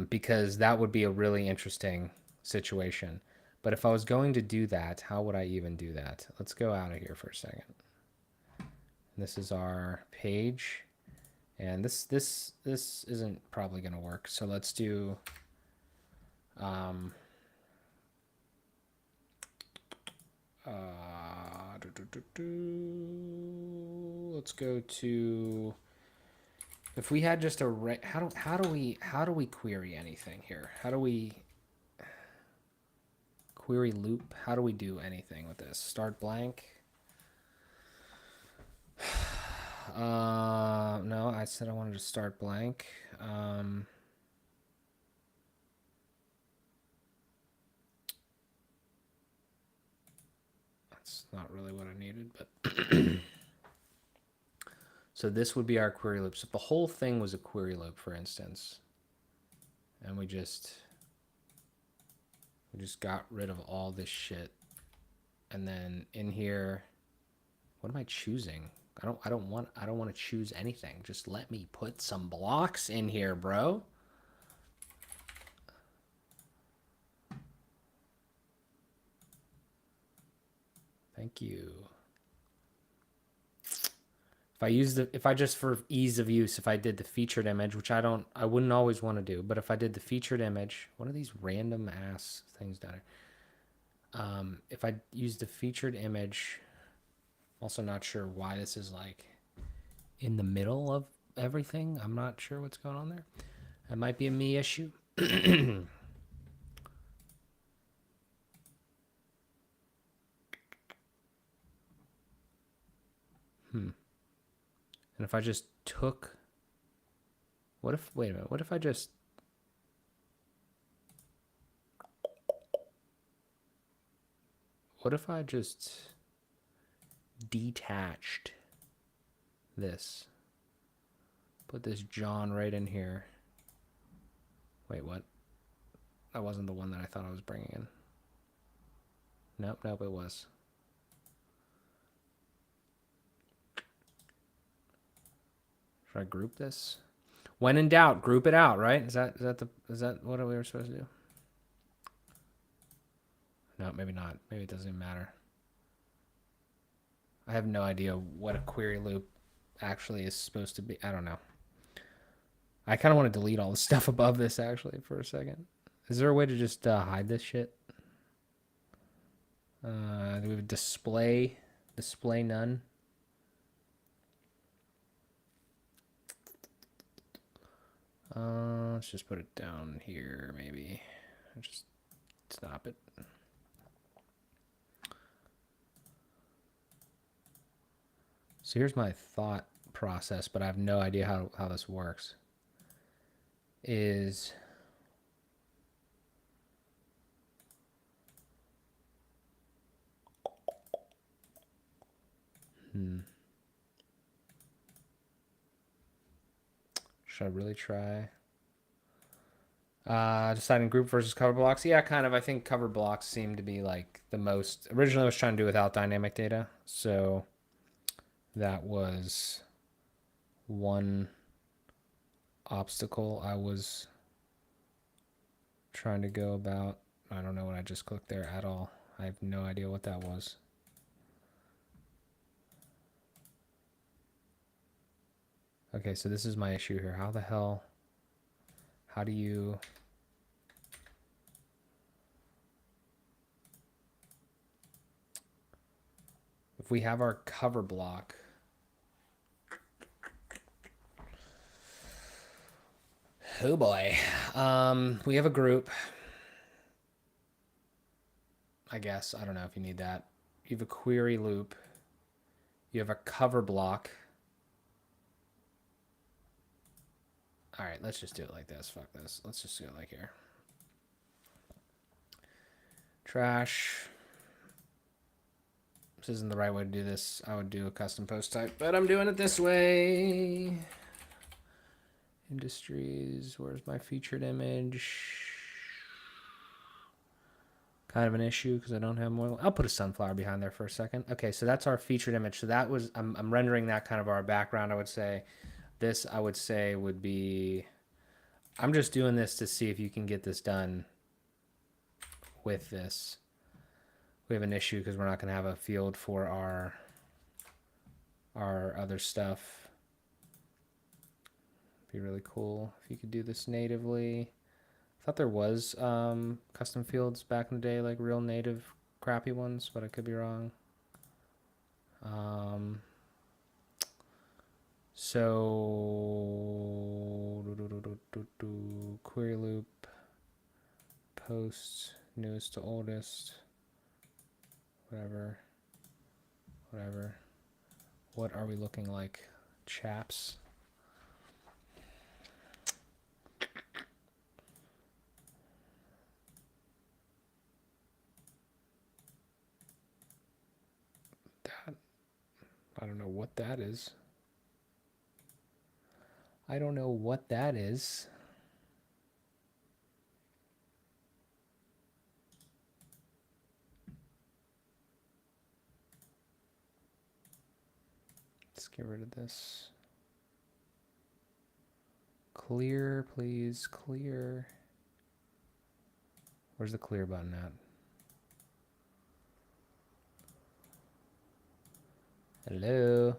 because that would be a really interesting situation. But if I was going to do that, how would I even do that? Let's go out of here for a second. This is our page, and this isn't probably going to work. So let's do. Um, let's go to. If we had just a how do we query anything here? How do we query loop? How do we do anything with this? Start blank. No, I said I wanted to start blank. That's not really what I needed, but so this would be our query loop. So if the whole thing was a query loop, for instance, and we just got rid of all this shit, and then in here, what am I choosing? I don't want to choose anything. Just let me put some blocks in here, bro. Thank you. If I just for ease of use, if I did the featured image, which I wouldn't always want to do, but if I did the featured image, what are these random ass things down here? If I use the featured image, also not sure why this is like in the middle of everything. I'm not sure what's going on there. That might be a me issue. And if I just took, what if, wait a minute, what if I just, detached this? Put this John right in here. Wait, what? That wasn't the one that I thought I was bringing in. Nope, it was. Should I group this? When in doubt, group it out, right? Is that what we were supposed to do? No, maybe not. Maybe it doesn't even matter. I have no idea what a query loop actually is supposed to be. I don't know. I kind of want to delete all the stuff above this actually for a second. Is there a way to just hide this shit? Do we have display none? Let's just put it down here, maybe. Just stop it. So here's my thought process, but I have no idea how this works. Is should I really try? Deciding group versus cover blocks. Yeah, kind of. I think cover blocks seem to be like the most. Originally, I was trying to do without dynamic data, so that was one obstacle I was trying to go about. I don't know what I just clicked there at all. I have no idea what that was. Okay, so this is my issue here. How the hell? How do you... If we have our cover block... Oh boy. We have a group. I guess. I don't know if you need that. You have a query loop. You have a cover block. All right, let's just do it like this. Fuck this. Let's just do it like here. Trash. This isn't the right way to do this. I would do a custom post type, but I'm doing it this way. Industries. Where's my featured image? Kind of an issue because I don't have more. I'll put a sunflower behind there for a second. Okay, so that's our featured image. So that was, I'm rendering that kind of our background, I would say. This, I would say, would be... I'm just doing this to see if you can get this done with this. We have an issue because we're not going to have a field for our other stuff. Be really cool if you could do this natively. I thought there was custom fields back in the day, like real native crappy ones, but I could be wrong. So query loop, post, newest to oldest, whatever. What are we looking like, chaps? That, I don't know what that is. I don't know what that is. Let's get rid of this. Clear, please, clear. Where's the clear button at? Hello?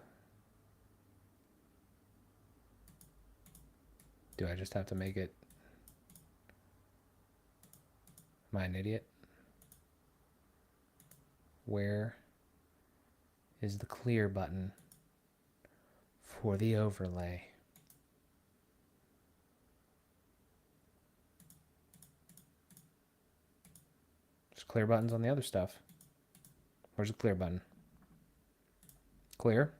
Do I just have to make it? Am I an idiot? Where is the clear button for the overlay? There's clear buttons on the other stuff. Where's the clear button? Clear.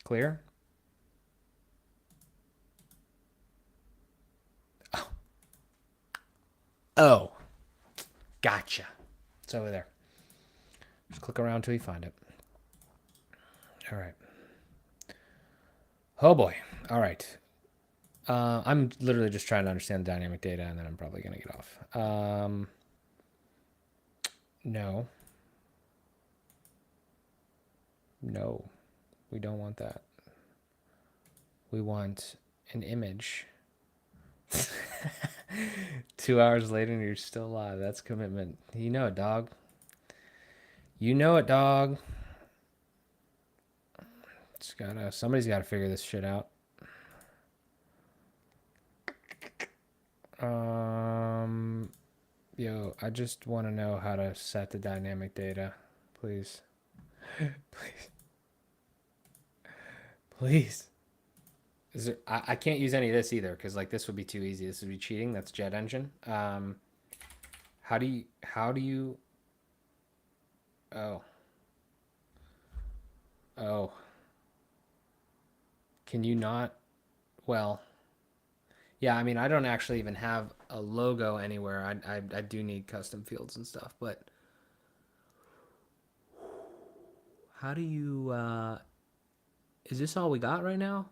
Clear. Oh. Gotcha. It's over there. Just click around till you find it. All right. Oh boy. All right. I'm literally just trying to understand the dynamic data, and then I'm probably going to get off. No. No. We don't want that. We want an image. 2 hours later and you're still alive. That's commitment. You know it, dog. You know it, dog. Somebody's gotta figure this shit out. Yo, I just want to know how to set the dynamic data, please. Please. Please. I can't use any of this either because like this would be too easy. This would be cheating. That's jet engine. How do you? Oh. Oh. Can you not? Well, yeah. I mean, I don't actually even have a logo anywhere. I do need custom fields and stuff, but how do you? Is this all we got right now?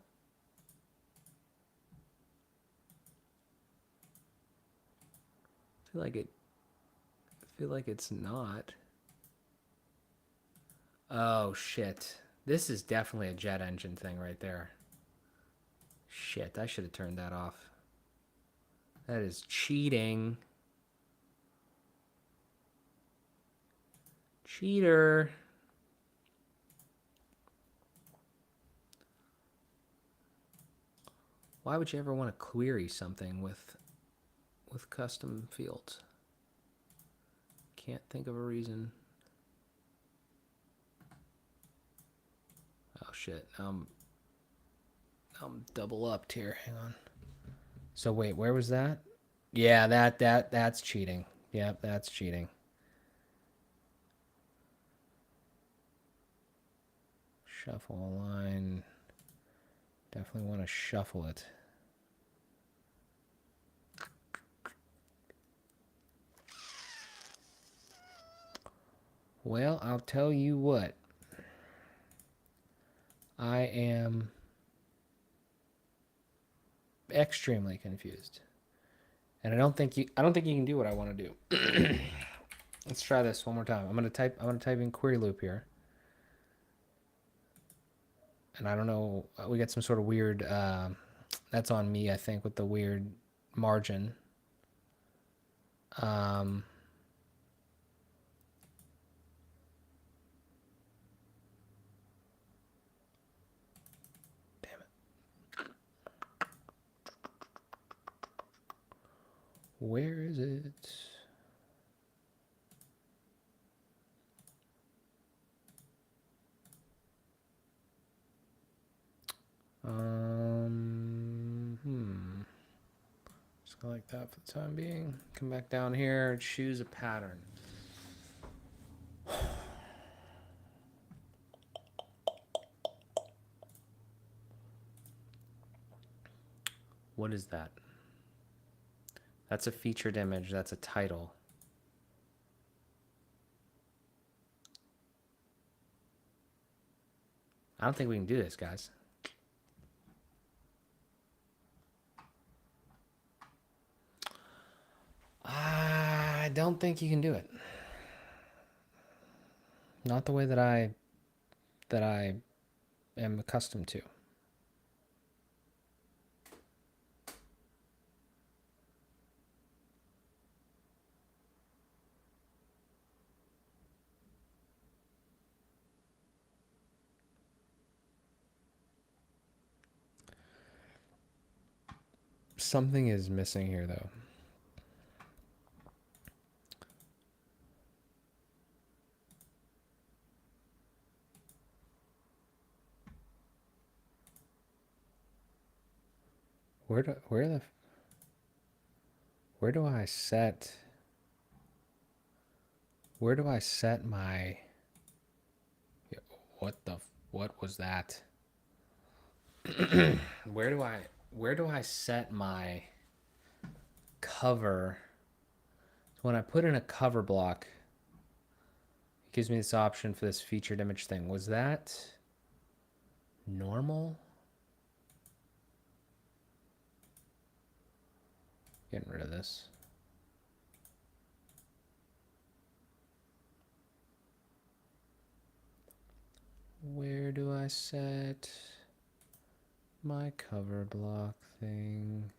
I feel like it's not. Oh shit. This is definitely a jet engine thing right there. Shit, I should have turned that off. That is cheating. Cheater. Why would you ever want to query something with custom fields? Can't think of a reason. Oh shit. I'm double upped here. Hang on. So wait, where was that? Yeah, that's cheating. Yep, that's cheating. Shuffle a line. Definitely want to shuffle it. Well, I'll tell you what. I am extremely confused. And I don't think you can do what I want to do. Let's try this one more time. I'm gonna type in query loop here. And I don't know, we got some sort of weird that's on me, I think, with the weird margin. Damn it. Where is it? Just go like that for the time being. Come back down here, choose a pattern. What is that? That's a featured image. That's a title. I don't think we can do this, guys. I don't think you can do it. Not the way that I am accustomed to. Something is missing here, though. Where do I set? where do I set my, what the, what was that? Where do I, where do I set my cover? So when I put in a cover block, it gives me this option for this featured image thing. Was that normal? Getting rid of this. Where do I set my cover block thing?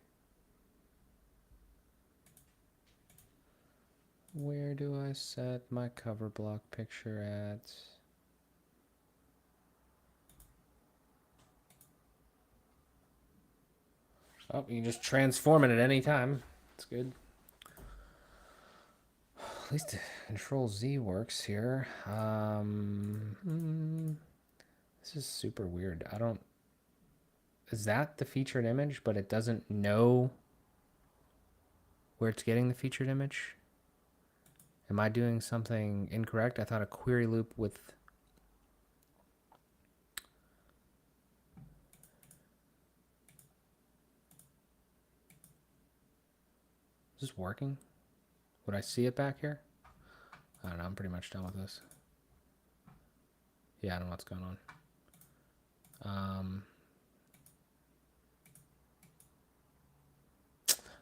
Where do I set my cover block picture at? Oh, you can just transform it at any time. That's good. At least Control Z works here. This is super weird. I don't. Is that the featured image, but it doesn't know where it's getting the featured image? Am I doing something incorrect? I thought a query loop with. Is this working? Would I see it back here? I don't know. I'm pretty much done with this. Yeah, I don't know what's going on.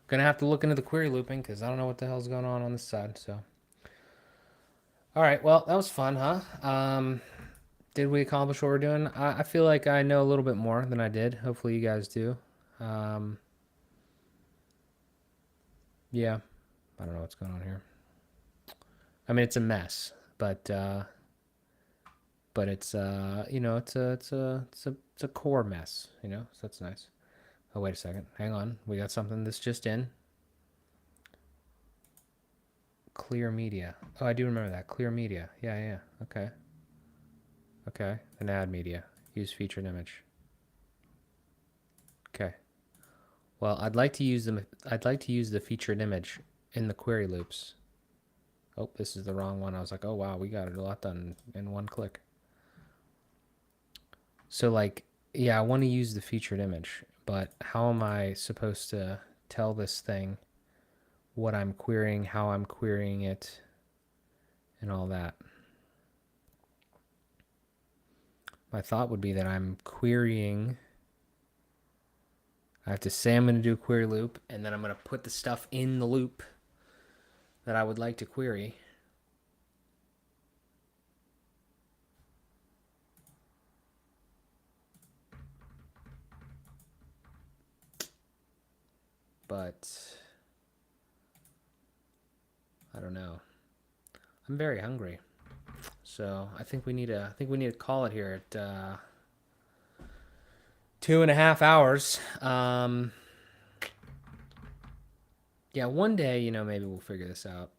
Gonna have to look into the query looping because I don't know what the hell's going on this side. So, all right. Well, that was fun, huh? Did we accomplish what we're doing? I feel like I know a little bit more than I did. Hopefully, you guys do. Yeah, I don't know what's going on here. I mean, it's a mess, but it's you know, it's a core mess, you know. So that's nice. Oh, wait a second. Hang on. We got something that's just in. Clear media. Oh, I do remember that. Clear media. Yeah, yeah. Okay. Okay. And add media. Use featured image. Okay. Well, I'd like to use them. I'd like to use the featured image in the query loops. Oh, this is the wrong one. I was like, oh wow, we got it a lot done in one click. So like, yeah, I want to use the featured image, but how am I supposed to tell this thing what I'm querying, how I'm querying it, and all that? My thought would be that I'm querying. I have to say I'm going to do a query loop, and then I'm going to put the stuff in the loop that I would like to query. But I don't know. I'm very hungry, so I think we need to call it here at 2.5 hours. Yeah, one day, you know, maybe we'll figure this out.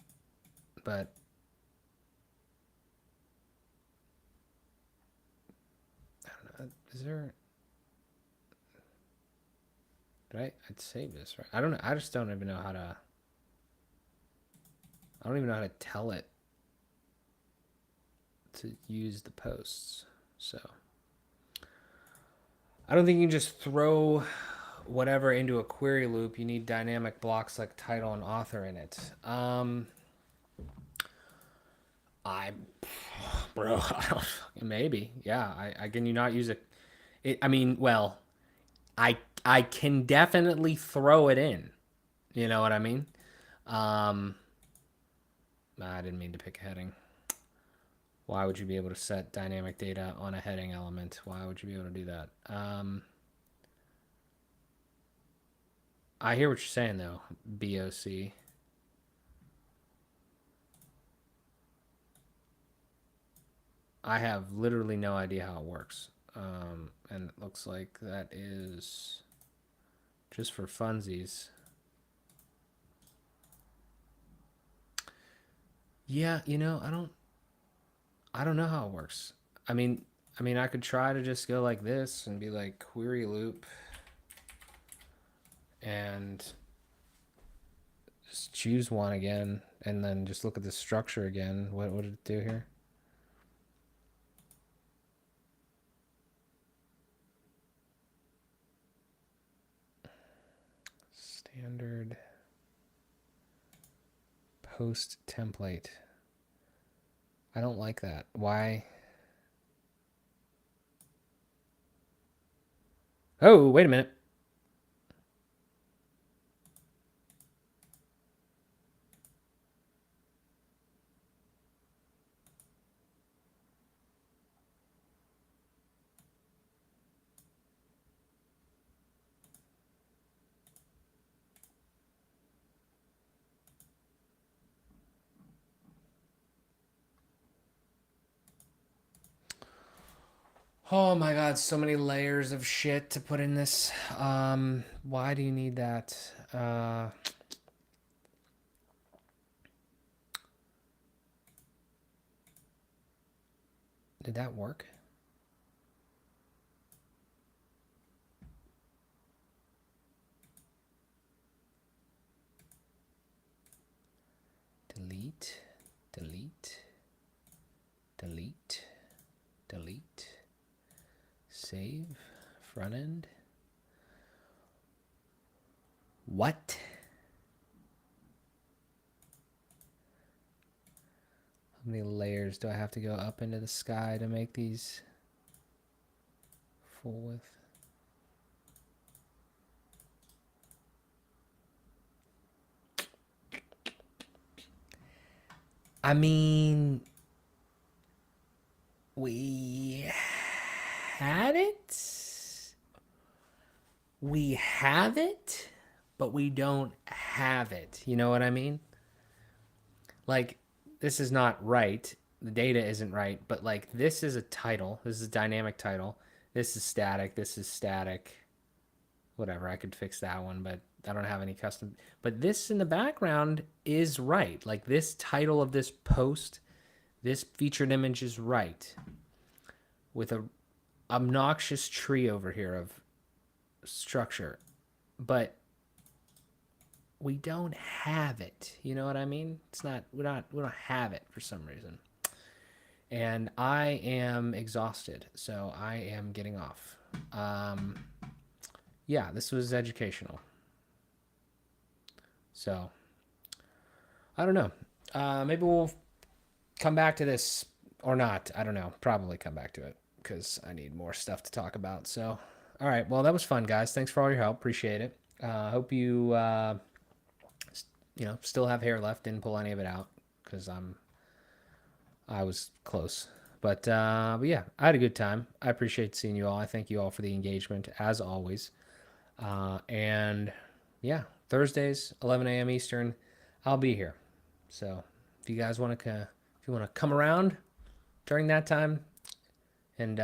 But I don't know. Is there? I'd save this, right? I don't know. I just don't even know how to. I don't even know how to tell it to use the posts. So I don't think you can just throw whatever into a query loop. You need dynamic blocks like title and author in it. Bro, maybe, yeah. Can you not use it? I mean, well, I can definitely throw it in. You know what I mean? I didn't mean to pick a heading. Why would you be able to set dynamic data on a heading element? Why would you be able to do that? I hear what you're saying though, BOC. I have literally no idea how it works. And it looks like that is just for funsies. Yeah, you know, I don't know how it works. I mean, I could try to just go like this and be like query loop and just choose one again and then just look at the structure again. What did it do here? Standard post template. I don't like that. Why? Oh, wait a minute. Oh my god, so many layers of shit to put in this. Why do you need that? Did that work? Delete, delete, delete, delete, save, front end. What? How many layers do I have to go up into the sky to make these full width? I mean, we had it. We have it, but we don't have it. You know what I mean? Like, this is not right. The data isn't right, but like, this is a title. This is a dynamic title. This is static. This is static. Whatever. I could fix that one, but I don't have any custom. But this in the background is right. Like, this title of this post, this featured image is right. With a obnoxious tree over here of structure, but we don't have it. You know what I mean? It's not we don't have it for some reason. And I am exhausted, so I am getting off. Yeah, this was educational. So I don't know. Maybe we'll come back to this or not. I don't know. Probably come back to it because I need more stuff to talk about. So, all right. Well, that was fun, guys. Thanks for all your help. Appreciate it. Hope you still have hair left. Didn't pull any of it out because I was close. But yeah, I had a good time. I appreciate seeing you all. I thank you all for the engagement as always. And yeah, Thursdays, 11 a.m. Eastern, I'll be here. So if you guys want to, if you want to come around during that time and